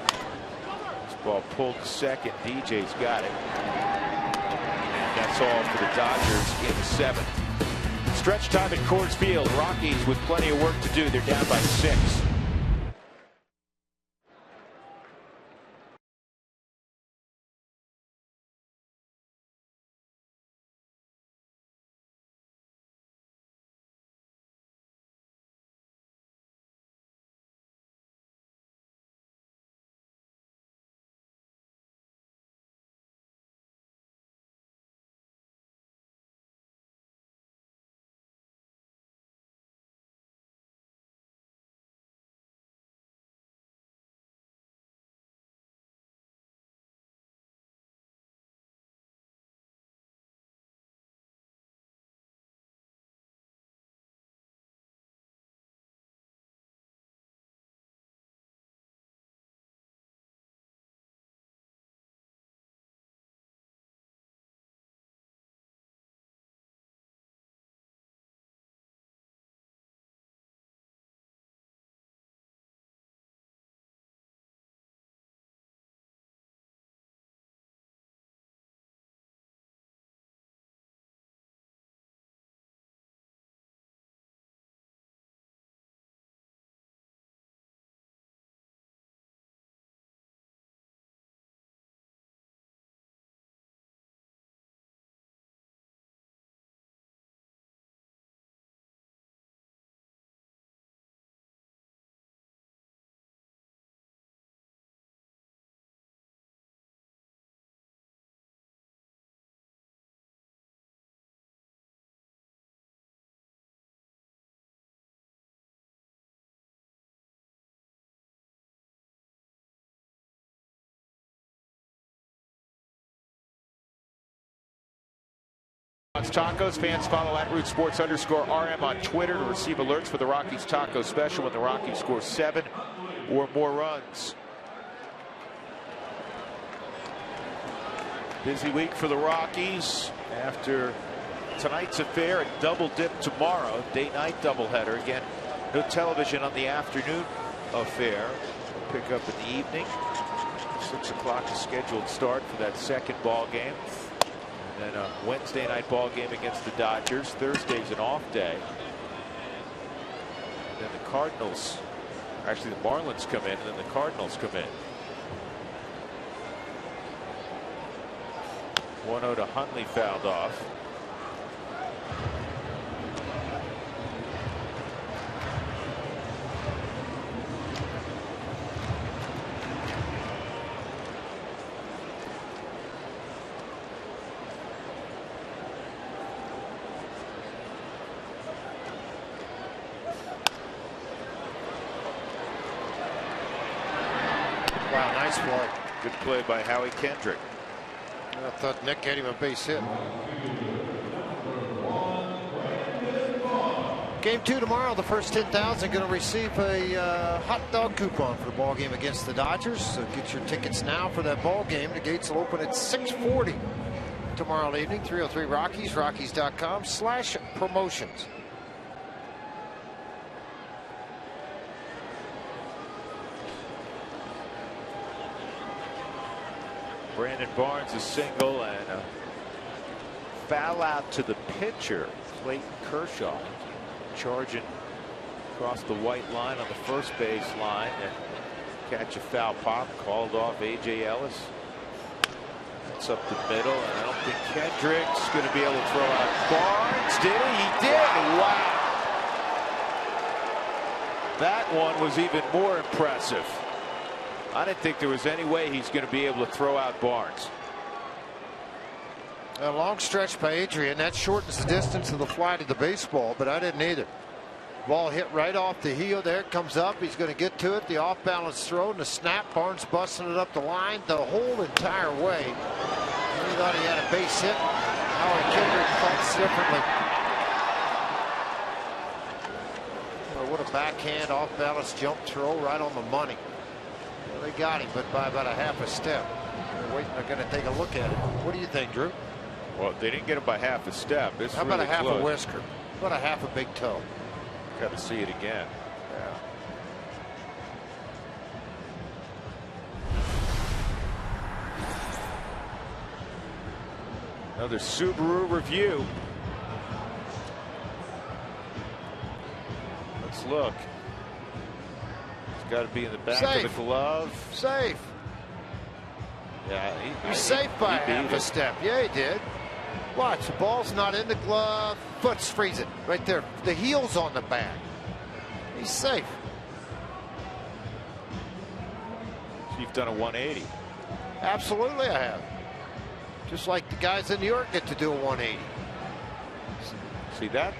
Ball pulled to second. DJ's got it. And that's all for the Dodgers in the 7th. Stretch time at Coors Field. Rockies with plenty of work to do. They're down by 6. Tacos. Fans follow @RootsSports_RM on Twitter to receive alerts for the Rockies Taco Special when the Rockies score 7 or more runs. Busy week for the Rockies after tonight's affair. A double dip tomorrow. Day-night doubleheader. Again, no television on the afternoon affair. We'll pick up in the evening. 6 o'clock is scheduled start for that second ball game. And a Wednesday night ball game against the Dodgers. Thursday's an off day. And then the Cardinals, actually the Marlins come in, and then the Cardinals come in. 1-0 to Hundley, fouled off. Nice play. Good play by Howie Kendrick. I thought Nick had him a base hit. Game 2 tomorrow. The first 10,000 going to receive a hot dog coupon for the ball game against the Dodgers. So get your tickets now for that ball game. The gates will open at 6:40 tomorrow evening. 303 Rockies, Rockies.com/promotions. Brandon Barnes is single and a foul out to the pitcher, Clayton Kershaw, charging across the white line on the first base line and catch a foul pop called off. A.J. Ellis. That's up the middle, and I don't think Kendrick's going to be able to throw out Barnes. Did he? He did. Wow. That one was even more impressive. I didn't think there was any way he's going to be able to throw out Barnes. A long stretch by Adrian. That shortens the distance of the fly to the baseball, but I didn't either. Ball hit right off the heel. There it comes up. He's going to get to it. The off balance throw and the snap. Barnes busting it up the line the whole entire way. He thought he had a base hit. Howard Kendrick fights differently. Well, what a backhand off balance jump throw right on the money. Well, they got him, but by about a half a step. They're waiting. They're going to take a look at it. What do you think, Drew? Well, they didn't get him by half a step. It's How about really a half close. a whisker? How about a half a big toe? Got to see it again. Yeah. Another Subaru review. Let's look. It's got to be in the back Safe. of the glove. Safe. Yeah, He's safe by half a step. Yeah, he did. Watch, the ball's not in the glove. Foot's freezing right there. The heel's on the back. He's safe. So you've done a 180. Absolutely, I have. Just like the guys in New York get to do a 180. See that?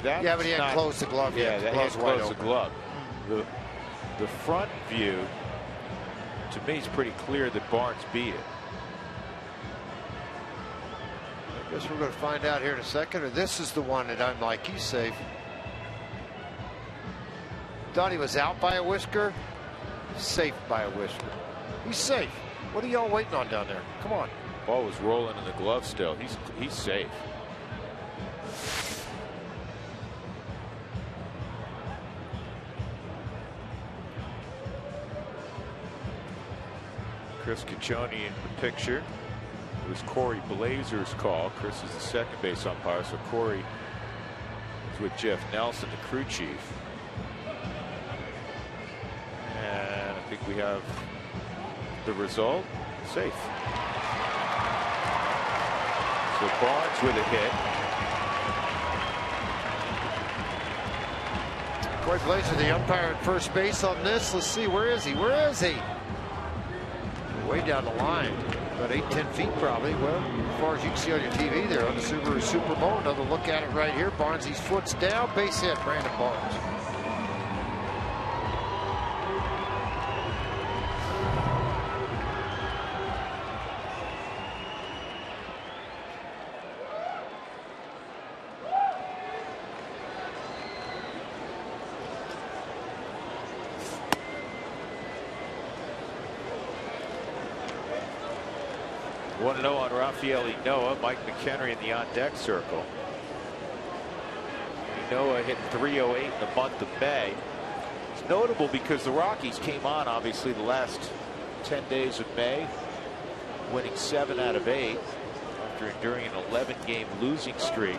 Yeah, but he hadn't closed the glove yeah, yet. that The glove's hadn't wide closed the open. glove. The front view, to me, is pretty clear that Barnes beat it. I guess we're going to find out here in a second. Or this is the one that I'm like, he's safe. Thought he was out by a whisker. Safe by a whisker. He's safe. What are y'all waiting on down there? Come on. Ball was rolling in the glove still. He's safe. Chris Caccioni in the picture. It was Corey Blazer's call. Chris is the second base umpire, so Corey is with Jeff Nelson, the crew chief. And I think we have the result. Safe. So Barnes with a hit. Corey Blazer, the umpire at first base on this. Let's see, where is he? Where is he? Way down the line, about 8-10 feet probably. Well, as far as you can see on your TV there on the Subaru Super Bowl. Another look at it right here. Barnes, his foot's down. Base hit, Brandon Barnes. Want to know on Rafael Noah, Mike McHenry in the on-deck circle. Noah hit .308 in the month of May. It's notable because the Rockies came on, obviously, the last 10 days of May, winning 7 out of 8 after enduring an 11-game losing streak.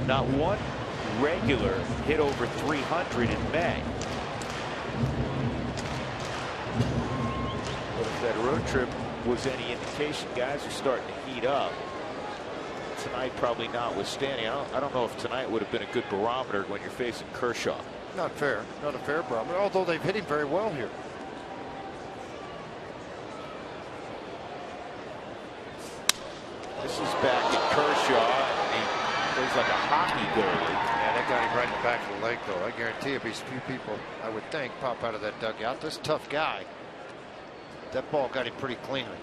Not one regular hit over 300 in May. But if that road trip was any indication, guys are starting to heat up. Tonight probably notwithstanding. I don't know if tonight would have been a good barometer when you're facing Kershaw. Not fair. Not a fair barometer, although they've hit him very well here. This is back at Kershaw, and he plays like a hockey goalie. Yeah, that got him right in the back of the leg, though. I guarantee if these few people, I would think, pop out of that dugout. This tough guy. That ball got him pretty cleanly.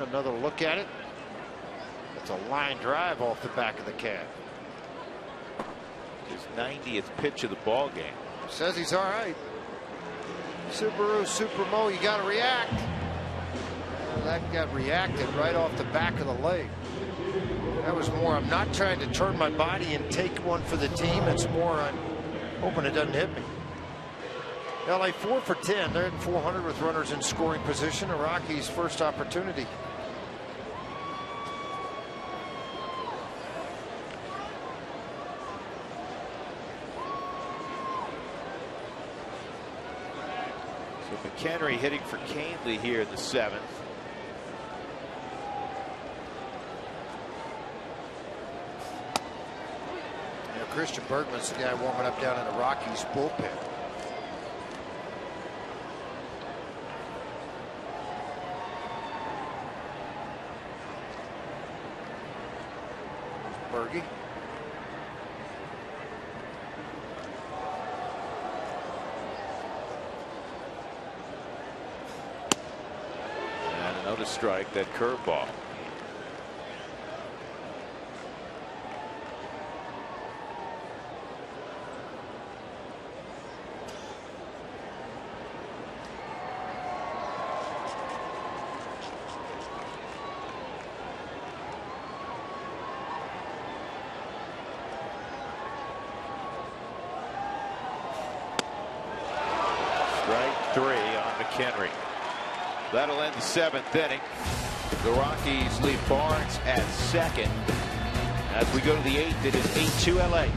Another look at it. It's a line drive off the back of the calf. His 90th pitch of the ball game. Says he's all right. Subaru Supermo, you got to react. That got reacted right off the back of the leg. That was more, I'm not trying to turn my body and take one for the team. It's more, I'm hoping it doesn't hit me. LA 4 for 10. They're at 400 with runners in scoring position. The Rockies' first opportunity. So McHenry hitting for Canely here in the 7th. Christian Bergman's the guy warming up down in the Rockies bullpen. Bergie. And another strike, that curveball. McHenry. That'll end the 7th inning. The Rockies leave Barnes at second. As we go to the 8th, it is 8-2 LA.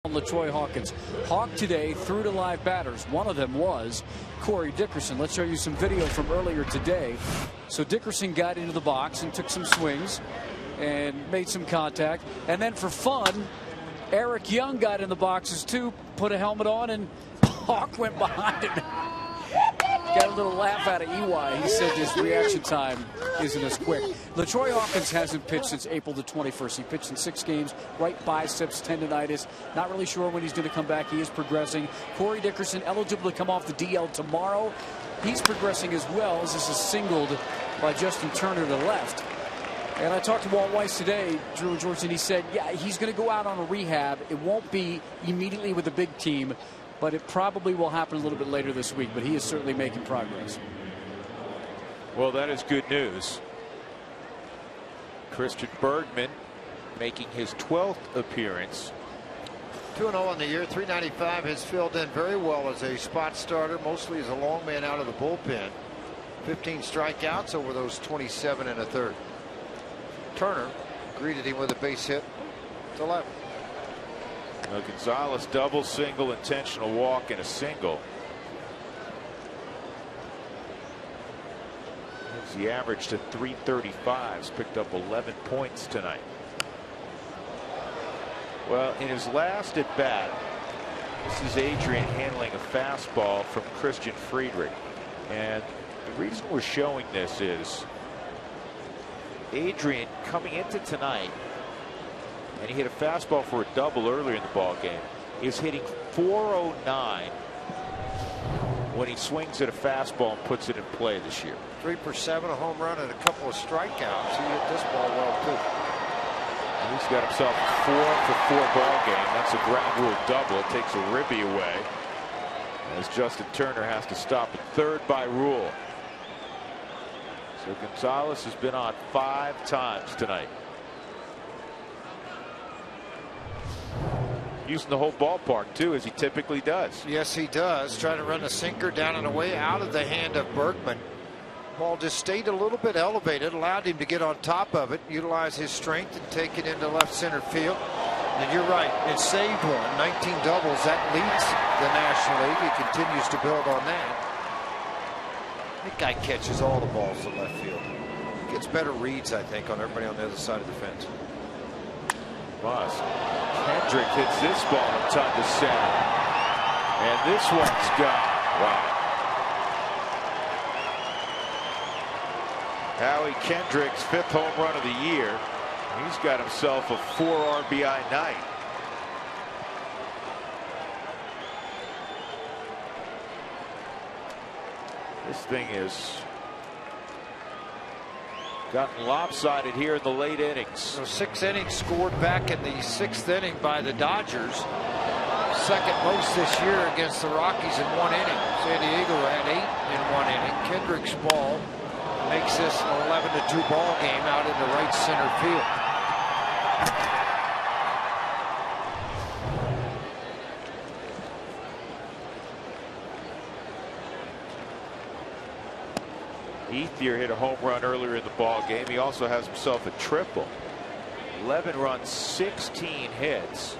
LaTroy Hawkins. Hawk today threw to live batters. One of them was Corey Dickerson. Let's show you some video from earlier today. So Dickerson got into the box and took some swings and made some contact. And then for fun, Eric Young got in the boxes too, put a helmet on, and Hawk went behind him. Got a little laugh out of EY. He said his reaction time isn't as quick. LaTroy Hawkins hasn't pitched since April the 21st. He pitched in 6 games, right biceps tendonitis. Not really sure when he's going to come back. He is progressing. Corey Dickerson eligible to come off the DL tomorrow. He's progressing as well, as this is singled by Justin Turner to left. And I talked to Walt Weiss today, Drew and George, and he said, yeah, he's going to go out on a rehab. It won't be immediately with the big team, but it probably will happen a little bit later this week. But he is certainly making progress. Well, that is good news. Christian Bergman making his 12th appearance. 2-0 on the year, 395, has filled in very well as a spot starter, mostly as a long man out of the bullpen. 15 strikeouts over those 27 and a third. Turner greeted him with a base hit to left. Now Gonzalez double, single, intentional walk, and a single. He averaged to 335. He's picked up 11 points tonight. Well, in his last at bat, this is Adrian handling a fastball from Christian Friedrich. And the reason we're showing this is Adrian coming into tonight, and he hit a fastball for a double earlier in the ball game, is hitting .409 when he swings at a fastball and puts it in play this year. 3 for 7, a home run, and a couple of strikeouts. He hit this ball well too. And he's got himself a 4 for 4 ball game. That's a ground rule double. It takes a ribby away, as Justin Turner has to stop at third by rule. So Gonzalez has been on 5 times tonight. Using the whole ballpark too, as he typically does. Yes, he does. Trying to run a sinker down and away out of the hand of Bergman. Ball just stayed a little bit elevated, allowed him to get on top of it, utilize his strength, and take it into left center field. And you're right, it saved one. 19 doubles, that leads the National League. He continues to build on that. That guy catches all the balls in left field. Gets better reads, I think, on everybody on the other side of the fence. Must. Kendrick hits this ball in time to center. And this one's gone. Wow. Howie Kendrick's 5th home run of the year. He's got himself a 4 RBI night. This thing is gotten lopsided here in the late innings. So 6 innings scored back in the 6th inning by the Dodgers. Second most this year against the Rockies in 1 inning. San Diego had 8 in 1 inning. Kendrick's ball makes this an 11-2 ball game out into right center field. Ethier hit a home run earlier in the ball game. He also has himself a triple. 11 runs, 16 hits.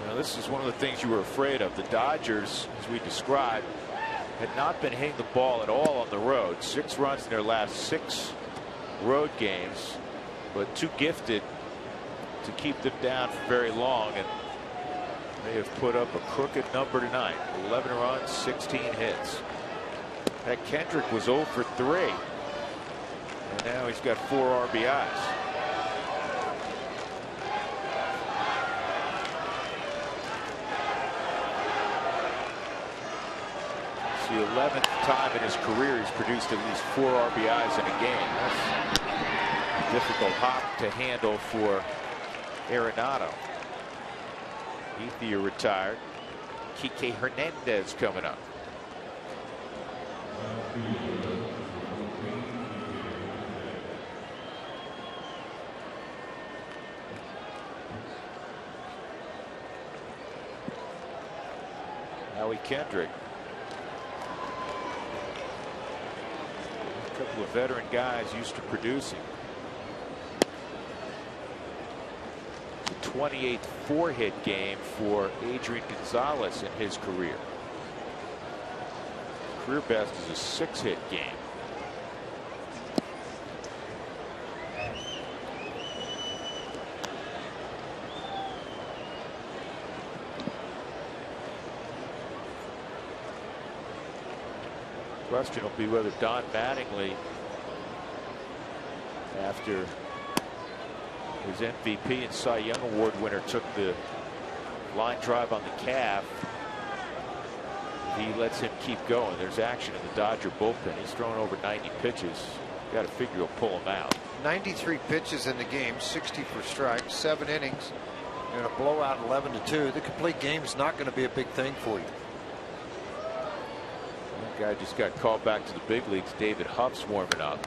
Now, this is one of the things you were afraid of. The Dodgers, as we described, had not been hitting the ball at all on the road. 6 runs in their last 6 road games, but too gifted to keep them down for very long, and they have put up a crooked number tonight. 11 runs, 16 hits. That Kendrick was 0 for 3, and now he's got 4 RBIs. It's the 11th time in his career he's produced at least 4 RBIs in a game. That's a difficult hop to handle for Arenado. Ethier retired. Kike Hernandez coming up. Howie Kendrick. A couple of veteran guys used to producing. It's a 28th 4-hit game for Adrian Gonzalez in his career. Career best is a 6-hit game. Question will be whether Don Mattingly, after his MVP and Cy Young Award winner took the line drive on the calf, he lets him keep going. There's action in the Dodger bullpen. He's thrown over 90 pitches. Got to figure he'll pull him out. 93 pitches in the game, 60 for strikes, 7 innings, and a blowout 11-2. The complete game's not going to be a big thing for you. That guy just got called back to the big leagues. David Huff's warming up.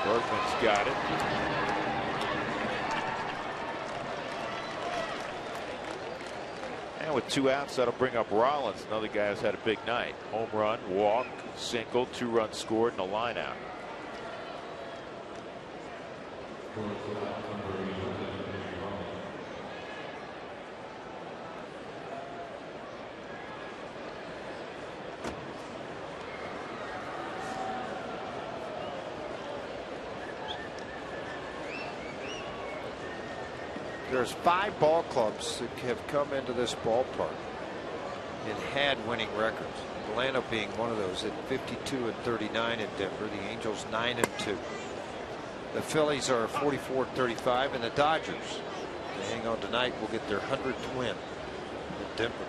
Bergman's got it. And with 2 outs, that'll bring up Rollins, another guy who's had a big night. Home run, walk, single, 2 runs scored, and a line out. There's 5 ball clubs that have come into this ballpark and had winning records. Atlanta being one of those at 52-39 in Denver. The Angels 9-2. The Phillies are 44-35, and the Dodgers, they hang on tonight, will get their 100th win in Denver.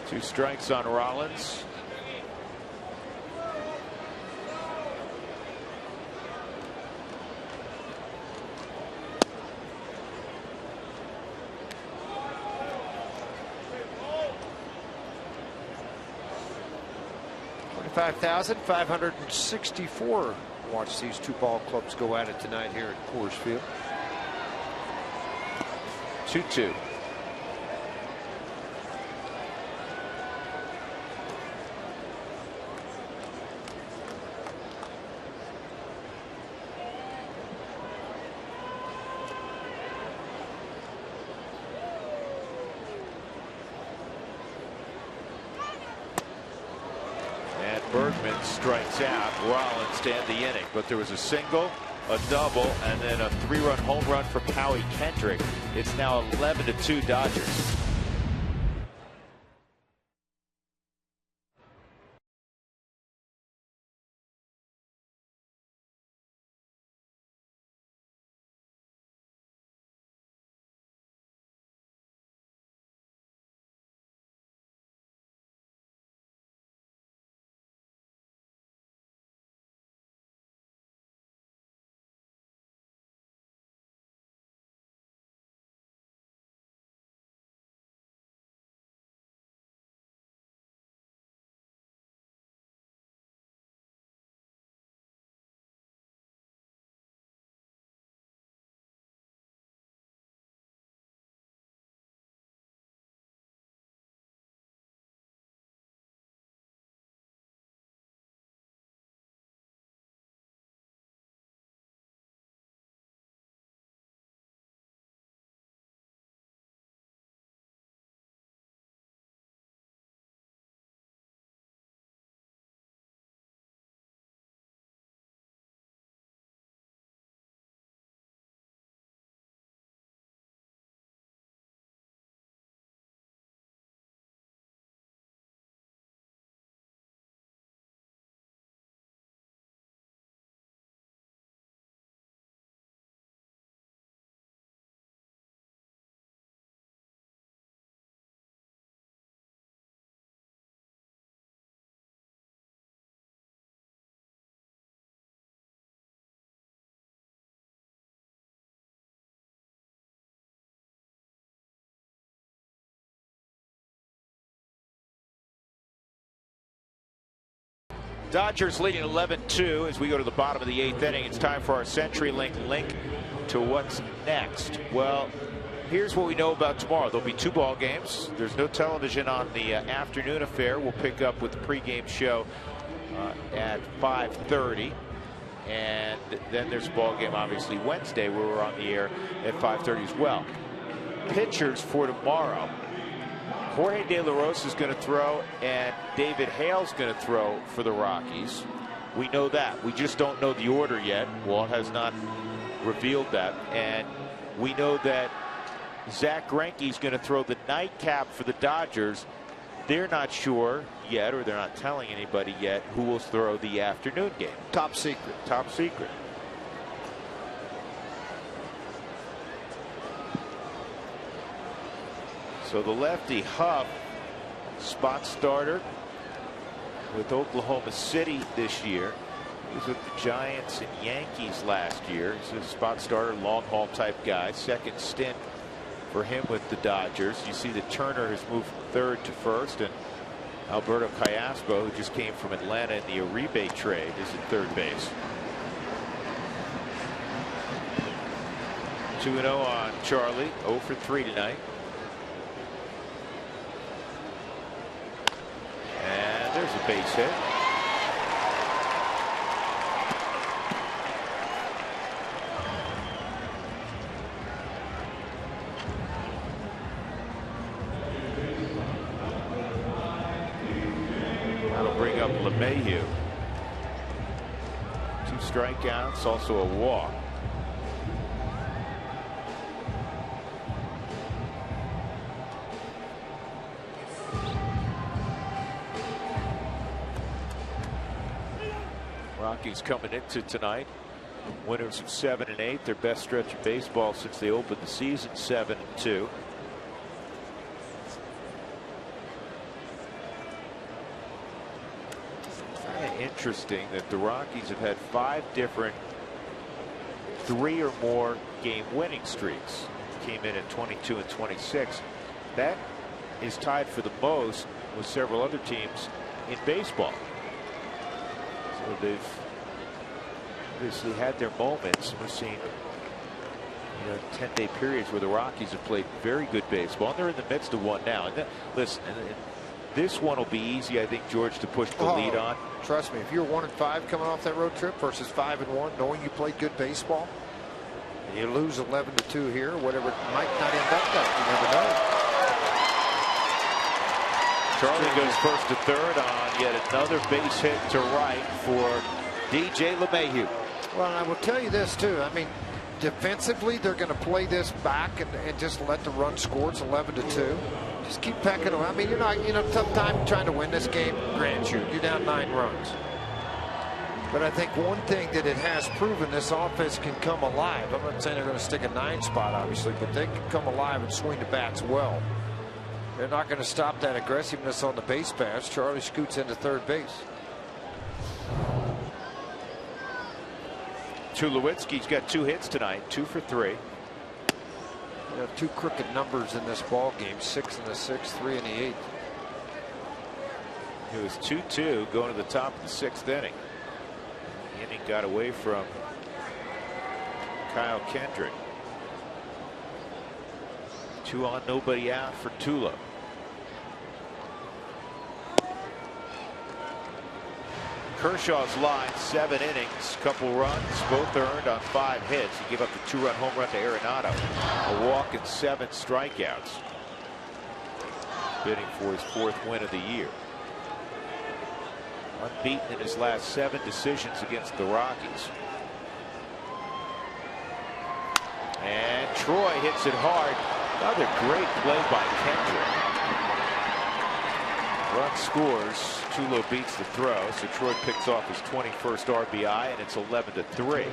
Two strikes on Rollins. $5,564 watch these 2 ball clubs go at it tonight here at Coors Field. 2-2. Bergman strikes out Rollins to end the inning, but there was a single, a double, and then a 3-run home run from Howie Kendrick. It's now 11-2 Dodgers. Dodgers leading 11-2 as we go to the bottom of the 8th inning. It's time for our CenturyLink link to what's next. Well, here's what we know about tomorrow. There'll be 2 ball games. There's no television on the afternoon affair. We'll pick up with the pregame show at 5:30. And then there's a ball game, obviously, Wednesday, where we're on the air at 5:30 as well. Pitchers for tomorrow. Jorge De La Rosa is going to throw, and David Hale's going to throw for the Rockies. We know that. We just don't know the order yet. Walt has not revealed that. And we know that Zach Greinke is going to throw the nightcap for the Dodgers. They're not sure yet, or they're not telling anybody yet, who will throw the afternoon game. Top secret. Top secret. So the lefty Huff, spot starter with Oklahoma City this year. He was with the Giants and Yankees last year. He's a spot starter, long haul type guy. Second stint for him with the Dodgers. You see that Turner has moved from third to first, and Alberto Callaspo, who just came from Atlanta in the Uribe trade, is at third base. 2-0 on Charlie, 0 for 3 tonight. And there's a base hit. That'll bring up LeMahieu. 2 strikeouts, also a walk. Rockies coming into tonight, winners of 7 and 8, their best stretch of baseball since they opened the season, 7 and 2. It's kind of interesting that the Rockies have had 5 different 3 or more game winning streaks. Came in at 22 and 26. That is tied for the most with several other teams in baseball. So they've obviously had their moments. We've seen 10-day periods where the Rockies have played very good baseball, and they're in the midst of one now. And listen, this one will be easy, I think, George, to push the lead on. Trust me, if you're 1 and 5 coming off that road trip versus 5 and 1, knowing you played good baseball, and you lose 11-2 here, whatever, it might not end up that. You never know. Charlie goes first to third on yet another base hit to right for DJ LeMahieu. Well, I will tell you this too. I mean, defensively, they're going to play this back and just let the run score. It's 11-2. Just keep pecking away. I mean, you're not, tough time trying to win this game. Grant you, you're down 9 runs. But I think one thing that it has proven, this offense can come alive. I'm not saying they're going to stick a 9 spot, obviously, but they can come alive and swing the bats well. They're not going to stop that aggressiveness on the base pass. Charlie scoots into third base. Tulowitzki's got 2 hits tonight, 2 for 3. You have 2 crooked numbers in this ball game, 6 in the 6th, 3 in the 8th. It was 2-2 going to the top of the 6th inning. The inning got away from Kyle Kendrick. 2 on, nobody out for Tulo. Kershaw's line, 7 innings, couple runs, both earned on 5 hits. He gave up the 2-run home run to Arenado, a walk and 7 strikeouts. Bidding for his 4th win of the year. Unbeaten in his last 7 decisions against the Rockies. And Troy hits it hard. Another great play by Kendrick. Run scores. Tulo beats the throw, so Troy picks off his 21st RBI, and it's 11-3.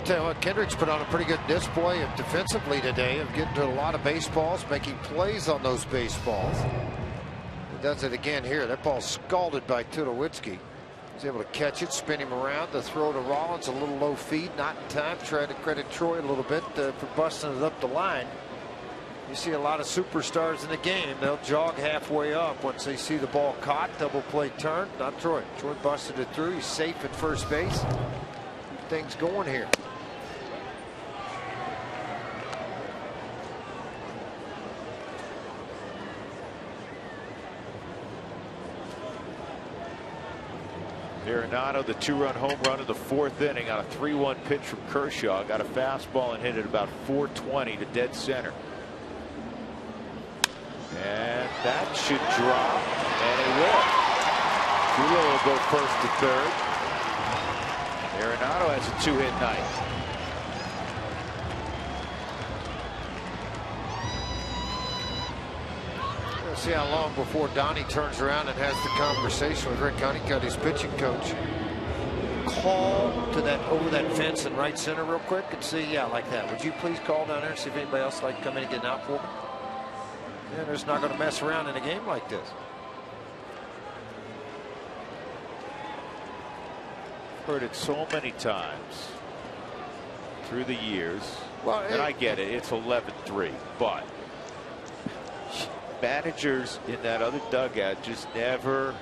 Tell you what, Kendrick's put on a pretty good display of defensively today, of getting to a lot of baseballs, making plays on those baseballs. He does it again here. That ball's scalded by Tulowitzki. He's able to catch it, spin him around. The throw to Rollins, a little low feed, not in time. Try to credit Troy a little bit for busting it up the line. You see a lot of superstars in the game. They'll jog halfway up once they see the ball caught. Double play turn. Not Troy. Troy busted it through. He's safe at first base. Keep things going here. Arenado, the 2-run home run in the 4th inning on a 3-1 pitch from Kershaw. Got a fastball and hit it about 420 to dead center. And that should drop, and it will. Tulo will go first to third. Arenado has a 2-hit night. See how long before Donnie turns around and has the conversation with Rick Honeycutt, his pitching coach. Call to that over that fence in right center real quick and see, yeah, like that. Would you please call down there and see if anybody else would like to come in and get an out for me? Yeah, they're just not going to mess around in a game like this. Heard it so many times. through the years. Well, and I get it. It's 11-3, but managers in that other dugout just never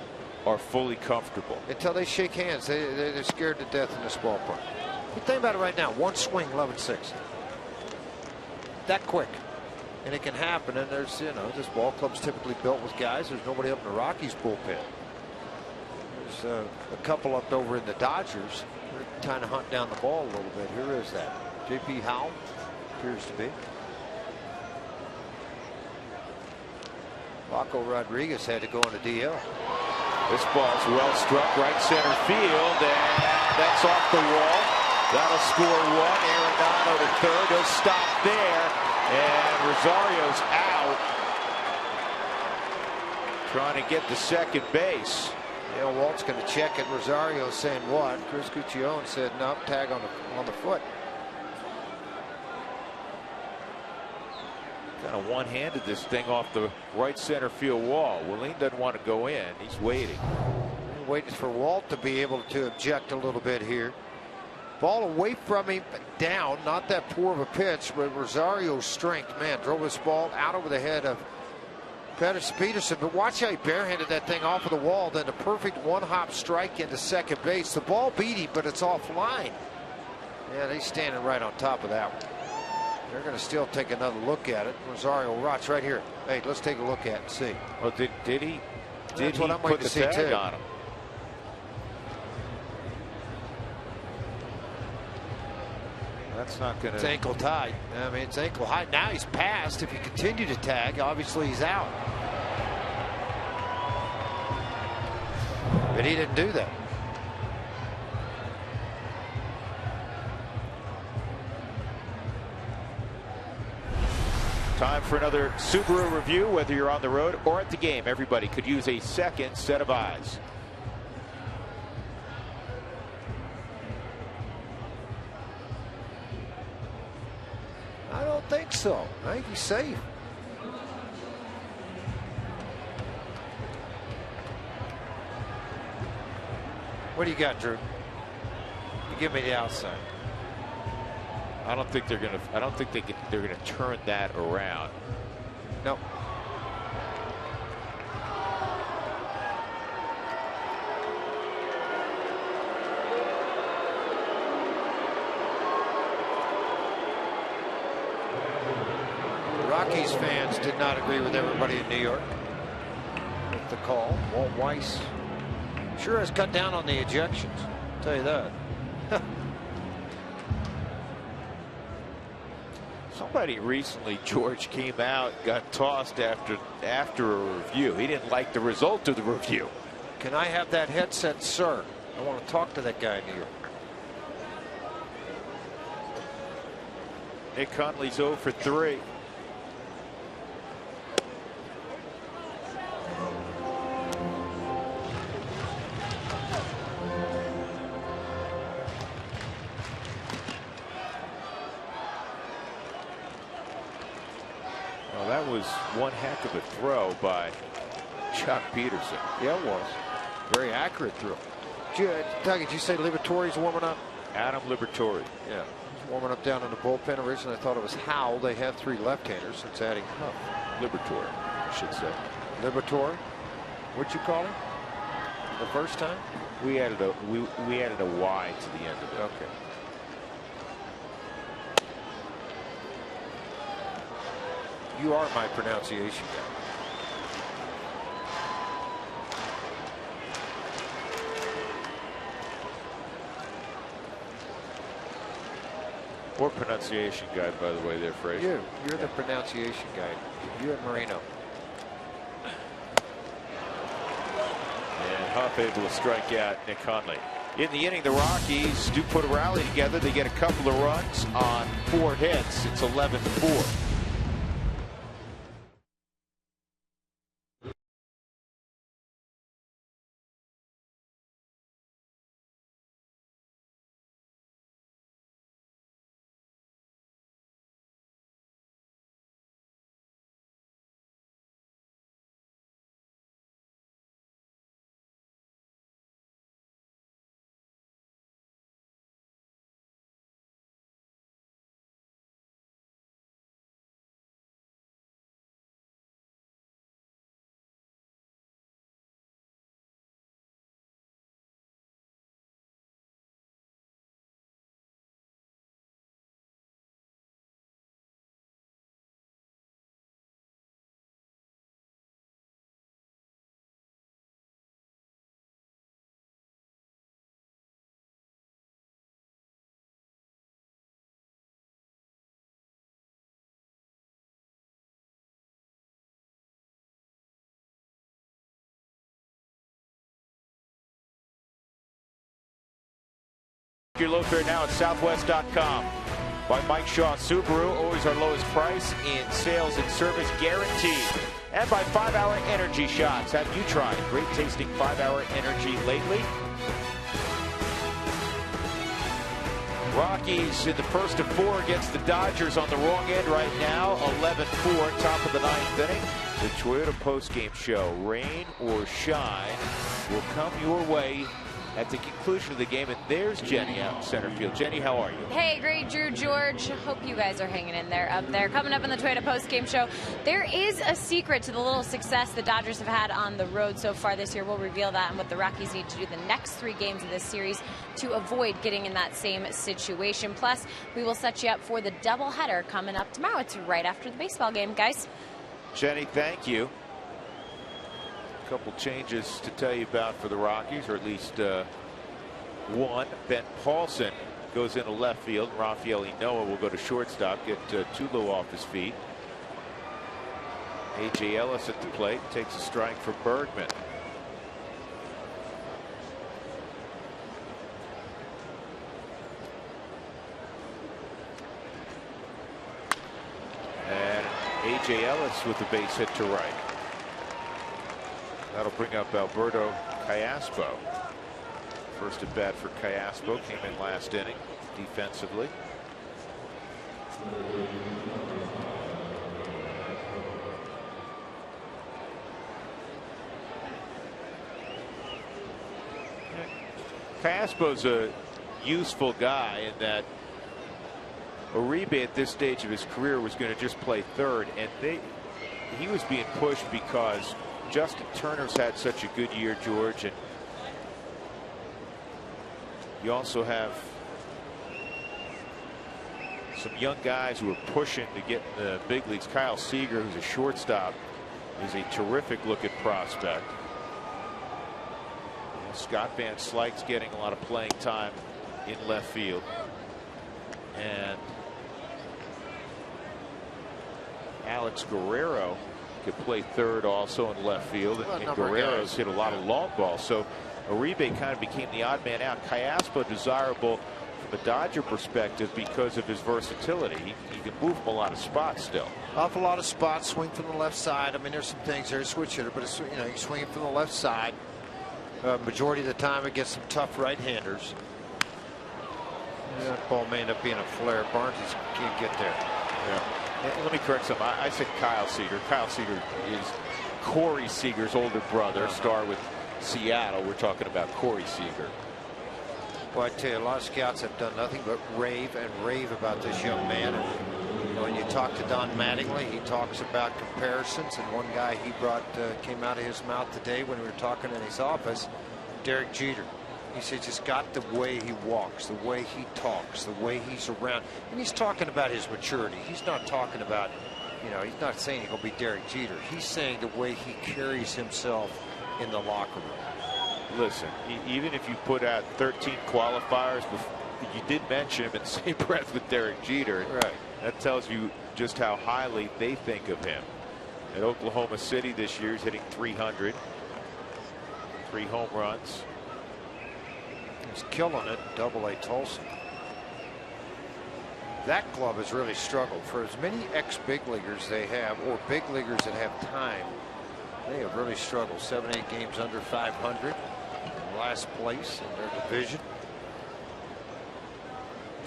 are fully comfortable until they shake hands. They're scared to death in this ballpark. But think about it right now. One swing, 11-6. That quick. And it can happen. And there's, this ball club's typically built with guys. There's nobody up in the Rockies bullpen. There's a couple up over in the Dodgers. They're trying to hunt down the ball a little bit. Here is that. J.P. Howell appears to be. Rocco Rodriguez had to go on a DL. This ball's well struck right center field, and that's off the wall. That'll score one. Arenado to third. He'll stop there, and Rosario's out. Trying to get to second base. Yeah, Walt's going to check it. Rosario saying what? Chris Guccione said no, tag on the foot. Kind of one-handed this thing off the right center field wall. Willeen doesn't want to go in. He's waiting. Waiting for Walt to be able to object a little bit here. Ball away from him, but down. Not that poor of a pitch, but Rosario's strength, man, drove this ball out over the head of Pederson. But watch how he barehanded that thing off of the wall. Then a perfect one-hop strike into second base. The ball beat him, but it's offline. Yeah, he's standing right on top of that one. They're going to still take another look at it. Rosario Rots right here. Hey, let's take a look at it and see. Well, did he? Did That's he what I'm put waiting the to see tag too. on him? That's not going to. It's ankle tied. I mean, it's ankle high. Now he's passed. If you continue to tag, obviously he's out. But he didn't do that. Time for another Subaru review. Whether you're on the road or at the game, everybody could use a second set of eyes. I don't think so. I think he's safe. What do you got, Drew? You give me the outside. I don't think they're going to. I don't think they're going to turn that around. No. Rockies fans did not agree with everybody in New York with the call. Walt Weiss sure has cut down on the ejections. I'll tell you that. Somebody recently, George, came out, got tossed after a review. He didn't like the result of the review. Can I have that headset, sir? I want to talk to that guy in New York. Nick Hundley's 0 for 3. That was one heck of a throw by Joc Pederson. Yeah, it was. Very accurate throw. Doug, did you say Liberatore's warming up? Adam Liberatore. Yeah, he's warming up down in the bullpen. Originally, I thought it was Howell. They have 3 left-handers. It's adding Huff. Liberatore, I should say. Liberatore. What'd you call him? The first time? We added a we added a Y to the end of it. Okay. You are my pronunciation guy. Or pronunciation guy, by the way, there, Fraser. You're the pronunciation guy. You and Marino. And Huff able to strike out Nick Hundley. In the inning, the Rockies do put a rally together. They get a couple of runs on 4 hits. It's 11-4. Your low fare now at southwest.com. By Mike Shaw Subaru, always our lowest price in sales and service guaranteed. And by 5-Hour Energy Shots. Have you tried great tasting 5-Hour Energy lately? Rockies in the first of 4 against the Dodgers on the wrong end right now. 11-4, top of the 9th inning. The Toyota postgame show, rain or shine, will come your way at the conclusion of the game. And there's Jenny out in center field. Jenny, how are you? Hey, great, Drew, George. Hope you guys are hanging in there up there. Coming up in the Toyota postgame show, there is a secret to the little success the Dodgers have had on the road so far this year. We'll reveal that and what the Rockies need to do the next 3 games of this series to avoid getting in that same situation. Plus, we will set you up for the doubleheader coming up tomorrow. It's right after the baseball game, guys. Jenny, thank you. A couple changes to tell you about for the Rockies, or at least one. Ben Paulson goes into left field. Rafael Noah will go to shortstop, get Tulo off his feet. A.J. Ellis at the plate takes a strike for Bergman. And A.J. Ellis with the base hit to right. That'll bring up Alberto Callaspo. First at bat for Callaspo, came in last inning defensively. Callaspo's a useful guy in that Uribe at this stage of his career was going to just play third, and he was being pushed because Justin Turner's had such a good year, George, and you also have some young guys who are pushing to get in the big leagues. Kyle Seager, who's a shortstop, is a terrific looking prospect. Scott Van Slyke's getting a lot of playing time in left field, and Alex Guerrero could play third also in left field, and Guerrero's hit a lot of long balls. So Uribe kind of became the odd man out. Callaspo desirable from a Dodger perspective because of his versatility. He can move from a lot of spots still. Awful lot of spots, swing from the left side. I mean, there's some things there, switch hitter, but it's, he's swinging from the left side. Majority of the time against some tough right-handers. That ball may end up being a flare. Barnes can't get there. Yeah. Let me correct something. I said Kyle Seager. Kyle Seager is Corey Seager's older brother, star with Seattle. We're talking about Corey Seager. Well, I tell you, a lot of scouts have done nothing but rave and rave about this young man. And when you talk to Don Mattingly, he talks about comparisons. And one guy he brought came out of his mouth today when we were talking in his office, Derek Jeter. He says it's got the way he walks, the way he talks, the way he's around. And he's talking about his maturity. He's not talking about, he's not saying he's going to be Derek Jeter. He's saying the way he carries himself in the locker room. Listen, even if you put out 13 qualifiers, you did mention him in the same breath with Derek Jeter. Right. That tells you just how highly they think of him. At Oklahoma City this year, he's hitting 300. 3 home runs. He's killing it, Double-A Tulsa. That club has really struggled. For as many ex-big leaguers they have, or big leaguers that have time, they have really struggled. 7-8 games under 500. Last place in their division.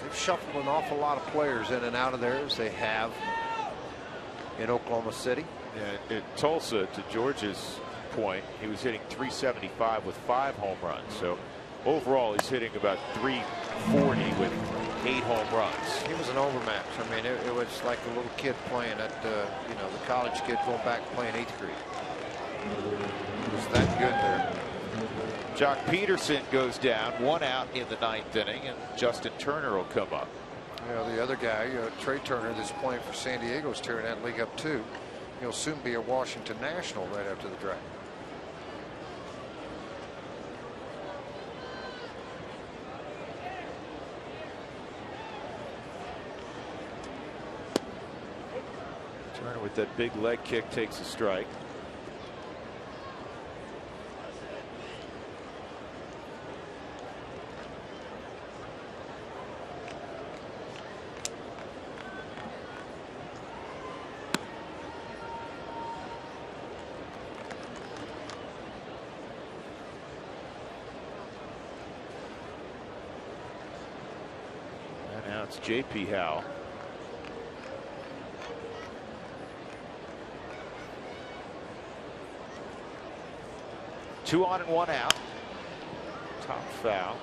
They've shuffled an awful lot of players in and out of there, as they have in Oklahoma City. Yeah, at Tulsa, to George's point, he was hitting 375 with 5 home runs. So overall, he's hitting about 340 with 8 home runs. He was an overmatch. I mean, it was like a little kid playing at, the college kid going back playing 8th grade. He was that good there. Joc Pederson goes down, 1 out in the 9th inning, and Justin Turner will come up. The other guy, Trey Turner, that's playing for San Diego, is tearing that league up too. He'll soon be a Washington National right after the draft. Turner with that big leg kick takes a strike. It's J.P. Howell. Two on and one out. Top foul.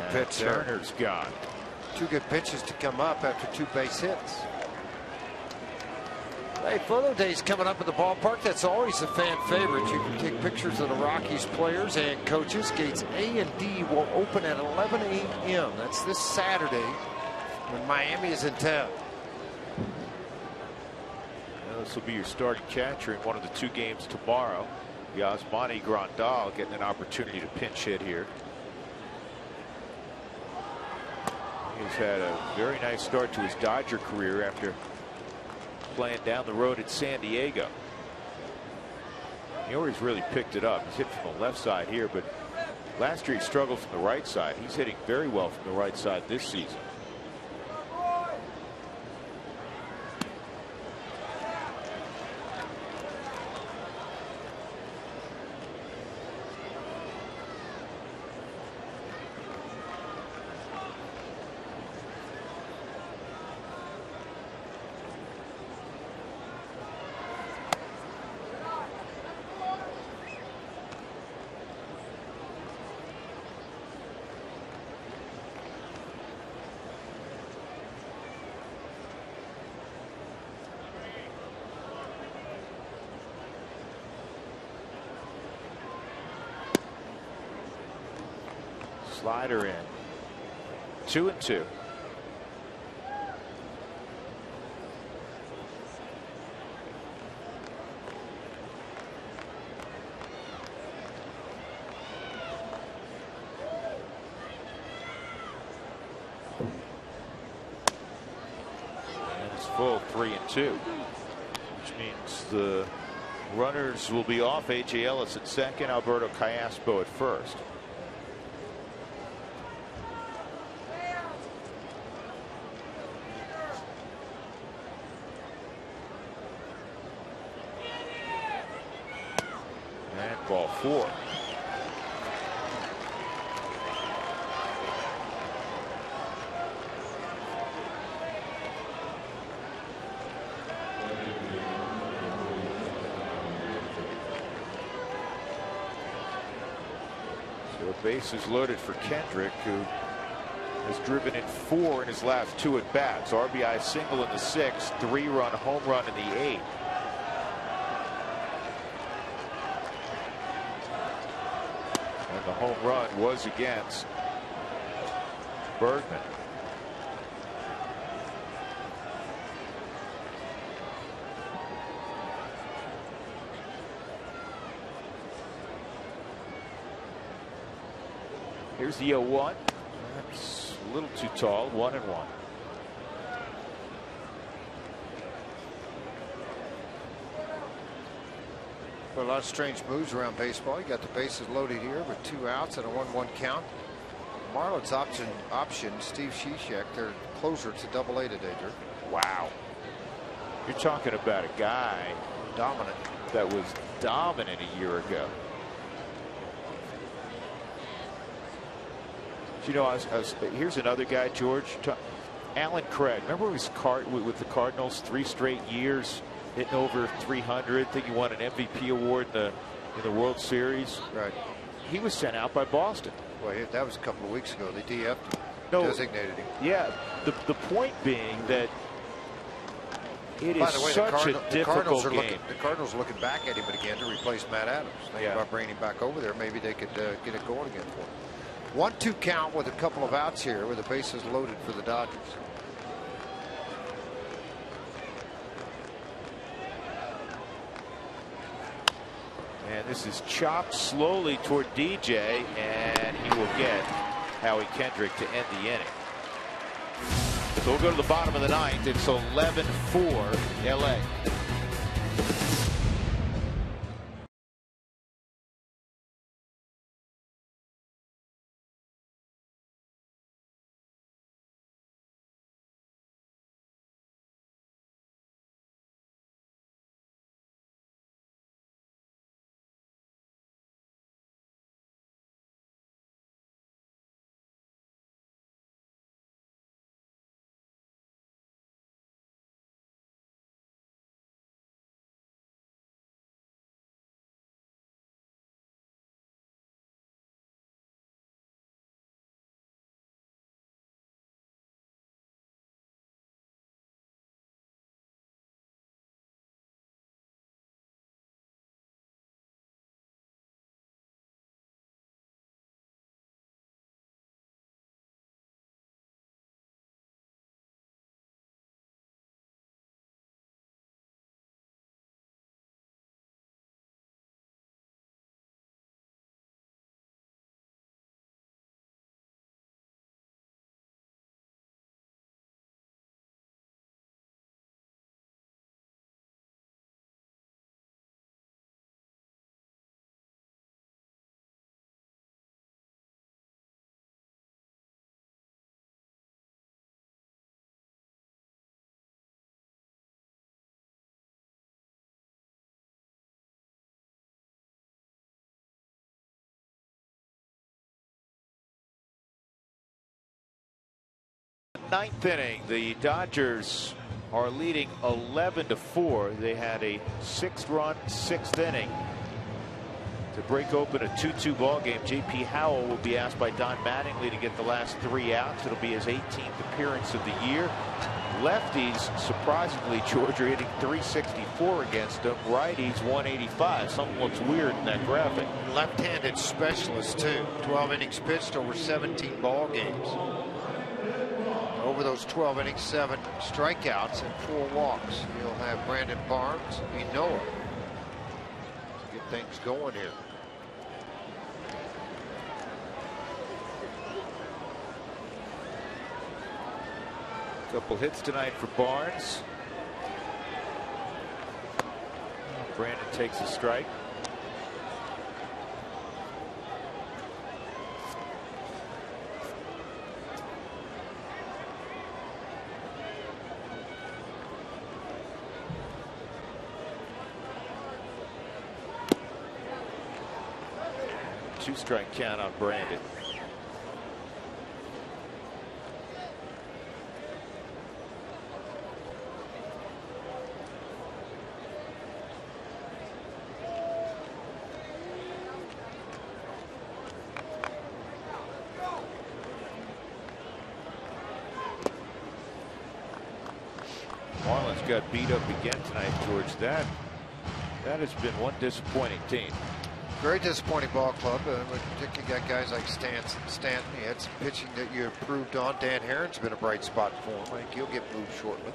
Pitch there. Turner's gone. Two good pitches to come up after two base hits. Hey, photo day's coming up at the ballpark. That's always a fan favorite. You can take pictures of the Rockies players and coaches. Gates A and D will open at 11 a.m. That's this Saturday when Miami is in town. Well, this will be your starting catcher in one of the two games tomorrow. Yasmani Grandal getting an opportunity to pinch hit here. He's had a very nice start to his Dodger career after playing down the road at San Diego. He always really picked it up. He's hit from the left side here, but last year he struggled from the right side. He's hitting very well from the right side this season. Slider in. 2-2. And it's full 3-2, which means the runners will be off. A.J. Ellis at second, Alberto Callaspo at first. Ball four. So a base is loaded for Kendrick, who has driven in 4 in his last 2 at bats. RBI single in the 6th, 3-run home run in the 8th. The home run was against Bergman. Here's the 0-1. That's a little too tall. 1-1. A lot of strange moves around baseball. You got the bases loaded here with 2 outs and a 1-1 count. Marlins option Steve Cishek, their closer, to Double-A today, Dirk. Wow. You're talking about a guy Dominant. that was dominant a year ago. You know, here's another guy, George. Alan Craig. Remember he was with the Cardinals 3 straight years, hitting over 300. I think he won an MVP award in the World Series. Right. He was sent out by Boston. Well, that was a couple of weeks ago. They DF'd him. No, designated him. Yeah. The point being that it By is the way, such a difficult game. The Cardinals are looking back at him again to replace Matt Adams. Thinking about bringing him back over there. Maybe they could get it going again for him. 1-2 count with a couple of outs here with the bases loaded for the Dodgers. And this is chopped slowly toward DJ, and he will get Howie Kendrick to end the inning. So we'll go to the bottom of the ninth. It's 11-4 LA. Ninth inning, the Dodgers are leading 11-4. They had a 6-run 6th inning to break open a 2-2 ball game. J.P. Howell will be asked by Don Mattingly to get the last 3 outs. It'll be his 18th appearance of the year. Lefties, surprisingly, George, are hitting .364 against them. Righties, .185. Something looks weird in that graphic. Left-handed specialist too. 12 innings pitched over 17 ball games. Over those 12 innings, 7 strikeouts and 4 walks. You'll have Brandon Barnes, Noah to get things going here. Couple hits tonight for Barnes. Brandon takes a strike. Two-strike count on Brandon. Marlins got beat up again tonight, George. That has been one disappointing team. Very disappointing ball club. Particularly got guys like Stanton. He had some pitching that you improved on. Dan Herron's been a bright spot for him. I think he'll get moved shortly.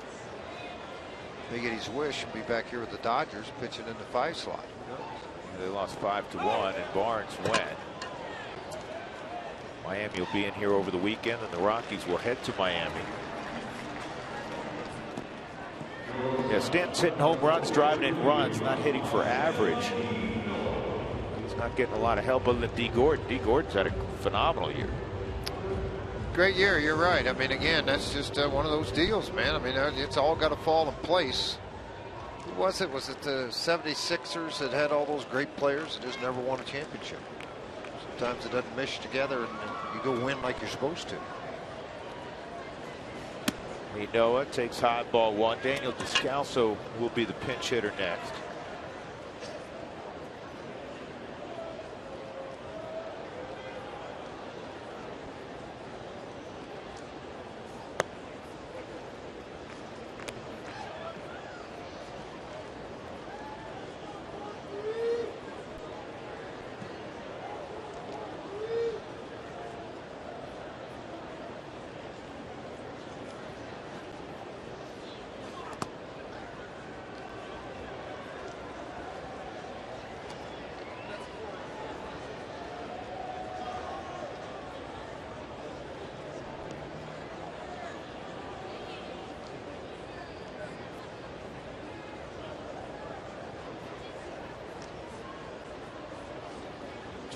They get his wish and be back here with the Dodgers pitching in the 5 slot. They lost 5-1 and Barnes went. Miami will be in here over the weekend and the Rockies will head to Miami. Yeah, Stanton's hitting home runs, driving in runs, not hitting for average. Not getting a lot of help other than D. Gordon. D. Gordon's had a phenomenal year. Great year, you're right. I mean, again, that's just one of those deals, man. I mean, it's all got to fall in place. Who was it? Was it the 76ers that had all those great players that just never won a championship? Sometimes it doesn't mesh together and you go win like you're supposed to. Noah takes high ball 1. Daniel Descalso will be the pinch hitter next.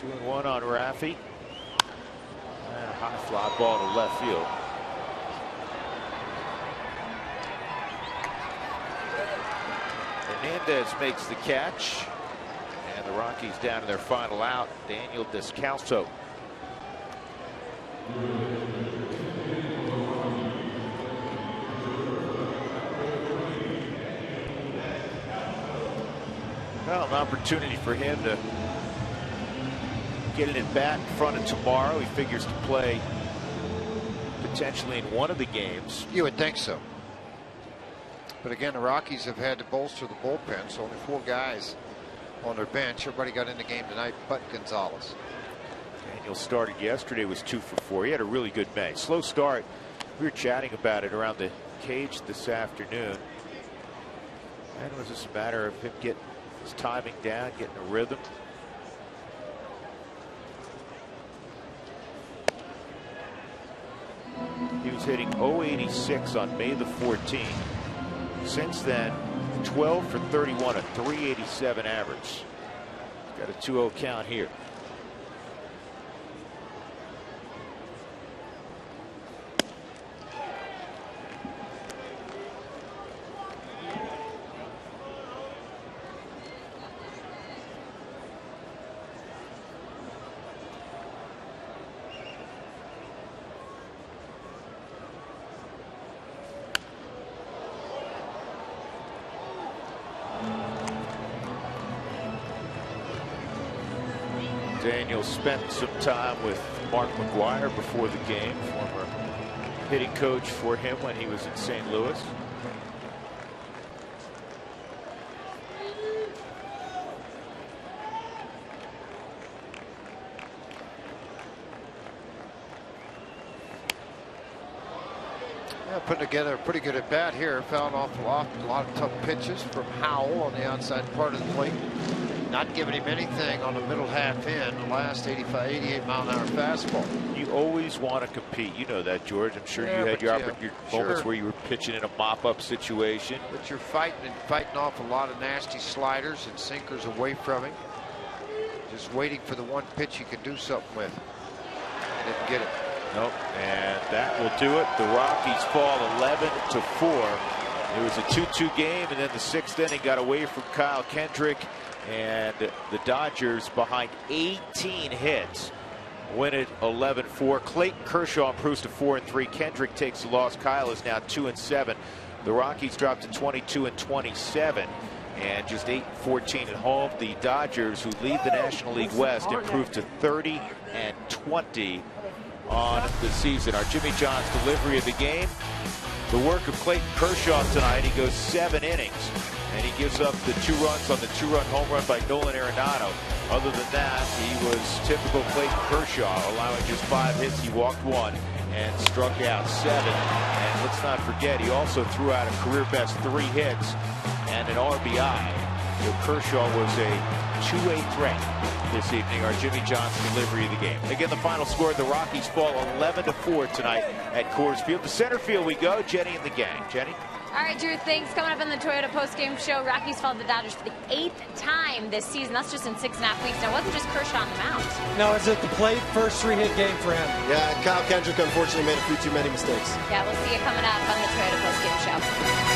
2-1 on Raffy. And a high fly ball to left field. Hernandez makes the catch. And the Rockies down to their final out. Daniel Descalso. Well, an opportunity for him to get it in bat in front of tomorrow. He figures to play potentially in one of the games. You would think so. But again, the Rockies have had to bolster the bullpen, so only 4 guys on their bench. Everybody got in the game tonight but Gonzalez. Daniel started yesterday, was 2 for 4. He had a really good May. Slow start. We were chatting about it around the cage this afternoon. And it was just a matter of him getting his timing down, getting a rhythm. He was hitting .086 on May the 14th. Since then, 12 for 31, a .387 average. Got a 2-0 count here. Daniel spent some time with Mark McGuire before the game, former hitting coach for him when he was in St. Louis. Yeah, putting together a pretty good at bat here. Found off a lot of tough pitches from Howell on the outside part of the plate. Not giving him anything on the middle half end. The last 88 mile an hour fastball. You always want to compete. You know that, George. I'm sure you had your moments where you were pitching in a mop-up situation. But you're fighting off a lot of nasty sliders and sinkers away from him. Just waiting for the one pitch you can do something with. He didn't get it. Nope, and that will do it. The Rockies fall 11-4. It was a 2-2 game, and then the 6th inning got away from Kyle Kendrick. And the Dodgers, behind 18 hits, win it 11-4. Clayton Kershaw improves to 4-3. Kendrick takes the loss. Kyle is now 2-7. The Rockies dropped to 22-27 and just 8-14 at home. The Dodgers, who lead the National League West, improved to 30-20 on the season. Our Jimmy John's delivery of the game. The work of Clayton Kershaw tonight. He goes 7 innings. And he gives up the 2 runs on the 2-run home run by Nolan Arenado. Other than that, he was typical Clayton Kershaw, allowing just 5 hits. He walked 1 and struck out 7. And let's not forget, he also threw out a career best 3 hits and an RBI. So Kershaw was a 2-way threat this evening. Our Jimmy John's delivery of the game. Again, the final score: the Rockies fall 11-4 tonight at Coors Field. To center field we go. Jenny and the gang. Jenny. All right, Drew, thanks. Coming up in the Toyota postgame show, Rockies fall to the Dodgers for the 8th time this season. That's just in 6.5 weeks. Now, it wasn't just Kershaw on the mound. No, it's at the plate. First 3-hit game for him. Yeah, Kyle Kendrick unfortunately made a few too many mistakes. Yeah, we'll see you coming up on the Toyota postgame show.